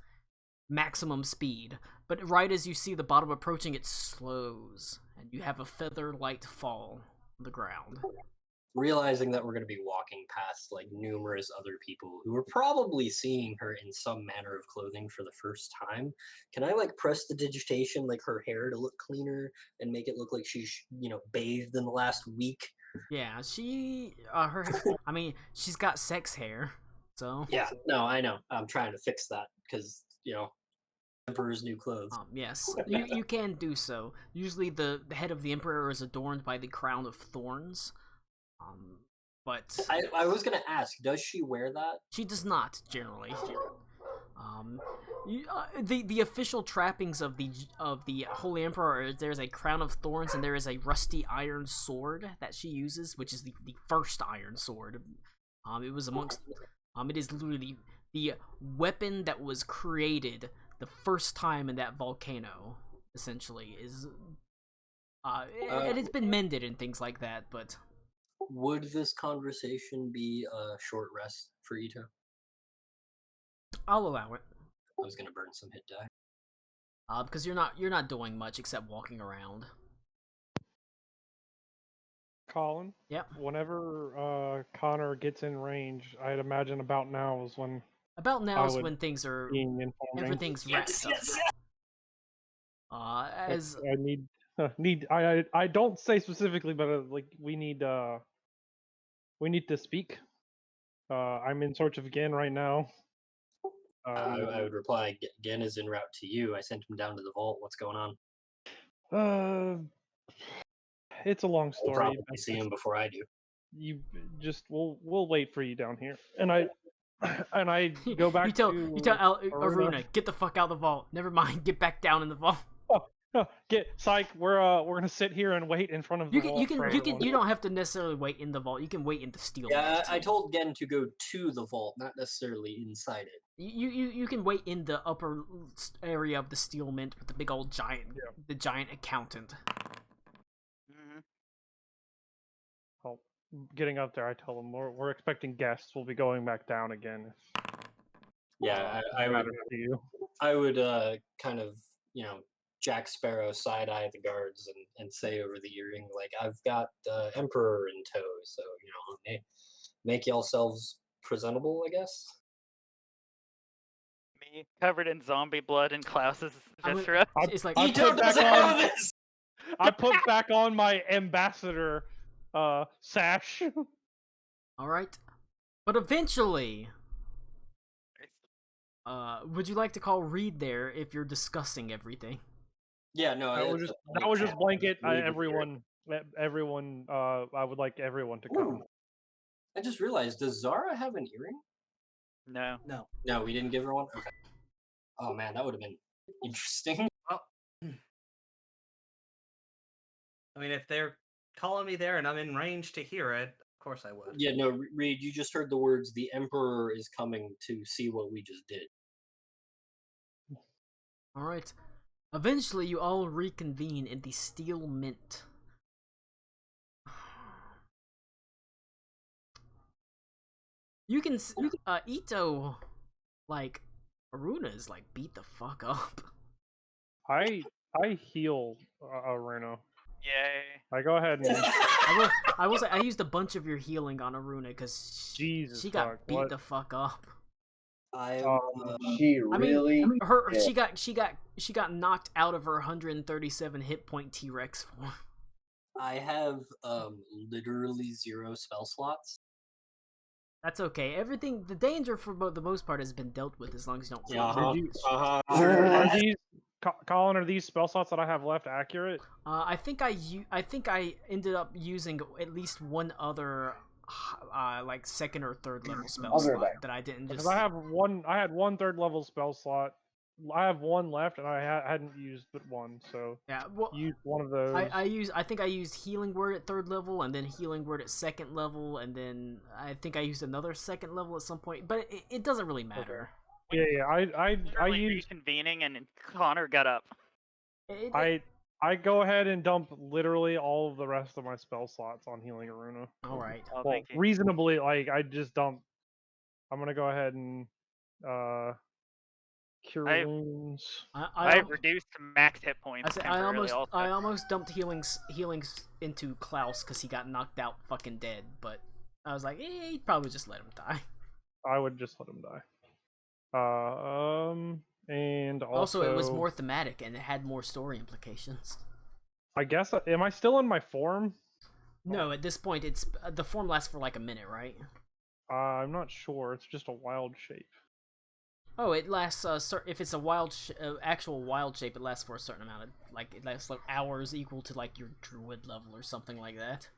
maximum speed, but right as you see the bottom approaching, it slows, and you have a feather-light fall on the ground. Realizing that we're going to be walking past like numerous other people who are probably seeing her in some manner of clothing for the first time, can I like press the digitation like her hair to look cleaner and make it look like she's bathed in the last week? Yeah, she's got sex hair, so Yeah, no, I know. I'm trying to fix that because Emperor's new clothes. yes, you can do so. Usually the head of the emperor is adorned by the crown of thorns. But I was gonna ask, does she wear that? she does not generally. The official trappings of the Holy Emperor are there's a crown of thorns and there is a rusty iron sword that she uses, which is the first iron sword. It was amongst it is literally the weapon that was created the first time in that volcano. Essentially, is and it's been mended and things like that, but. Would this conversation be a short rest for Ito? I'll allow it. I was gonna burn some hit die. Because you're not doing much except walking around. Colin? Yep. Whenever Connor gets in range, I'd imagine about now is when About now is when things are everything's wrapped up. As I I don't say specifically, but like we need to speak. I'm in search of Gen right now. I would reply, Gen is en route to you. I sent him down to the vault. What's going on? It's a long We'll story. probably see him before I do. You just we'll wait for you down here, and I go back. you tell Aruna, get the fuck out of the vault. Never mind, get back down in the vault. Get psych. We're gonna sit here and wait in front of the vault. You don't have to necessarily wait in the vault. You can wait in the steel. Yeah, I told Gen to go to the vault, not necessarily inside it. You can wait in the upper area of the steel mint with the big old giant, the giant accountant. Well, getting up there, I tell them we're expecting guests. We'll be going back down again. Yeah, I would kind of Jack Sparrow side eye the guards and say over the earring, like, I've got the Emperor in tow, so make yourselves presentable, I guess. Me covered in zombie blood and Klaus's viscera. It's like I put back on my ambassador sash. All right, but eventually, would you like to call Reed there if you're discussing everything? Yeah, no, that was just blanket. Everyone. I would like everyone to come. I just realized, does Zara have an earring? No, we didn't give her one. Okay. Oh man, that would have been interesting. Well, I mean, if they're calling me there and I'm in range to hear it, of course I would. Yeah, no, Reed, you just heard the words, the Emperor is coming to see what we just did. All right. Eventually, you all reconvene in the Steel Mint. You can, Ito, like, Aruna is like beat the fuck up. I heal Aruna. Yay. I go ahead and I will say I used a bunch of your healing on Aruna because Jesus she got fuck, beat what? the fuck up. She really. She got knocked out of her 137 hit point T-Rex form. I have literally 0 spell slots. That's okay. Everything, the danger for the most part has been dealt with as long as you don't. Are these Colin? Are these spell slots that I have left accurate? I think I ended up using at least one other, like second or third level spell Other slot than. that I didn't just. Because I had one third level spell slot. I have one left, and I hadn't used but one, so Yeah, well, used one of those. I think I used Healing Word at third level, and then Healing Word at second level, and then I think I used another second level at some point. But it doesn't really matter. Yeah, I Literally used. reconvening and Connor got up. I go ahead and dump literally all of the rest of my spell slots on healing Aruna. All right. Oh, Well, thank you. reasonably, like I just dump. I'm gonna go ahead and cure wounds. I reduced to max hit points temporarily also. I almost dumped healings into Klaus because he got knocked out fucking dead, but I was like, he'd probably just let him die. I would just let him die. And Also, it was more thematic and it had more story implications. I guess am I still in my form? No, at this point, it's the form lasts for like a minute, right? I'm not sure. It's just a wild shape. Oh, it lasts. If it's a wild, actual wild shape, it lasts for a certain amount of it lasts like hours equal to like your druid level or something like that.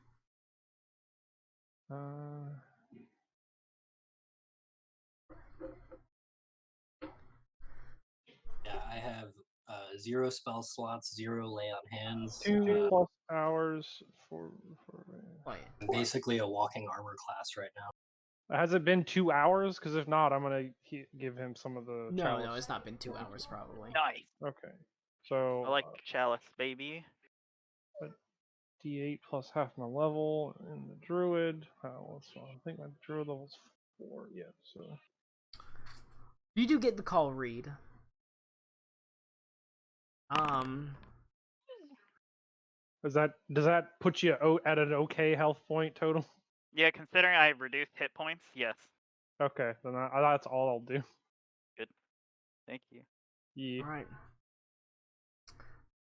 Yeah, I have 0 spell slots, 0 lay on hands. 2 plus hours for. Oh, yeah. I'm basically a walking armor class right now. Has it been 2 hours? Because if not, I'm gonna give him some of the. No, chalice. no, it's not been 2 hours probably. Nice. Okay, so I like chalice, baby. D8 plus half my level in the druid. I think my druid level's 4. Yeah, so. You do get the call read. Does that put you at an okay health point total? Yeah, considering I have reduced hit points, yes. Okay, then that's all I'll do. Good. Thank you. Yeah. All right.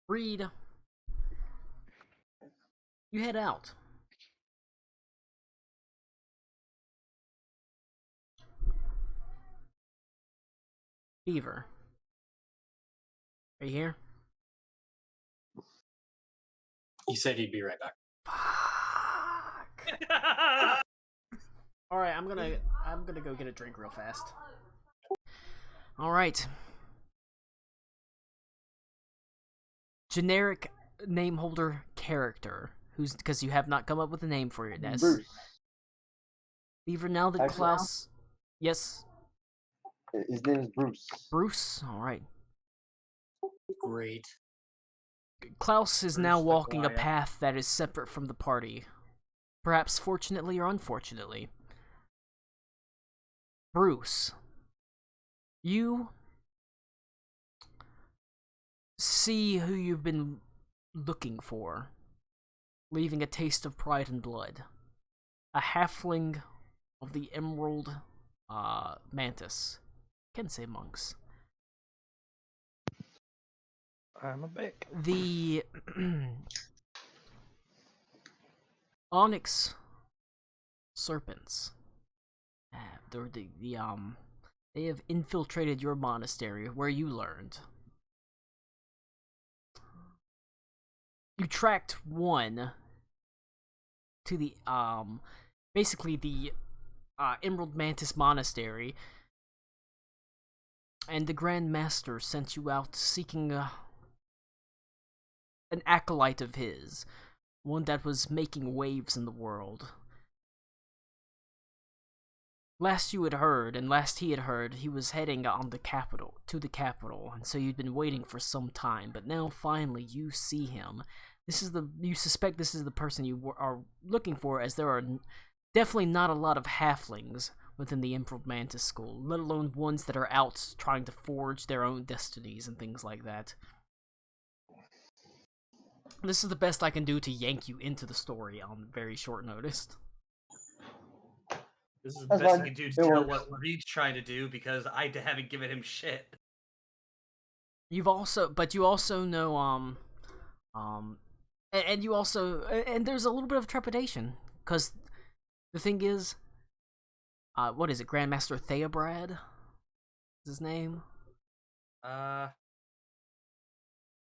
Read. You head out. Beaver. Are you here? He said he'd be right back. Fuck. All right, I'm gonna go get a drink real fast. All right. Generic name holder character, because you have not come up with a name for your nest. Bruce. Beaver, now that Actually, Klaus. Yes. His name is Bruce. Bruce. All right. Great. Klaus is Bruce now the walking a Quiet. path that is separate from the party. Perhaps fortunately or unfortunately. Bruce, you see who you've been looking for, leaving a taste of pride and blood. A halfling of the Emerald Mantis. Can say monks. I'm a bick. The Onyx Serpents. They have infiltrated your monastery where you learned. You tracked one to the basically the Emerald Mantis Monastery, and the Grand Master sent you out seeking an acolyte of his, one that was making waves in the world. last you had heard, and last he had heard, he was heading on to the capital, and so you'd been waiting for some time. But now, finally, you see him. You suspect this is the person you are looking for, as there are definitely not a lot of halflings within the Emerald Mantis School, let alone ones that are out trying to forge their own destinies and things like that. This is the best I can do to yank you into the story on very short notice. This is the That's best fine. you can do to It tell works. what Reed's trying to do because I haven't given him shit. You also know, and you also, and there's a little bit of trepidation, because the thing is, what is it, Grandmaster Theobrad? Is his name?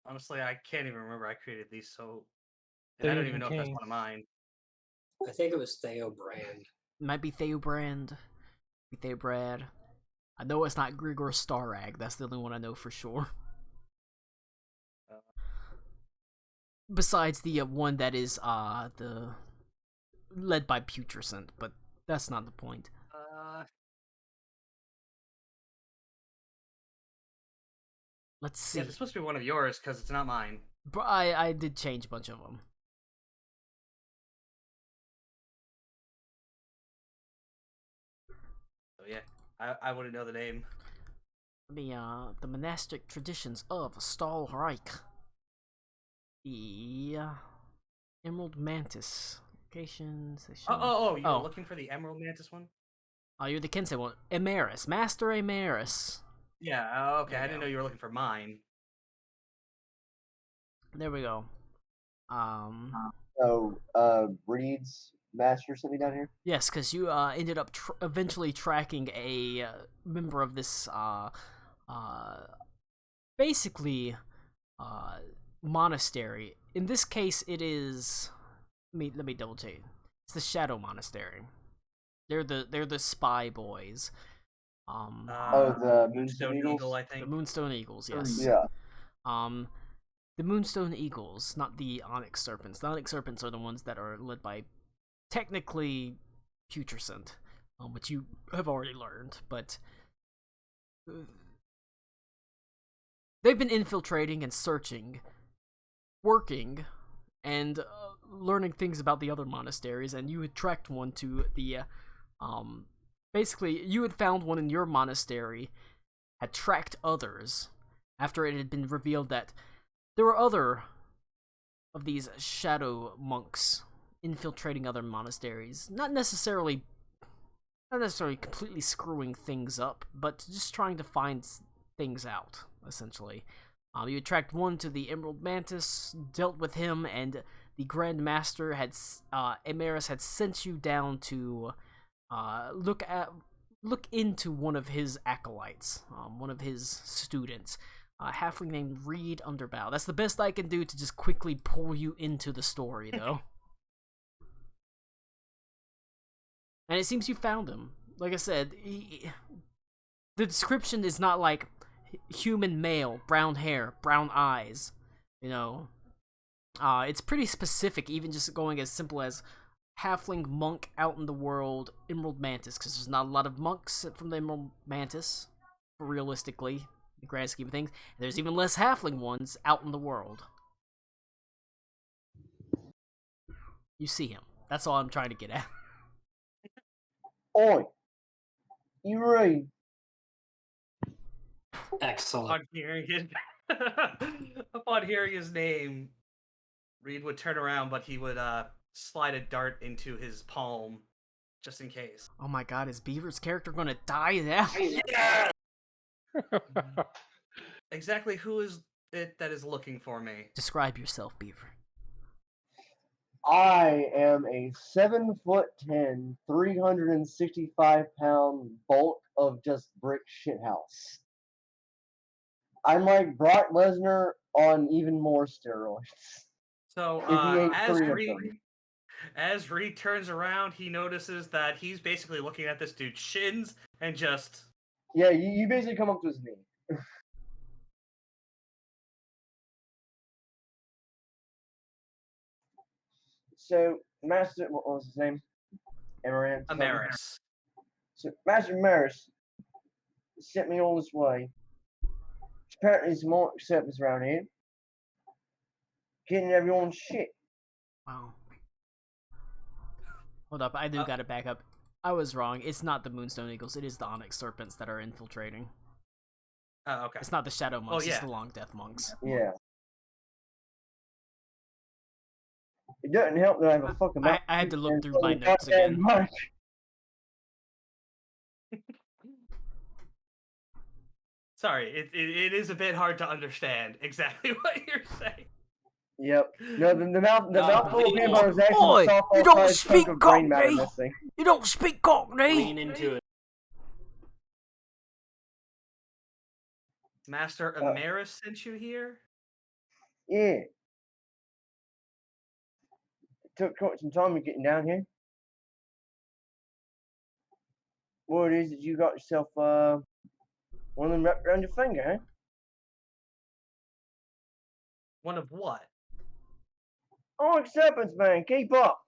Honestly, I can't even remember I created these, and I don't even know if that's one of mine. I think it was Theo Brand. It might be Theobrand. Theobrad. I know it's not Grigor Starrag. That's the only one I know for sure. Besides the one that is the led by Putrescent, but that's not the point. Let's see. Yeah, this must be one of yours because it's not mine. But I did change a bunch of them. So yeah, I wouldn't know the name. The monastic traditions of Stahlreich. The Emerald Mantis. Location, session. You were looking for the Emerald Mantis one? Oh, you're the Kensei one. Emeris. Master Emeris. Yeah, okay. I didn't know you were looking for mine. There we go. So, Reed's master sent me down here? Yes, because you ended up eventually tracking a member of this, basically, monastery. In this case, it is... Let me double check. It's the Shadow Monastery. They're the spy boys. The Moonstone Eagles? I think. The Moonstone Eagles, yes. Yeah. The Moonstone Eagles, not the Onyx Serpents. The Onyx Serpents are the ones that are led by, technically, Putrescent, which you have already learned, but they've been infiltrating and searching, working, and learning things about the other monasteries, and you had tracked one to the, basically, you had found one in your monastery, had tracked others, after it had been revealed that there were other of these shadow monks infiltrating other monasteries, not necessarily completely screwing things up, but just trying to find things out, essentially. You had tracked one to the Emerald Mantis, dealt with him, and the Grand Master had, Emeris had sent you down to, look into one of his acolytes, one of his students, a halfling named Reed Underbow. That's the best I can do to just quickly pull you into the story, though. And it seems you found him. Like I said, the description is not like human male, brown hair, brown eyes, you know. It's pretty specific, even just going as simple as halfling monk out in the world, Emerald Mantis, because there's not a lot of monks from the Emerald Mantis, realistically, in the grand scheme of things. And there's even less halfling ones out in the world. You see him. That's all I'm trying to get at. Oi! You right. Excellent. Upon hearing his name, Reed would turn around, but he would slide a dart into his palm, just in case. Oh my god, is Beaver's character gonna die now? Yeah! Exactly who is it that is looking for me? Describe yourself, Beaver. I am a 7'10", 365-pound bulk of just brick shithouse. I'm like Brock Lesnar on even more steroids. So, If he ate three of them. as Reed turns around, he notices that he's basically looking at this dude's shins and just... Yeah, you basically come up to his knee. So, Master, what was his name? Amaranth? Emeris. So Master Maris sent me all this way. Apparently there's more acceptance around here. Getting everyone's shit. Wow. Hold up, I do gotta back up. I was wrong. It's not the Moonstone Eagles. It is the Onyx Serpents that are infiltrating. Oh, okay. It's not the Shadow Monks. yeah. It's the Long Death Monks. Yeah. It doesn't help that I have a fucking I had to look through my notes again. Sorry, it is a bit hard to understand exactly what you're saying. Yep. No, the mouthful of hamburger is actually Boy, a softball you don't sized speak chunk of brain matter Cockney. missing. You don't speak Cockney. Lean into it. Master Amaris sent you here? Yeah. It took quite some time getting down here. What it is that you got yourself one of them wrapped around your finger, huh? One of what? Oh, acceptance, man. Keep up.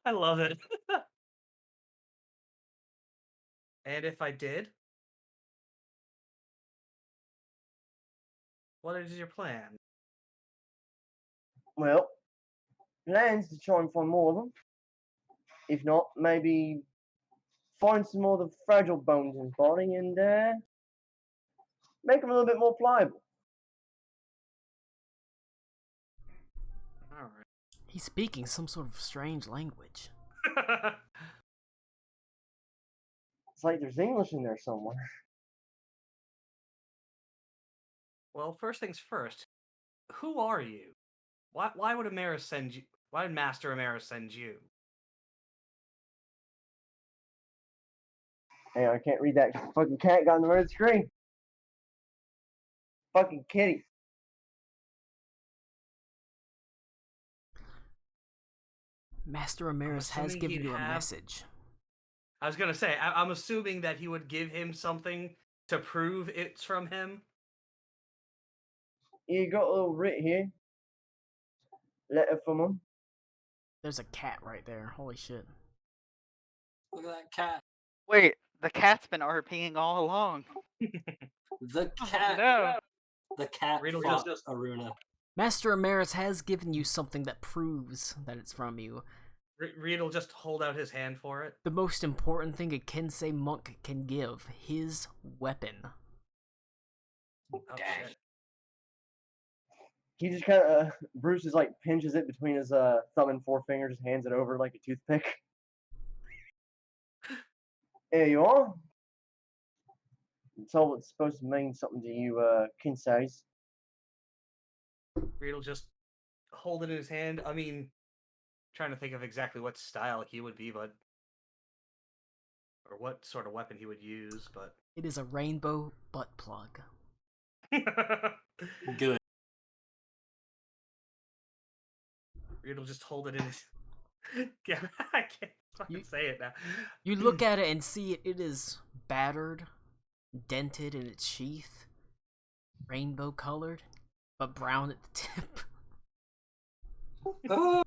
I love it. And if I did? What is your plan? Well, plans to try and find more of them. If not, maybe find some more of the fragile bones in his body and make them a little bit more pliable. Alright. He's speaking some sort of strange language. It's like there's English in there somewhere. Well, first things first. Who are you? Why would Amaris send you? Why did Master Amaris send you? Hey, I can't read that. Fucking cat got on the red screen. Fucking kitty. Master Amaris has assuming given he'd you a have- message. I was gonna say, I'm assuming that he would give him something to prove it's from him. You got a little writ here. Letter from him. There's a cat right there. Holy shit. Look at that cat. Wait, the cat's been RPing all along. The cat. No. The cat Riddle fought just- Aruna. Master Amaris has given you something that proves that it's from you. Reed will just hold out his hand for it. The most important thing a Kensei monk can give, his weapon. Oh, shit. He just kind of, Bruce is like pinches it between his thumb and forefinger, just hands it over like a toothpick. There you are. It's all it's supposed to mean something to you, Kinseis. Reed will just hold it in his hand. I mean, trying to think of exactly what style he would be, but or what sort of weapon he would use, but It is a rainbow butt plug. Good. Reed will just hold it in his. Yeah, I can't fucking say it now. You look at it and see it is battered, dented in its sheath, rainbow colored, but brown at the tip. Oh,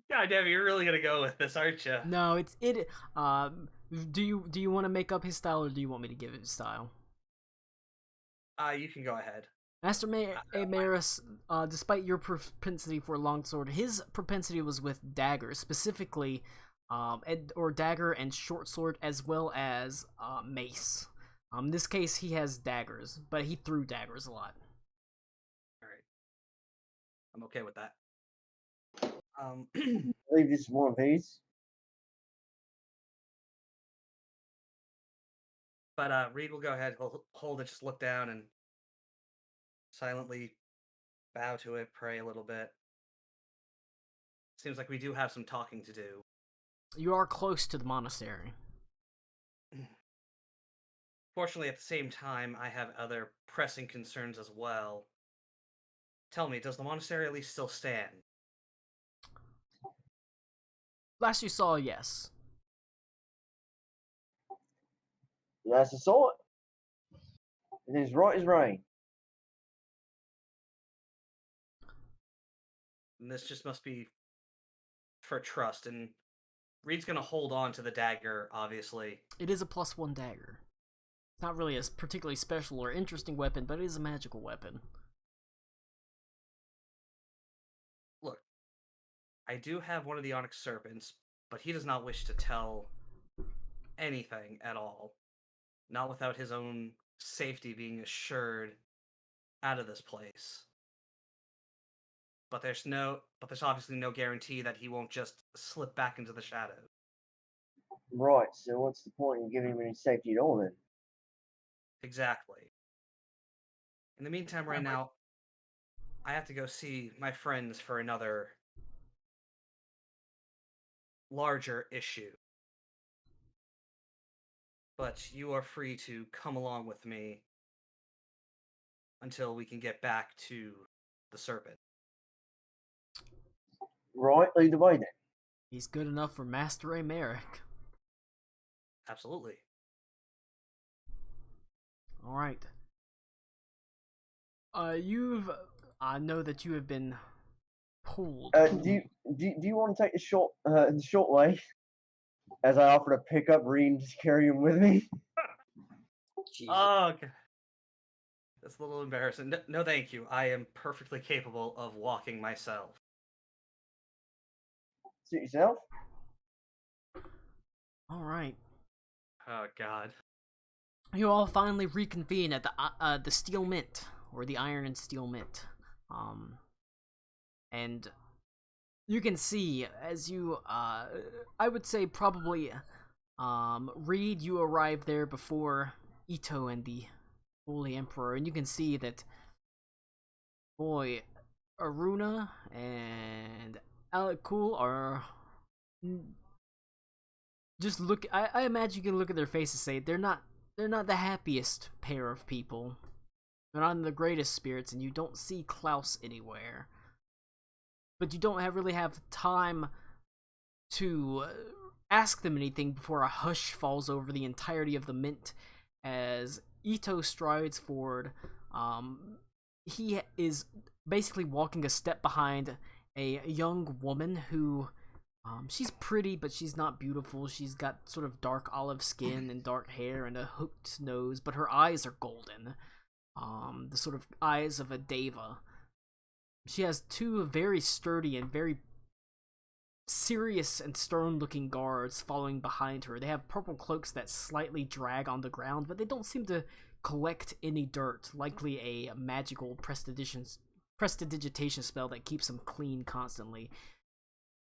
God damn, you're really gonna go with this, aren't you? No, it's it. Do you want to make up his style, or do you want me to give his style? You can go ahead. Master Amaris, despite your propensity for a longsword, his propensity was with daggers, specifically, or dagger and short sword, as well as mace. In this case, he has daggers, but he threw daggers a lot. All right, I'm okay with that. I believe this is one of these. But Reed will go ahead. He'll hold it, just look down and silently bow to it, pray a little bit. Seems like we do have some talking to do. You are close to the monastery. Fortunately, at the same time, I have other pressing concerns as well. Tell me, does the monastery at least still stand? Last you saw, yes. Last I saw it. It is right as rain. And this just must be for trust, and Reed's gonna hold on to the dagger, obviously. It is a +1 dagger. It's not really a particularly special or interesting weapon, but it is a magical weapon. Look, I do have one of the Onyx Serpents, but he does not wish to tell anything at all. Not without his own safety being assured out of this place. But there's obviously no guarantee that he won't just slip back into the shadows. Right, so what's the point in giving him any safety at all then? Exactly. In the meantime, right now, I have to go see my friends for another larger issue. But you are free to come along with me until we can get back to the serpent. Right, lead the way then. He's good enough for Master Merrick. Absolutely. Alright. I know that you have been pulled. Do you want to take the short way? As I offer to pick up Reed and just carry him with me. Jesus. Oh, okay. That's a little embarrassing. No, thank you. I am perfectly capable of walking myself. Suit yourself. Alright. Oh, God. You all finally reconvene at the Steel Mint, or the Iron and Steel Mint. And you can see as you, I would say probably, Reed, you arrived there before Ito and the Holy Emperor, and you can see that, boy, Aruna and Alakul are just look. I imagine you can look at their faces and say they're not the happiest pair of people. They're not in the greatest spirits, and you don't see Klaus anywhere. But you don't really have time to ask them anything before a hush falls over the entirety of the mint as Ito strides forward. He is basically walking a step behind a young woman who, she's pretty, but she's not beautiful. She's got sort of dark olive skin and dark hair and a hooked nose, but her eyes are golden. The sort of eyes of a deva. She has two very sturdy and very serious and stern-looking guards following behind her. They have purple cloaks that slightly drag on the ground, but they don't seem to collect any dirt, likely a magical prestidigitation spell that keeps them clean constantly.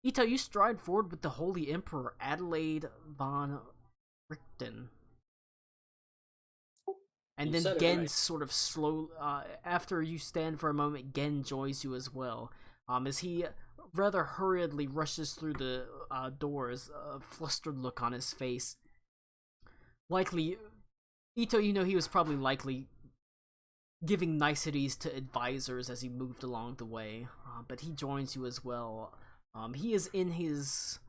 Ito, you stride forward with the Holy Emperor, Adelaide von Richten. And You then said it Gen right. sort of after you stand for a moment, Gen joins you as well. As he rather hurriedly rushes through the doors, a flustered look on his face. Likely, Ito, you know he was probably likely giving niceties to advisors as he moved along the way, but he joins you as well. He is in his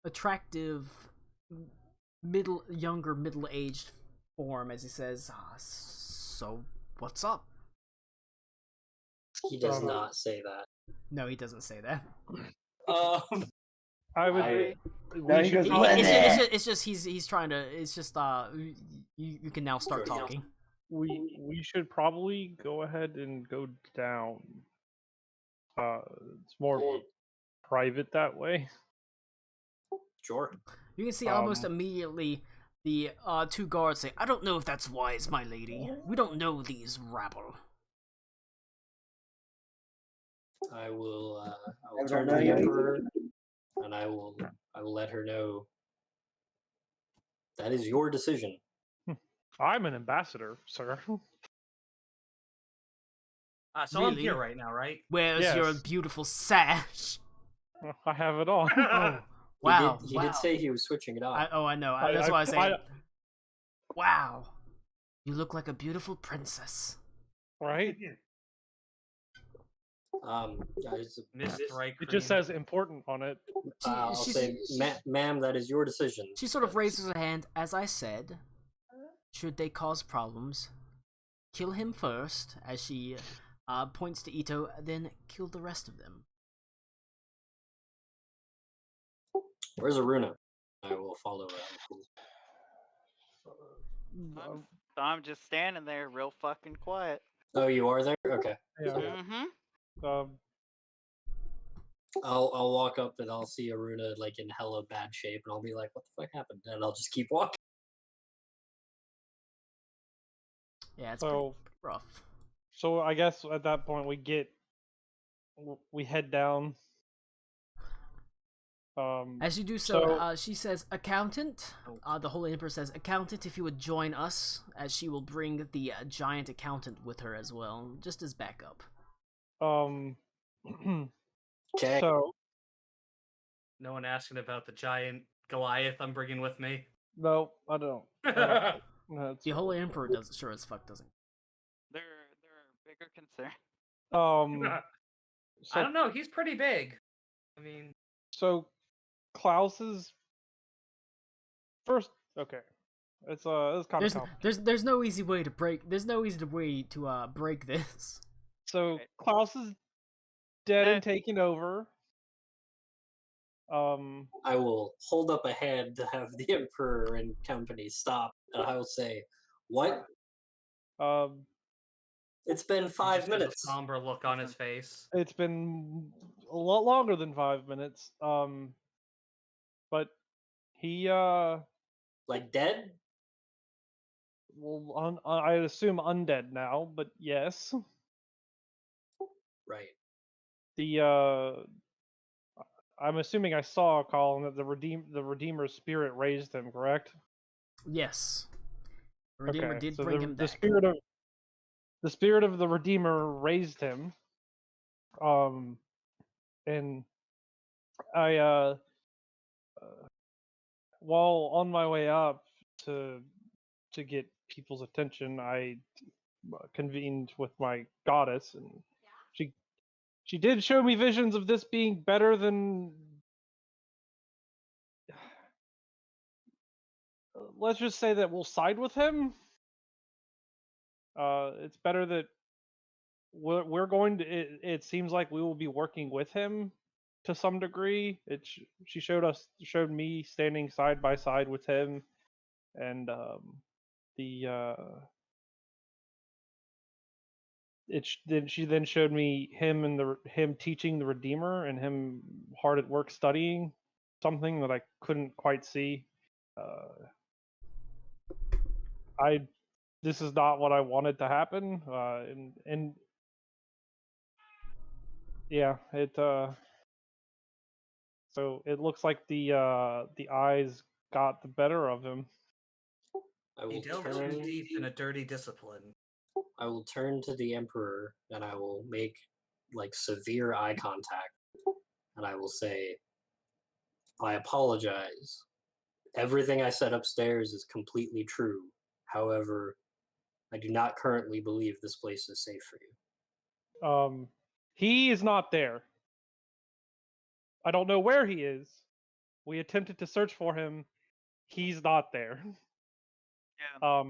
attractive, younger middle-aged form as he says, so what's up? He does not say that. No, he doesn't say that. I would. I- We should. It's just he's trying to. It's just you can now start Sure. talking. We should probably go ahead and go down. It's more private that way. Sure. You can see almost immediately the two guards say, "I don't know if that's wise, my lady. We don't know these rabble." I will turn to the Emperor, and I will let her know that is your decision. I'm an ambassador, sir. So I'm Really? here right now, right? Where's your Yes. beautiful sash? I have it on. Oh, wow. He did say he was switching it off. I know. That's why I say. Wow, you look like a beautiful princess. Right? Miss Thrice It just says important on it. I'll say, ma'am, that is your decision. She sort of raises her hand. As I said, should they cause problems, kill him first, as she points to Ito, then kill the rest of them. Where's Aruna? I will follow Raoul. I'm just standing there, real fucking quiet. Oh, you are there? Okay. Yeah. Mm-hmm. I'll walk up and I'll see Aruna like in hella bad shape, and I'll be like, "What the fuck happened?" And I'll just keep walking. Yeah, it's So, pretty rough. so I guess at that point we head down. As you do so, she says, "Accountant." The Holy Emperor says, "Accountant, if you would join us, as she will bring the giant accountant with her as well, just as backup." Okay. So No one asking about the giant Goliath I'm bringing with me. no, I don't. No, it's The Holy Emperor does sure as fuck doesn't. There are bigger concerns. So I don't know. He's pretty big. I mean, so Klaus's first. Okay, it's kind of complicated. There's no easy way to break. There's no easy way to break this. So Right. Klaus is dead Eh. and taken over. I will hold up a hand to have the Emperor and company stop, and I will say, "What? It's been he 5 just has minutes." a somber look on his face. It's been a lot longer than 5 minutes. But he Like dead? well, I assume undead now, but yes. Right. The I'm assuming I saw, Colin, that the Redeemer's spirit raised him, correct? Yes, the Redeemer Okay, did so bring him the back. spirit of the Redeemer raised him. And I while on my way up to get people's attention, I convened with my goddess, and she did show me visions of this being better than, let's just say that we'll side with him. It's better that we're going to. It seems like we will be working with him to some degree. She showed me standing side by side with him, and the then she then showed me him and him teaching the Redeemer and him hard at work studying something that I couldn't quite see. This is not what I wanted to happen, and yeah, so it looks like the eyes got the better of him. I He will delved too turn. deep in a dirty discipline. I will turn to the Emperor and I will make like severe eye contact, and I will say, "I apologize. Everything I said upstairs is completely true. However, I do not currently believe this place is safe for you." He is not there. I don't know where he is. We attempted to search for him. He's not there. Yeah.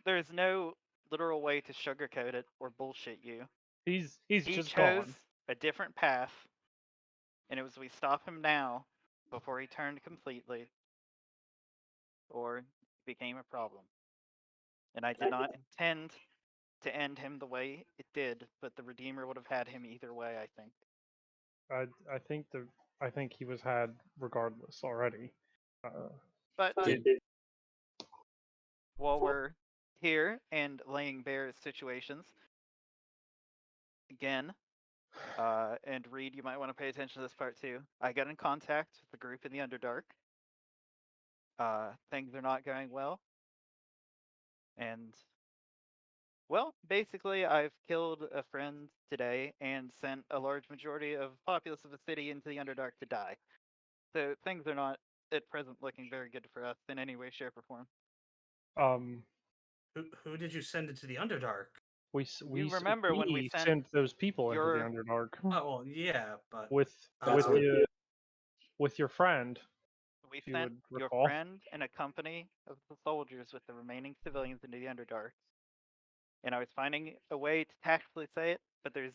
There's no literal way to sugarcoat it or bullshit you. He's He just chose gone. a different path, and it was we stop him now before he turned completely, or became a problem. And I did not intend to end him the way it did, but the Redeemer would have had him either way, I think. I think he was had regardless already. But Did while we're here and laying bare situations, again, and Reed, you might want to pay attention to this part too. I got in contact with the group in the Underdark. Things are not going well. And, well, basically, I've killed a friend today and sent a large majority of populace of the city into the Underdark to die. So things are not at present looking very good for us in any way, shape, or form. Um, Who did you send into the Underdark? You remember when we sent those people into the your- Underdark Oh well, yeah, but with That's what- with your friend. We you sent would your recall. friend and a company of the soldiers with the remaining civilians into the Underdark. And I was finding a way to tactfully say it, but there's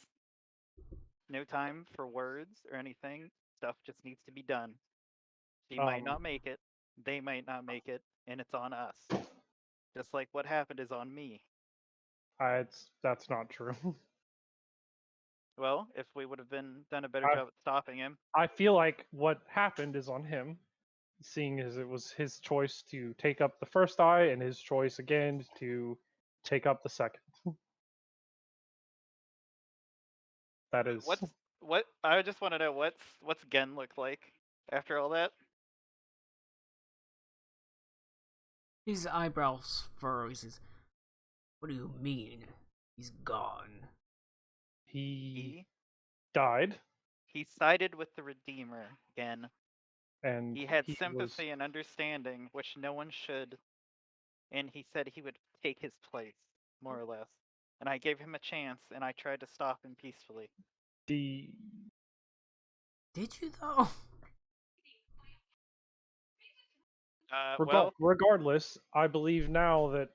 no time for words or anything. Stuff just needs to be done. He might not make it. They might not make it, and it's on us. Just like what happened is on me. That's not true. Well, if we would have done a better I- job at stopping him, I feel like what happened is on him, seeing as it was his choice to take up the first eye and his choice again to take up the second. That is what I just want to know what's Gen look like after all that. His eyebrows furrow. He says, "What do you mean? He's gone." he died, He sided with the Redeemer, Gen. and He had was sympathy and understanding, which no one should, and he said he would take his place, more or less. And I gave him a chance, and I tried to stop him peacefully. the Did you though? Well, regardless. I believe now that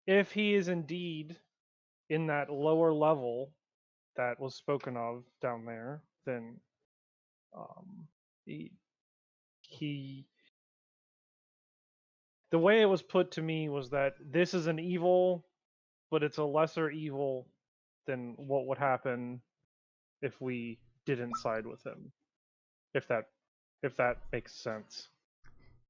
if he is indeed in that lower level that was spoken of down there, then he, he the way it was put to me was that this is an evil, but it's a lesser evil than what would happen if we didn't side with him. If that makes sense.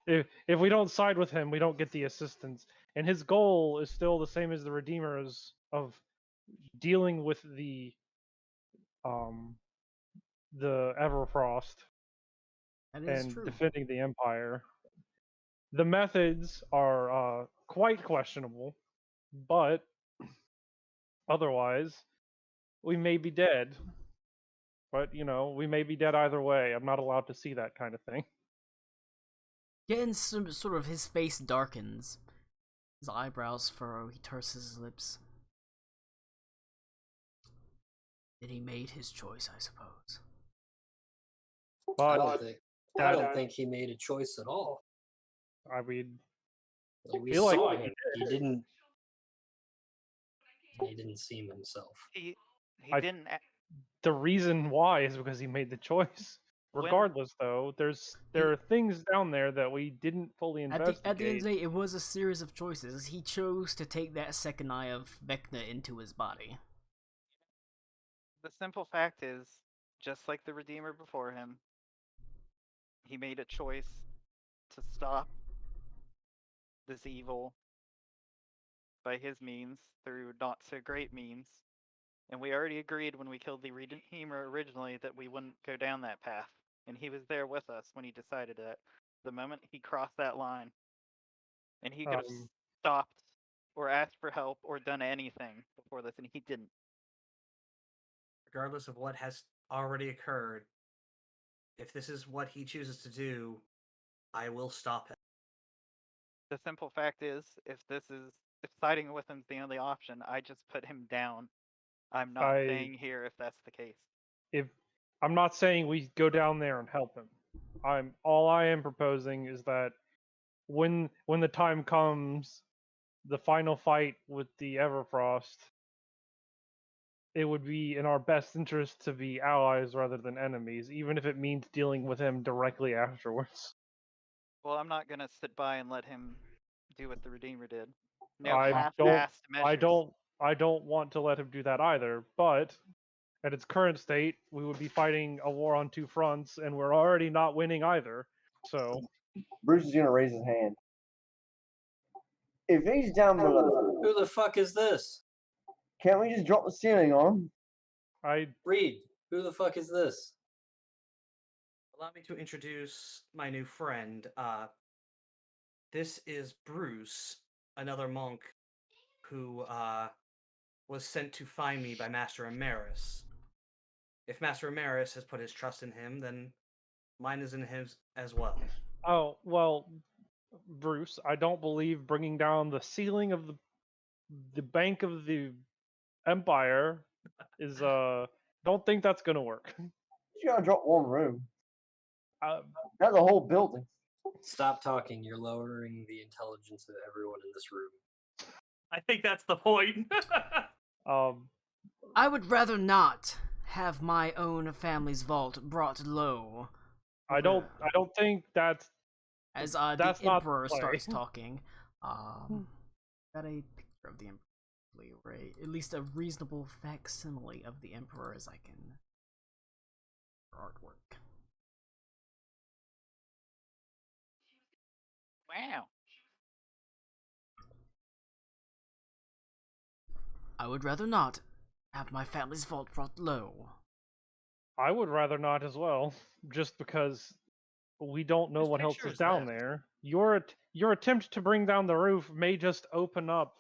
If we don't side with him, we don't get the assistance. And his goal is still the same as the Redeemer's of dealing with the Everfrost That is and true. defending the Empire. The methods are quite questionable, but otherwise, we may be dead. But we may be dead either way. I'm not allowed to see that kind of thing. Getting some sort of his face darkens. His eyebrows furrow. He purses his lips. Then he made his choice, I suppose. I But don't think he made a choice at all. I mean, Like, we feel like saw him. He didn't seem himself. he I- didn't. the reason why is because he made the choice. When- Regardless, though, there are things down there that we didn't fully At investigate. the end of the day, it was a series of choices. He chose to take that second eye of Vecna into his body. The simple fact is, just like the Redeemer before him, he made a choice to stop this evil by his means through not so great means. And we already agreed when we killed the Redeemer originally that we wouldn't go down that path. And he was there with us when he decided that. The moment he crossed that line, and he could have stopped or asked for help or done anything before this, and he didn't. Regardless of what has already occurred, if this is what he chooses to do, I will stop him. The simple fact is, if siding with him's the only option, I just put him down. I'm not saying here if that's the case. If I'm not saying we go down there and help him. All I am proposing is that when the time comes, the final fight with the Everfrost, it would be in our best interest to be allies rather than enemies, even if it means dealing with him directly afterwards. Well, I'm not gonna sit by and let him do what the Redeemer did. No I half-assed measures. I don't want to let him do that either, but at its current state, we would be fighting a war on two fronts, and we're already not winning either. So Bruce is gonna raise his hand. If he's down below, Who the fuck is this? can't we just drop the ceiling on him? Reed, who the fuck is this? Allow me to introduce my new friend. This is Bruce, another monk who was sent to find me by Master Amaris. If Master Amaris has put his trust in him, then mine is in his as well. Oh, well, Bruce, I don't believe bringing down the ceiling of the bank of the Empire is don't think that's gonna work. You gotta drop one room. Uh, Not the whole building. Stop talking. You're lowering the intelligence of everyone in this room. I think that's the point. I would rather not have my own family's vault brought low I don't think that's As that's the not the Emperor play. starts talking, got a picture of the Emperor, or at least a reasonable facsimile of the Emperor as I can for artwork. Wow. I would rather not have my family's vault brought low. I would rather not as well, just because we don't know Whose what else picture is is down this? there. Your attempt to bring down the roof may just open up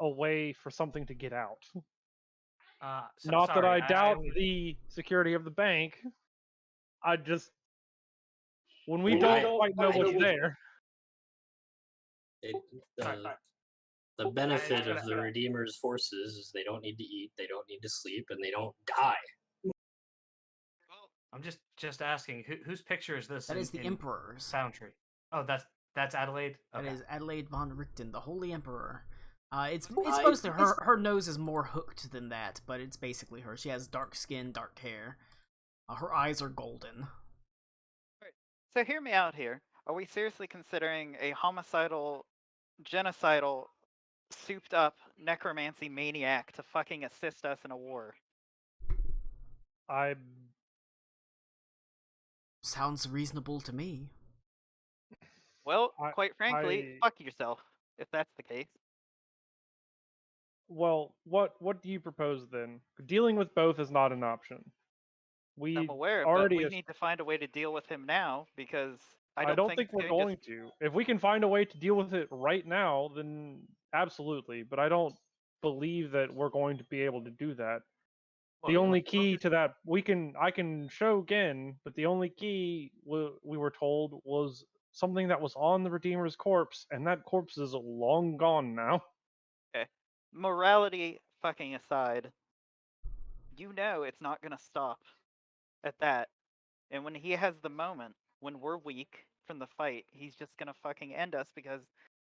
a way for something to get out. Not that Sorry, I doubt was- the security of the bank. I just when we And don't I- quite know I what's did- there. It, sorry, the sorry. the benefit gonna- of the Redeemer's forces is they don't need to eat, they don't need to sleep, and they don't die. I'm just asking, whose picture is this? That is the in Emperor's. Foundry. Oh, that's Adelaide. That Okay. is Adelaide von Richten, the Holy Emperor. It's I- supposed to her nose is more hooked than that, but it's basically her. She has dark skin, dark hair. Her eyes are golden. So hear me out here. Are we seriously considering a homicidal, genocidal, souped up necromancy maniac to fucking assist us in a war? I Sounds reasonable to me. Well, I- quite frankly, I- fuck yourself, if that's the case. well, what do you propose then? Dealing with both is not an option. We I'm aware, but already we need to find a way to deal with him now because I I don't don't think think we're it's going to. If we can find a way to deal with it right now, then absolutely. But I don't believe that we're going to be able to do that. The Well, only like, key to that I can show again, but the only key we were told was something that was on the Redeemer's corpse, and that corpse is long gone now. Okay. Morality fucking aside, you know it's not gonna stop at that. And when he has the moment, when we're weak from the fight, he's just gonna fucking end us because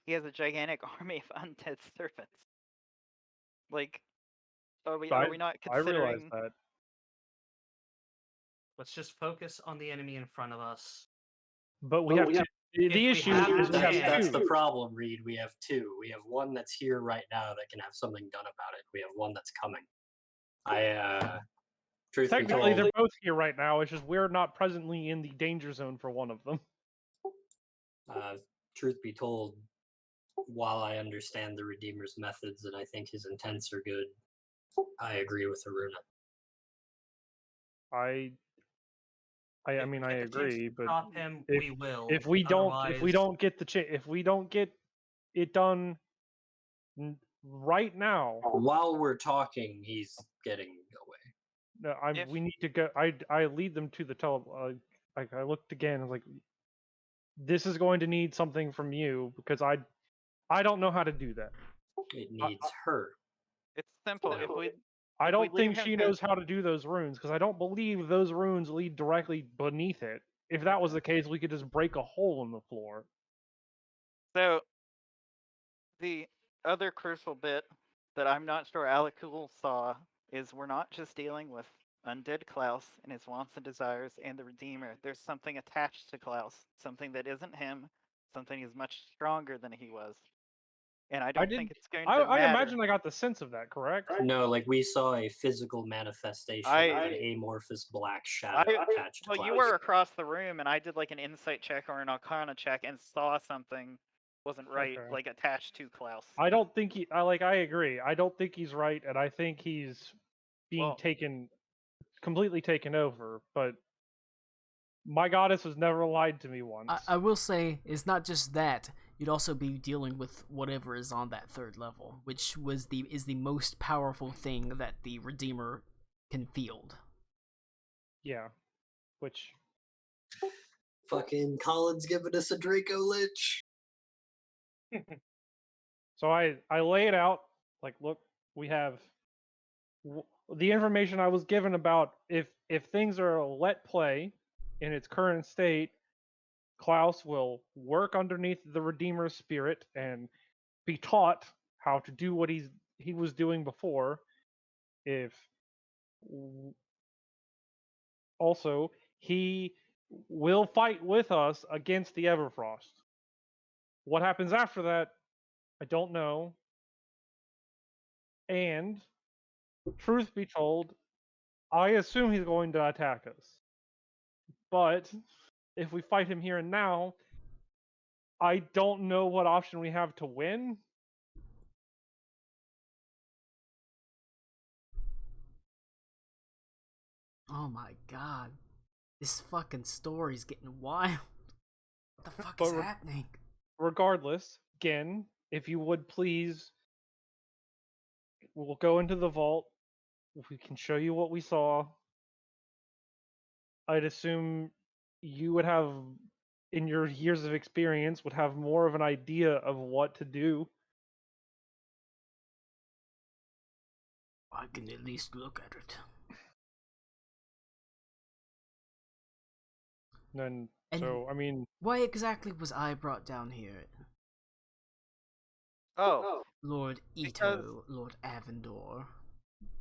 he has a gigantic army of undead serpents. Like, are we not I realize considering? that. let's just focus on the enemy in front of us. But we have to. The we issue have is the we have chance- That's two. the problem, Reed. We have two. We have one that's here right now that can have something done about it. We have one that's coming. Truth be Technically, told, they're both here right now. It's just we're not presently in the danger zone for one of them. truth be told, while I understand the Redeemer's methods and I think his intents are good, I agree with Aruna. I mean, I If we get the chance agree, to but stop him, if- we will. if we don't Otherwise- get if we don't get it done right now, While we're talking, he's getting away. no, If- we need to go. I lead them to the like I looked again. I was like, this is going to need something from you because I don't know how to do that. It needs her. It's simple. No. I If we don't leave think him she to- knows how to do those runes because I don't believe those runes lead directly beneath it. If that was the case, we could just break a hole in the floor. So, the other crucial bit that I'm not sure Alakul saw is we're not just dealing with undead Klaus and his wants and desires and the Redeemer. There's something attached to Klaus, something that isn't him, something is much stronger than he was. And I don't think it's going to I matter. imagine I got the sense of that, correct? No, like we saw a physical manifestation of an amorphous black shadow attached to Well, you Klaus. were across the room, and I did like an insight check or an Arcana check and saw something wasn't right, Okay. like attached to Klaus. I don't think I agree. I don't think he's right, and I think he's being Well- completely taken over. But my goddess has never lied to me once. I will say, it's not just that. You'd also be dealing with whatever is on that third level, which is the most powerful thing that the Redeemer can field. Yeah, which Fucking Colin's giving us a Draco Lich. so I lay it out like, look, we have the information I was given about if things are let play in its current state, Klaus will work underneath the Redeemer's spirit and be taught how to do what he was doing before. If also he will fight with us against the Everfrost. What happens after that, I don't know. And truth be told, I assume he's going to attack us. But if we fight him here and now, I don't know what option we have to win. Oh my god. This fucking story's getting wild. What the fuck But is happening? regardless, again, if you would please, we'll go into the vault. We can show you what we saw. I'd assume you would have, in your years of experience, would have more of an idea of what to do. I can at least look at it. And And so, I mean, why exactly was I brought down here? Oh, Lord Because- Ito, Lord Avendor.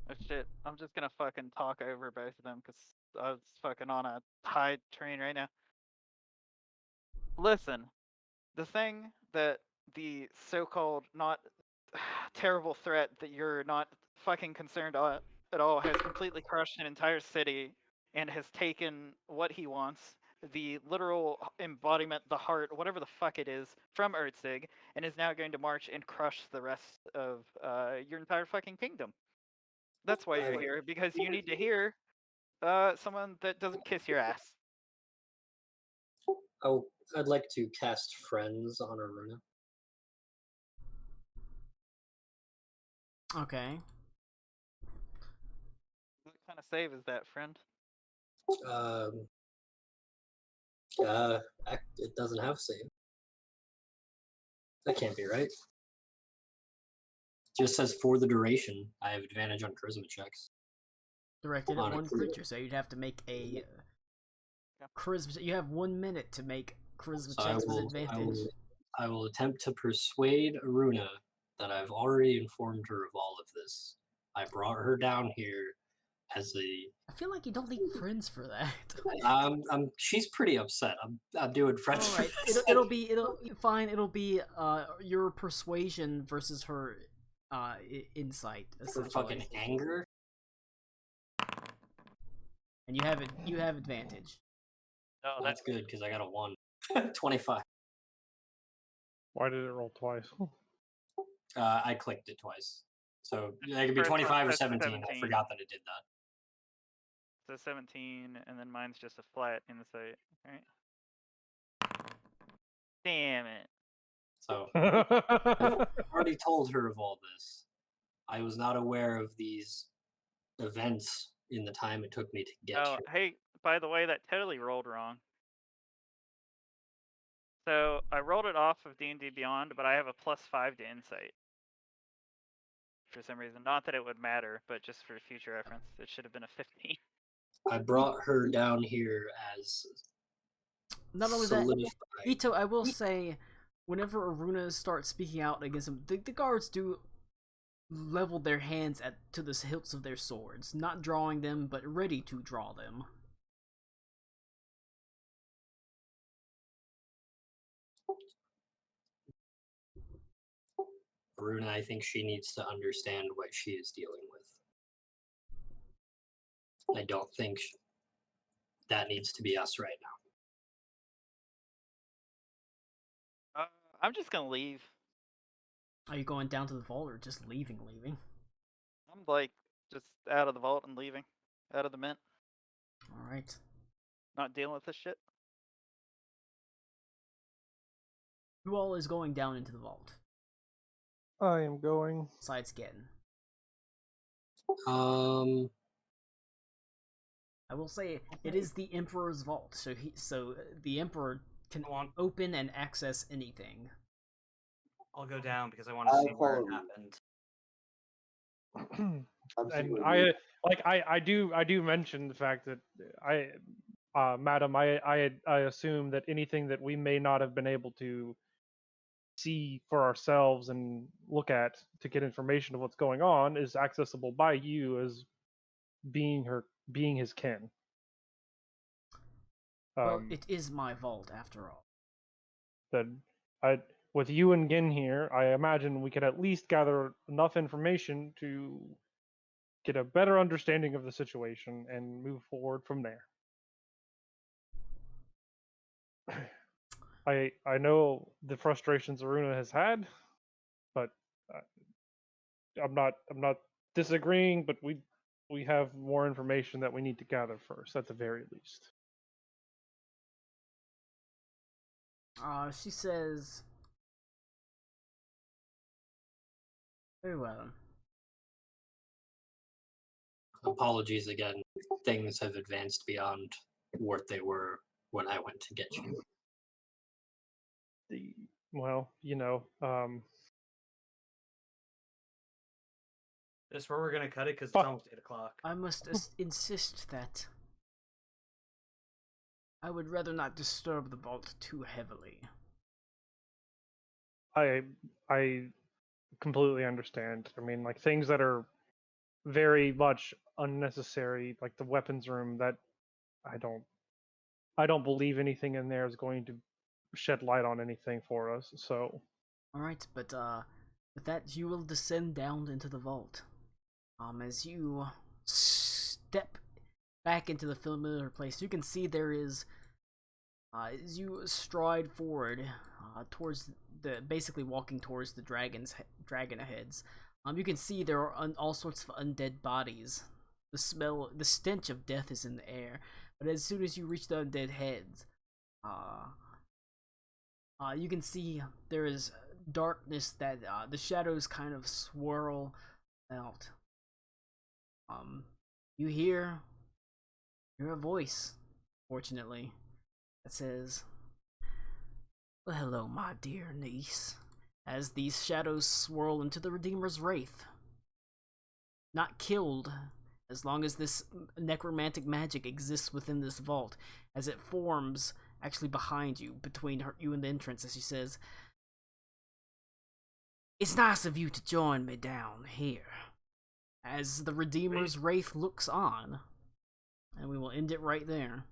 oh shit. I'm just gonna fucking talk over both of them because I was fucking on a high train right now. Listen, the thing that the so-called not terrible threat that you're not fucking concerned at all has completely crushed an entire city and has taken what he wants, the literal embodiment, the heart, whatever the fuck it is, from Ertzig, and is now going to march and crush the rest of your entire fucking kingdom. That's why you're here, because you need to hear someone that doesn't kiss your ass. Oh, I'd like to cast Friends on Aruna. Okay. What kind of save is that, friend? Um, it doesn't have save. That can't be right. Just says for the duration, I have advantage on charisma checks. Directed On at a one crit. creature, so you'd have to make a Yeah. charisma. You have 1 minute to make charisma So checks with advantage. I will attempt to persuade Aruna that I've already informed her of all of this. I brought her down here as a. I feel like you don't need friends for that. She's pretty upset. I'm doing friends. All right, it'll be fine. It'll be your persuasion versus her insight for essentially. fucking anger. And you have advantage. No, Well, that's good because I got a 1. 25. why did it roll twice? I clicked it twice. So it could be First one 25 or says 17. I 17. forgot that it did that. So 17, and then mine's just a flat insight, right? Damn it. So I've already told her of all this. I was not aware of these events in the time it took me to get Oh, here. hey, by the way, that totally rolled wrong. So I rolled it off of D&D Beyond, but I have a +5 to insight. For some reason. Not that it would matter, but just for future reference. It should have been a 15. I brought her down here as Not only that, solidified. Ito, I will say, whenever Aruna starts speaking out against him, the guards do level their hands to the hilts of their swords, not drawing them, but ready to draw them. Aruna, I think she needs to understand what she is dealing with. I don't think that needs to be us right now. I'm just gonna leave. Are you going down to the vault or just leaving? I'm like just out of the vault and leaving. Out of the mint. Alright. Not dealing with this shit. Who all is going down into the vault? I am going. Besides Gen. I will say it is the Emperor's vault, so the Emperor can Go on. open and access anything. I'll go down because I want to I'll see where it follow you. happened. I'm And super I do mention the fact that madam, I assume that anything that we may not have been able to see for ourselves and look at to get information of what's going on is accessible by you as being his kin. Well, it is my vault after all. Then, with you and Gin here, I imagine we could at least gather enough information to get a better understanding of the situation and move forward from there. I know the frustrations Aruna has had, but uh, I'm not disagreeing, but we have more information that we need to gather first, at the very least. She says, very well. Apologies again. Things have advanced beyond what they were when I went to get you. Well, This is where we're gonna cut it because it's Fuck. almost 8 o'clock. I must insist that I would rather not disturb the vault too heavily. I completely understand. I mean, like things that are very much unnecessary, like the weapons room, that I don't believe anything in there is going to shed light on anything for us. So, Alright, but with that, you will descend down into the vault. As you step back into the familiar place, you can see there is, as you stride forward towards basically walking towards the dragon heads, you can see there are all sorts of undead bodies. The stench of death is in the air. But as soon as you reach the undead heads, you can see there is darkness that the shadows kind of swirl out. You hear a voice, fortunately, that says, "Well, hello, my dear niece," as these shadows swirl into the Redeemer's Wraith. Not killed, as long as this necromantic magic exists within this vault, as it forms actually behind you, between you and the entrance, as she says, "It's nice of you to join me down here." As the Redeemer's Wraith looks on, and we will end it right there.